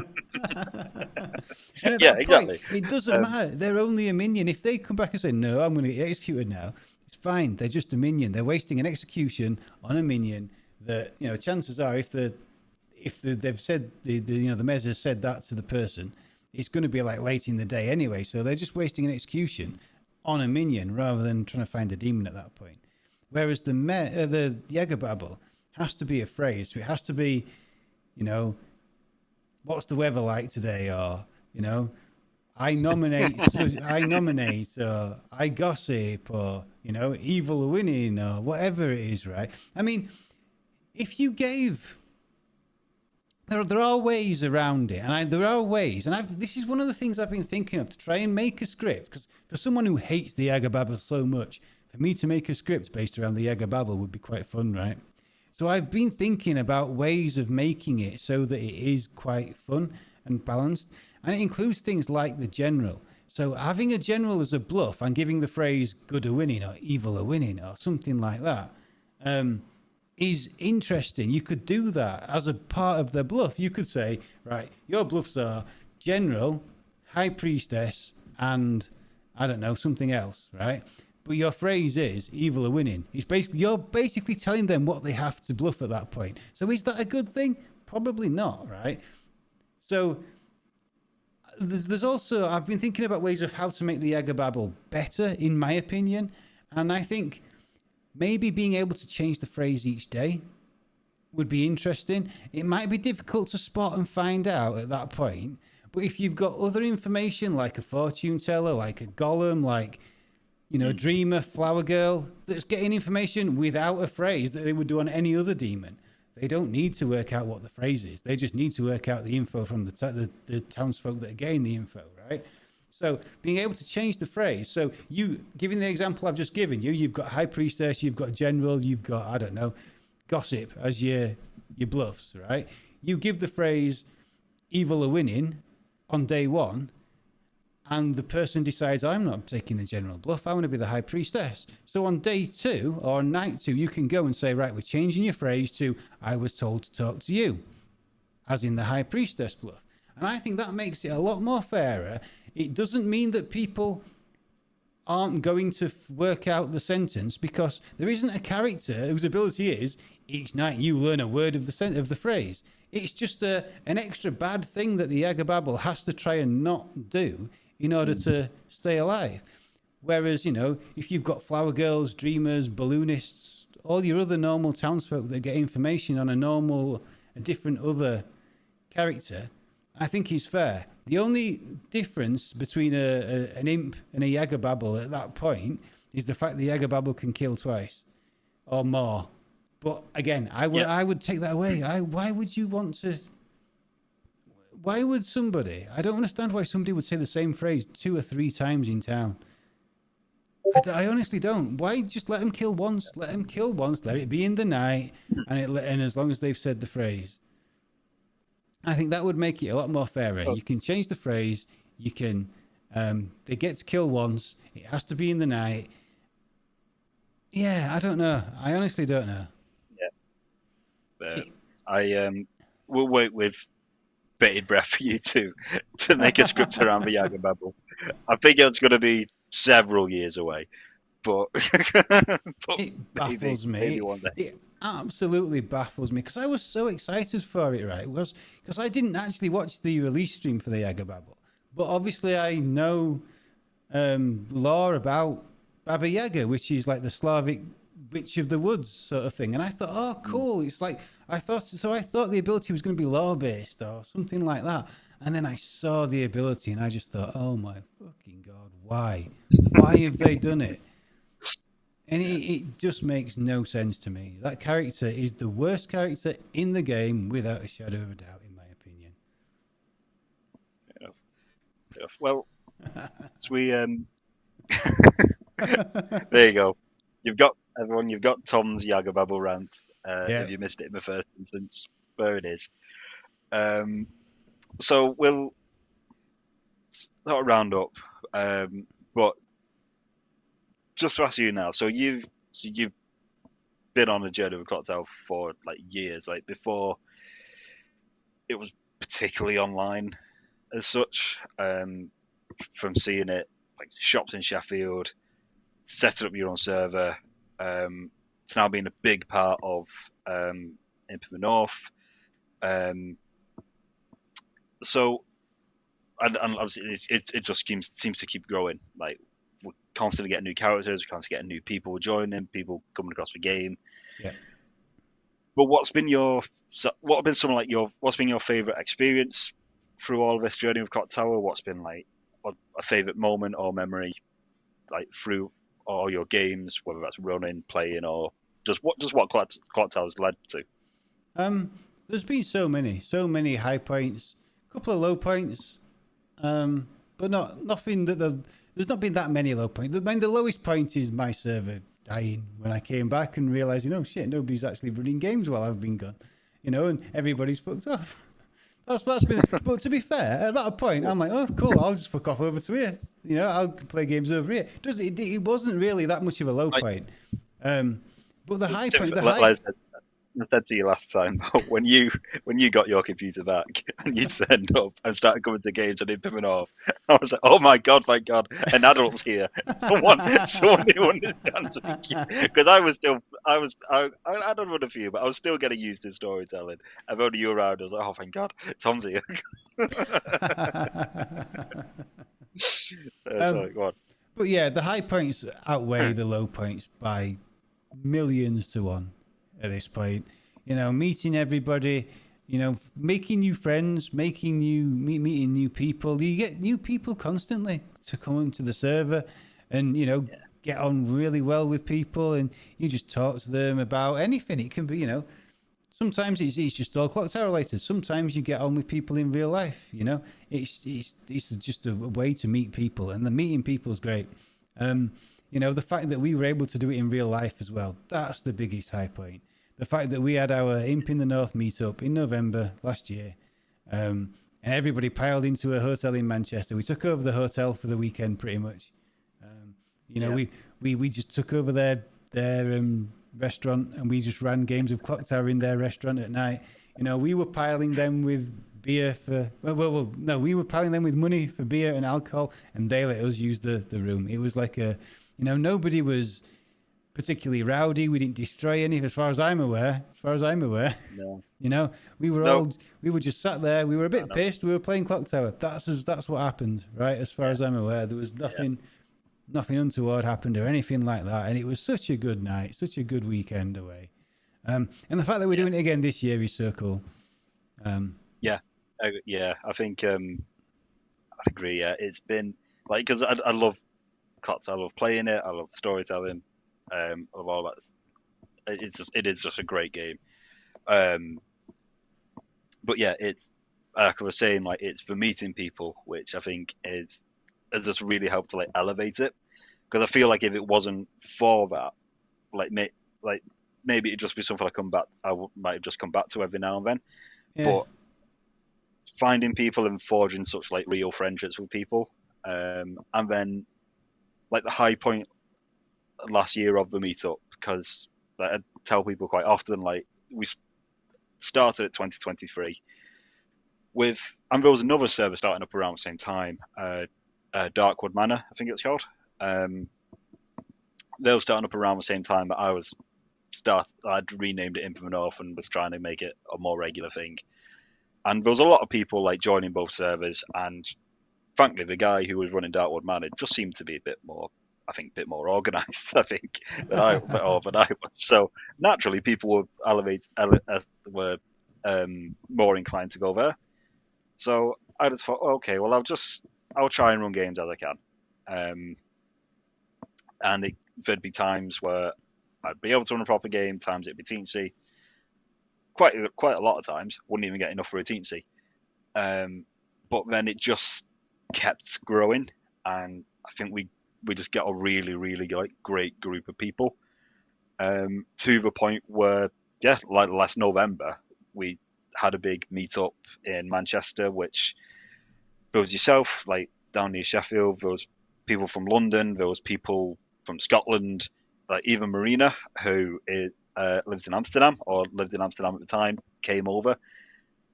at
Yeah,
that point,
exactly.
it doesn't matter. They're only a minion. If they come back and say, "No, I'm going to get executed now," it's fine. They're just a minion. They're wasting an execution on a minion. That chances are, if they've said the mez has said that to the person, it's going to be like late in the day anyway. So they're just wasting an execution on a minion rather than trying to find a demon at that point. Whereas the Yagababble has to be a phrase. So it has to be, what's the weather like today, or I nominate, or I gossip, or evil are winning, or whatever it is, right? I mean, if you gave, there are ways around it, and there are ways, and this is one of the things I've been thinking of to try and make a script, because for someone who hates the Yagababble so much, for me to make a script based around the Yagababble would be quite fun, right? So I've been thinking about ways of making it so that it is quite fun and balanced, and it includes things like the general. So having a general as a bluff and giving the phrase "good are winning" or "evil are winning" or something like that. Is interesting. You could do that as a part of their bluff. You could say, right, your bluffs are general, high priestess, and I don't know, something else, right? But your phrase is evil are winning. You're basically telling them what they have to bluff at that point. So is that a good thing? Probably not, right? So there's also, I've been thinking about ways of how to make the Yagababble better, in my opinion, and I think maybe being able to change the phrase each day would be interesting. It might be difficult to spot and find out at that point, but if you've got other information like a fortune teller, like a golem, like dreamer, flower girl, that's getting information without a phrase that they would do on any other demon, they don't need to work out what the phrase is. They just need to work out the info from the townsfolk that are getting the info, right? So being able to change the phrase. So giving the example I've just given you, you've got high priestess, you've got general, you've got, I don't know, gossip as your bluffs, right? You give the phrase evil are winning on day one, and the person decides, I'm not taking the general bluff, I want to be the high priestess. So on day two or on night two, you can go and say, right, we're changing your phrase to I was told to talk to you, as in the high priestess bluff. And I think that makes it a lot more fairer. It doesn't mean that people aren't going to work out the sentence, because there isn't a character whose ability is each night you learn a word of the phrase. It's just an extra bad thing that the Yagababble has to try and not do in order to stay alive. Whereas, if you've got flower girls, dreamers, balloonists, all your other normal townsfolk that get information on a different other character, I think is fair. The only difference between an imp and a Yagababble at that point is the fact the Yagababble can kill twice or more. But again, I would take that away. Why would you want to? Why would somebody? I don't understand why somebody would say the same phrase 2 or 3 times in town. I honestly don't. Why just let them kill once? Let them kill once. Let it be in the night, and as long as they've said the phrase. I think that would make it a lot more fairer. You can change the phrase. You can. They get to kill once. It has to be in the night. Yeah, I don't know. I honestly don't know.
Yeah, but I will wait with bated breath for you to make a script around the Yagababble. I think it's going to be several years away, but
It baffles me.
Maybe one day.
It absolutely baffles me, because I was so excited for it, right? Because I didn't actually watch the release stream for the Yagababble, but obviously I know lore about Baba Yaga, which is like the Slavic witch of the woods sort of thing. And I thought, oh, cool. It's like, I thought the ability was going to be lore based or something like that. And then I saw the ability and I just thought, oh my fucking God, why? Why have they done it? And it just makes no sense to me. That character is the worst character in the game without a shadow of a doubt, in my opinion.
You know, well, so we there you go. You've got everyone. You've got Tom's Yagababble rant.
Yeah.
If you missed it in the first instance, there it is. Um, so we'll sort of round up. But just to ask you now, so you've been on a journey with Clocktower for like years, like before it was particularly online as such. From seeing it like shops in Sheffield, setting up your own server. It's now been a big part of Imp of the North. Um, so and obviously it just seems to keep growing. Like we're constantly getting new characters, we're constantly getting new people joining, people coming across the game.
Yeah.
But what have been some like your what's been your favorite experience through all of this journey with Clock Tower? What's been like a favorite moment or memory like through all your games, whether that's running, playing, or just what Clock Tower's led to?
Um, there's been so many high points, a couple of low points, but nothing there's not been that many low points. I mean, the lowest point is my server dying when I came back and realized, shit, nobody's actually running games while I've been gone, and everybody's fucked off. That's been. But to be fair, at that point, I'm like, oh, cool. I'll just fuck off over to here. I'll play games over here. It wasn't really that much of a low
I,
point. But the high point, the
like
high.
I said to you last time, when you got your computer back and you turned up and started coming to games and improving off, I was like, oh my god, thank God, an adult's here, someone who understands me. Because I don't run a few, but I was still getting used to storytelling. And when you were around, I was like, oh thank God, Tom's here.
um,
Sorry, go on.
but yeah, the high points outweigh the low points by millions to one at this point. Meeting everybody, making new friends, meeting new people. You get new people constantly to come into the server, and get on really well with people, and you just talk to them about anything. It can be, sometimes it's just all Clock Tower related. Sometimes you get on with people in real life. It's just a way to meet people, and the meeting people is great. The fact that we were able to do it in real life as well, that's the biggest high point. The fact that we had our Imp in the North meetup in November last year, and everybody piled into a hotel in Manchester. We took over the hotel for the weekend pretty much. We just took over their restaurant, and we just ran games of Clocktower in their restaurant at night. We were piling them with beer for no, we were piling them with money for beer and alcohol, and they let us use the room. It was like nobody was particularly rowdy. We didn't destroy any, as far as I'm aware.
No,
We were
no,
we were just sat there. We were a bit
no.
pissed. We were playing Clocktower. That's what happened, right? As far as I'm aware, there was
Yeah,
nothing untoward happened or anything like that. And it was such a good night, such a good weekend away. And the fact that we're
yeah,
doing it again this year is so cool.
yeah, yeah. I think I'd agree. Yeah, it's been like because I love cuts. I love playing it. I love storytelling. I love all that. It is just a great game. Um, but yeah, it's like I was saying, like it's for meeting people, which I think is has just really helped to like elevate it. Because I feel like if it wasn't for that, like like maybe it'd just be something might have just come back to every now and then.
Yeah,
But finding people and forging such like real friendships with people, and then like the high point last year of the meetup, because like, I tell people quite often, like we started at 2023 and there was another server starting up around the same time, Darkwood Manor, I think it's called. Um, they were starting up around the same time that I'd renamed it Imp of the North and was trying to make it a more regular thing. And there was a lot of people like joining both servers, and frankly, the guy who was running Darkwood Manor just seemed to be a bit more organised. I think than I was. So naturally, people were more inclined to go there. So I just thought, okay, well, I'll try and run games as I can. Um, and there'd be times where I'd be able to run a proper game, times it'd be teensy. Quite a lot of times, wouldn't even get enough for a teensy. But then it just kept growing, and I think we just got a really really like great group of people, to the point where like last November we had a big meetup in Manchester, which there was yourself like down near Sheffield, there was people from London, there was people from Scotland, like even Marina, who lives in Amsterdam or lived in Amsterdam at the time, came over,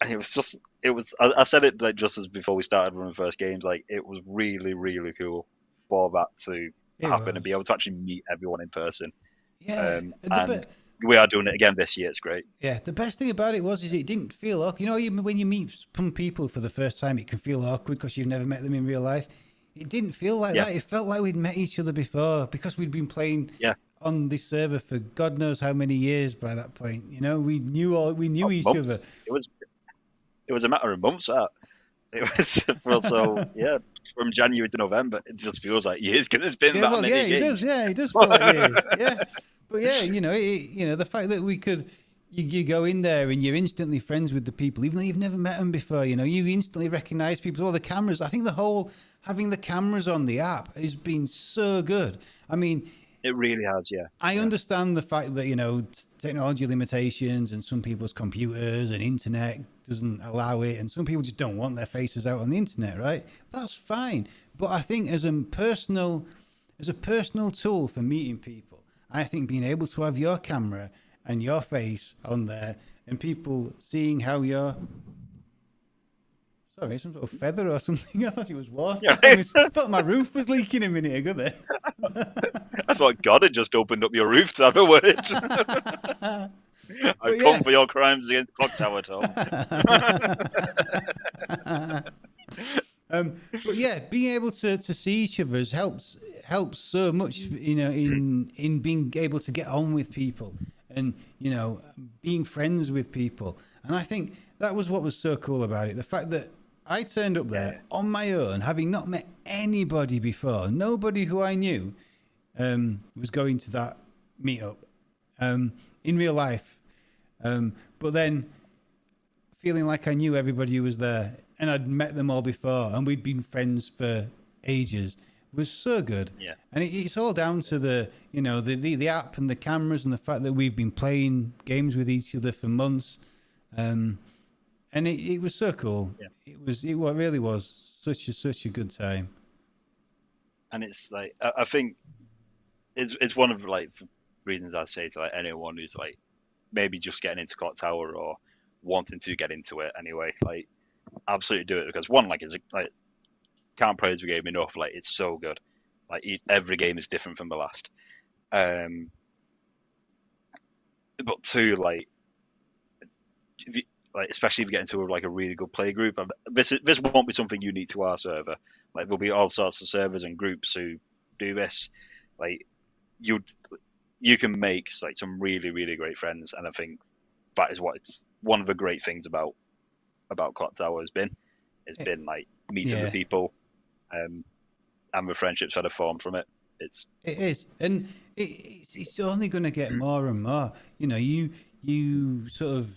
and it was I said it like just as before we started running first games, like it was really really cool for that to
It
happen and
was.
be able to actually meet everyone in person.
Yeah.
And we are doing it again this year. It's great.
Yeah, the best thing about it was it didn't feel awkward. You know, when you meet some people for the first time, it can feel awkward because you've never met them in real life. It didn't feel like
Yeah,
that. It felt like we'd met each other before because we'd been playing
yeah.
on this server for God knows how many years by that point. You know, we knew each other.
Months. It was a matter of months. That it was well, so yeah. From January to November, it just feels like years because it's been
Yeah,
that
well,
many
yeah, it does.
games.
Yeah, it does feel like years. Yeah, but yeah, the fact that we could, you go in there and you're instantly friends with the people, even though you've never met them before. You know, you instantly recognize people. Well, the cameras. I think the whole having the cameras on the app has been so good. I mean,
It really has, yeah.
I
Yeah.
understand the fact that technology limitations and some people's computers and internet doesn't allow it, and some people just don't want their faces out on the internet, right? That's fine, but I think as a personal tool for meeting people, I think being able to have your camera and your face on there and people seeing how you're. Sorry, some sort of feather or something. I thought it was water.
Yeah.
I thought my roof was leaking a minute ago then.
I thought God had just opened up your roof to have a word.
But
I've
yeah.
come for your crimes against Clocktower, Tom.
But yeah, being able to see each other helps so much, in being able to get on with people and being friends with people. And I think that was what was so cool about it. The fact that I turned up there on my own, having not met anybody before, nobody who I knew was going to that meetup in real life. But then feeling like I knew everybody who was there and I'd met them all before and we'd been friends for ages was so good.
Yeah.
And it's all down to the app and the cameras and the fact that we've been playing games with each other for months. And it was so cool.
Yeah.
It really was such a good time.
And it's like I think it's one of like the reasons I say to like anyone who's like maybe just getting into Clocktower or wanting to get into it anyway, like absolutely do it, because one, like, is like, can't praise the game enough. Like, it's so good. Like, every game is different from the last. But two, like, especially if you get into a really good play group, and this won't be something unique to our server. Like, there'll be all sorts of servers and groups who do this. Like, you can make like some really really great friends, and I think that is what it's one of the great things about Clocktower has been. It's been like meeting the people, and the friendships that have formed from it. It
is, and it's only going to get more and more. You sort of.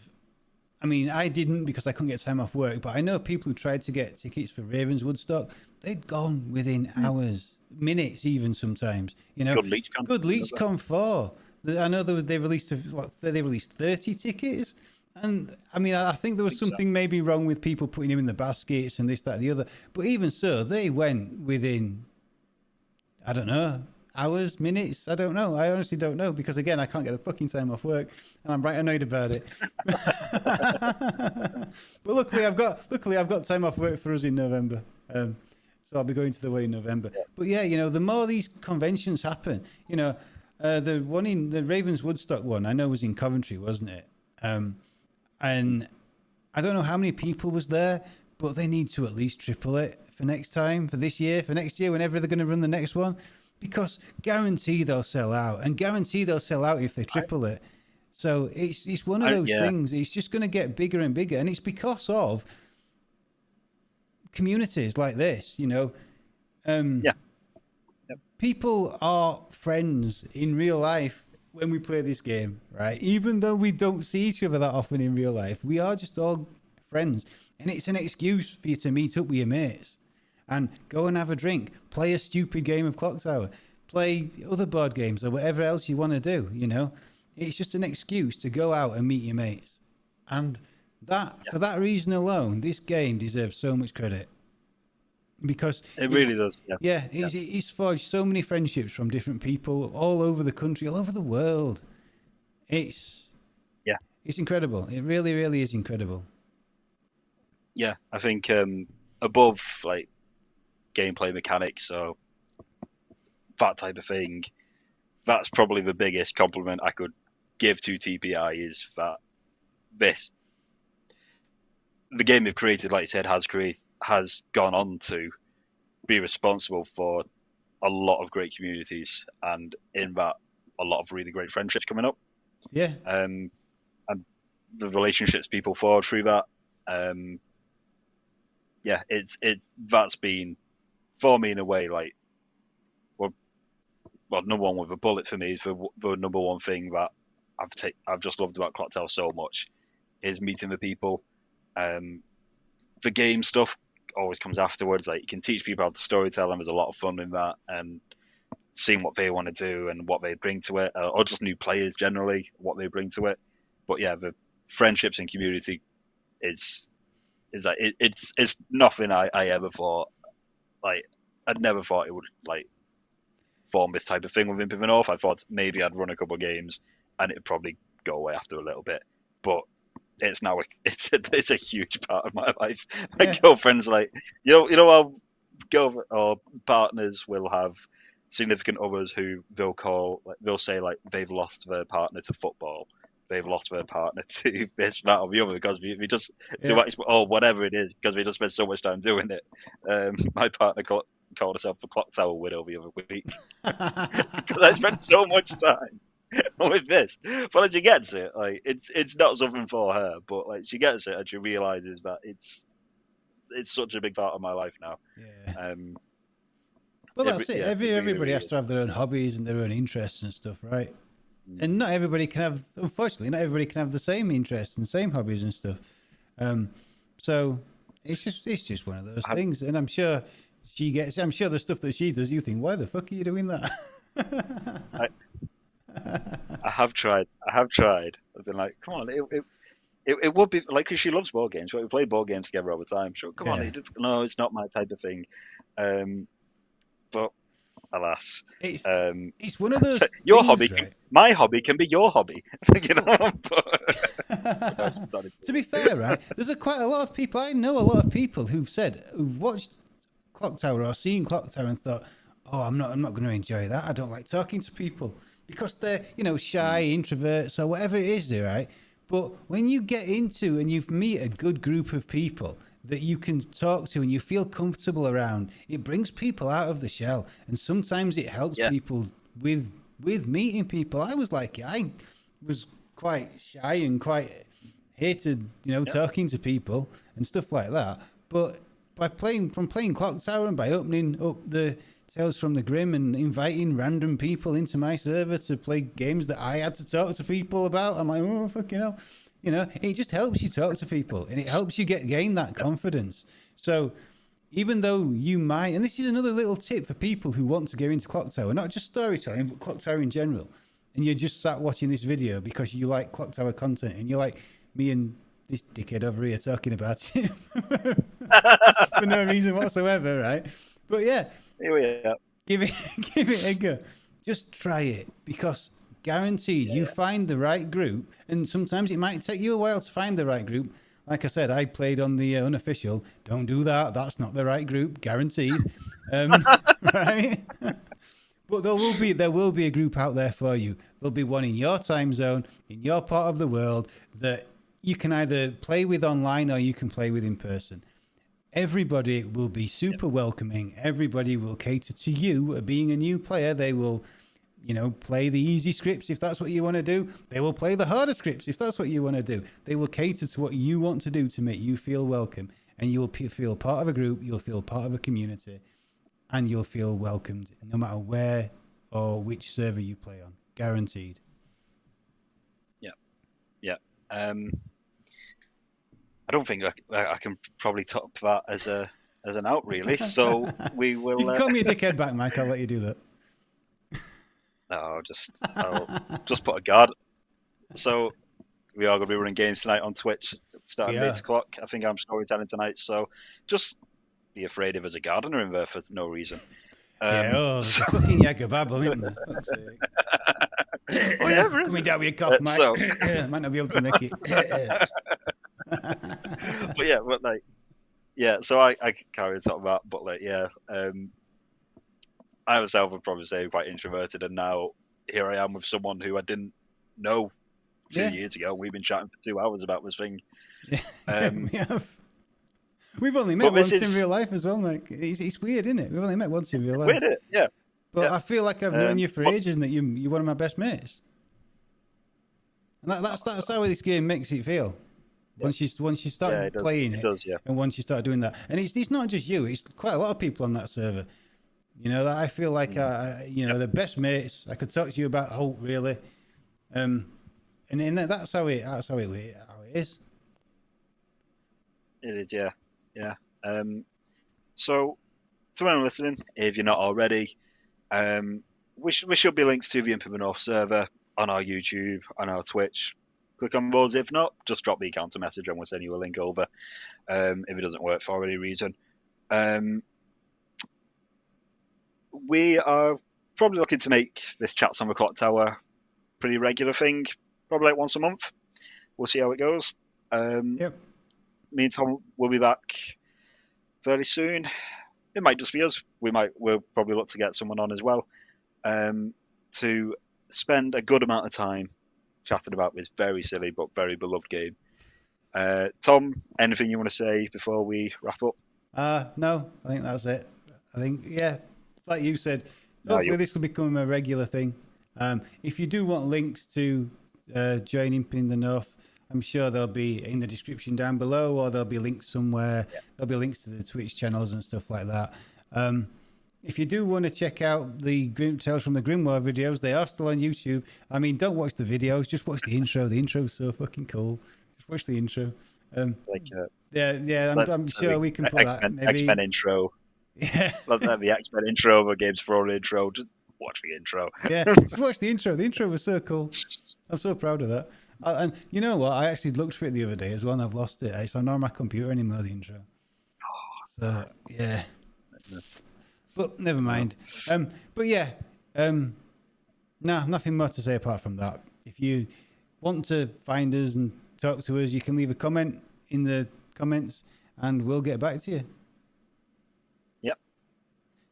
I mean, I didn't because I couldn't get time off work, but I know people who tried to get tickets for Ravens Woodstock. They'd gone within hours, minutes, even sometimes. Good LeechCon 4. I know they released 30 tickets, and I mean, I think there was something maybe wrong with people putting them in the baskets and this, that, and the other. But even so, they went within, I don't know, hours, minutes. I don't know. I honestly don't know, because again, I can't get the fucking time off work, and I'm right annoyed about it. But luckily, I've got time off work for us in November. So I'll be going to the one in November. Yeah. But yeah, the more these conventions happen, the one in the Ravens Woodstock one, I know was in Coventry, wasn't it? And I don't know how many people was there, but they need to at least triple it for next year, whenever they're going to run the next one, because guarantee they'll sell out, and guarantee they'll sell out if they triple it. So it's one of those things. It's just going to get bigger and bigger, and it's because of communities like this, people are friends in real life when we play this game, right? Even though we don't see each other that often in real life, we are just all friends. And it's an excuse for you to meet up with your mates and go and have a drink, play a stupid game of Clocktower, play other board games or whatever else you want to do, you know? It's just an excuse to go out and meet your mates. And that, for that reason alone, this game deserves so much credit. Because
it really does.
It's forged so many friendships from different people all over the country, all over the world. It's incredible. It really, really is incredible.
Yeah, I think above like gameplay mechanics or that type of thing, that's probably the biggest compliment I could give to TPI is that the game they've created, like you said, has gone on to be responsible for a lot of great communities, and in that, a lot of really great friendships coming up.
Yeah.
And the relationships people forward through that. It's that's been for me in a way like well, number one with a bullet for me is the number one thing that I've just loved about Clocktower so much is meeting the people. The game stuff always comes afterwards. Like you can teach people how to storytell, and there's a lot of fun in that, and seeing what they want to do and what they bring to it, or just new players generally, what they bring to it. But yeah, the friendships and community is like it's nothing I ever thought. Like I'd never thought it would like form this type of thing with Imp of the North. I thought maybe I'd run a couple of games and it'd probably go away after a little bit, but it's now it's a huge part of my life. My girlfriend's like, you know how or partners will have significant others who they'll say like they've lost their partner to football, they've lost their partner to this, that, or the other because we just or whatever it is because we just spend so much time doing it. My partner called herself the Clocktower widow the other week because I spent so much time with this. But as she gets it, like it's not something for her, but like she gets it and she realizes that it's such a big part of my life now.
Yeah. Well, that's it. Everybody really has to have their own hobbies and their own interests and stuff, right? And not everybody can have, unfortunately, not everybody can have the same interests and same hobbies and stuff. So it's just one of those things. And I'm sure I'm sure the stuff that she does, you think, why the fuck are you doing that?
I have tried. I've been like, come on, it would be like, because she loves board games. We play board games together all the time. So come on, no, it's not my type of thing. But alas,
it's one of those.
Your
things,
hobby,
right?
My hobby can be your hobby. You know.
To be fair, right? There's quite a lot of people. I know a lot of people who've watched Clocktower or seen Clocktower and thought, "Oh, I'm not going to enjoy that. I don't like talking to people because they're shy, introverts, or whatever it is, right?" But when you get into and you meet a good group of people that you can talk to and you feel comfortable around, it brings people out of the shell, and sometimes it helps people with meeting people. I was quite shy and quite hated, talking to people and stuff like that. But by playing Clocktower and by opening up the Tales from the Grim and inviting random people into my server to play games that I had to talk to people about, I'm like, oh, fucking hell. It just helps you talk to people and it helps you gain that confidence. So even though you might, and this is another little tip for people who want to go into Clocktower, not just storytelling, but Clocktower in general, and you're just sat watching this video because you like Clocktower content and you're like me and this dickhead over here talking about it for no reason whatsoever, right? But yeah, give it a go. Just try it, because guaranteed you find the right group, and sometimes it might take you a while to find the right group. Like I said, I played on the unofficial. Don't do that. That's not the right group, guaranteed. Right? But there will be a group out there for you. There'll be one in your time zone, in your part of the world, that you can either play with online or you can play with in person. Everybody will be super welcoming. Everybody will cater to you. Being a new player, they will play the easy scripts if that's what you want to do. They will play the harder scripts if that's what you want to do. They will cater to what you want to do to make you feel welcome, and you will feel part of a group. You'll feel part of a community. and you'll feel welcomed no matter where or which server you play on. Guaranteed.
Yeah. I don't think I can probably top that as an out, really. So we
You
will.
can call me a dickhead back, Mike. I'll let you do that.
No, I'll just put a guard. So we are going to be running games tonight on Twitch, starting at
Yeah.
8 o'clock. I think I'm storytelling tonight, so just be afraid if there's a gardener in there for no reason.
Yeah, there's
So,
a fucking Jager babble, isn't there? Fuck's sake.
oh yeah, there is.
Coming down with a cough, Mike.
So,
Might not be able to make it.
but yeah, but like, yeah. So I carry on top of that, but like, yeah. I myself would probably say quite introverted, and now here I am with someone who I didn't know 2 years ago. We've been chatting for 2 hours about this thing.
Yeah, we have. We've only met once in
is
real life as well, Mike. It's weird, isn't it? We've only met once in real life.
weird, isn't it? Yeah.
But
Yeah.
I feel like I've known you for ages, and that you're one of my best mates. And that's how this game makes it feel.
Yeah.
Once you start playing it,
does, yeah.
and once you start doing that, and it's not just you; it's quite a lot of people on that server. You know, that I feel like the best mates. I could talk to you about Holt, really, and that's how it is.
It is, yeah, yeah. So, to anyone listening, if you're not already, we should be links to the Imp of the North server on our YouTube, on our Twitch. Click on those. If not, just drop the account a message and we'll send you a link over. If it doesn't work for any reason, we are probably looking to make this Chats on the Clocktower pretty regular thing, probably like once a month. We'll see how it goes.
Yep.
Me and Tom will be back fairly soon. It might just be us. We'll probably look to get someone on as well, to spend a good amount of time chatting about this very silly but very beloved game. Tom, anything you want to say before we wrap up?
No, I think that's it. I think, yeah, like you said,
No,
hopefully this will become a regular thing. If you do want links to join Imp in the North, I'm sure they'll be in the description down below, or there'll be links somewhere. Yeah. There'll be links to the Twitch channels and stuff like that. If you do want to check out the Tales from the Grimoire videos, they are still on YouTube. I mean, don't watch the videos, just watch the intro. The intro's so fucking cool. Just watch the intro. I'm sure we can put that. Maybe
X-Men intro.
Yeah.
The X-Men intro, the Games for All intro. Just watch the intro.
Yeah, just watch the intro. The intro was so cool. I'm so proud of that. And you know what? I actually looked for it the other day as well, and I've lost it. It's not on my computer anymore, the intro. So, yeah. But never mind. But yeah, nothing more to say apart from that. If you want to find us and talk to us, you can leave a comment in the comments, and we'll get back to you.
Yep.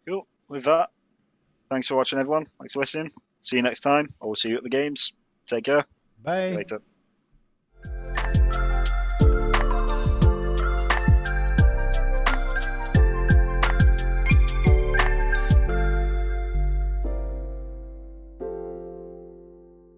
Cool. With that, thanks for watching, everyone. Thanks for listening. See you next time, or we'll see you at the games. Take care.
Bye.
See you later.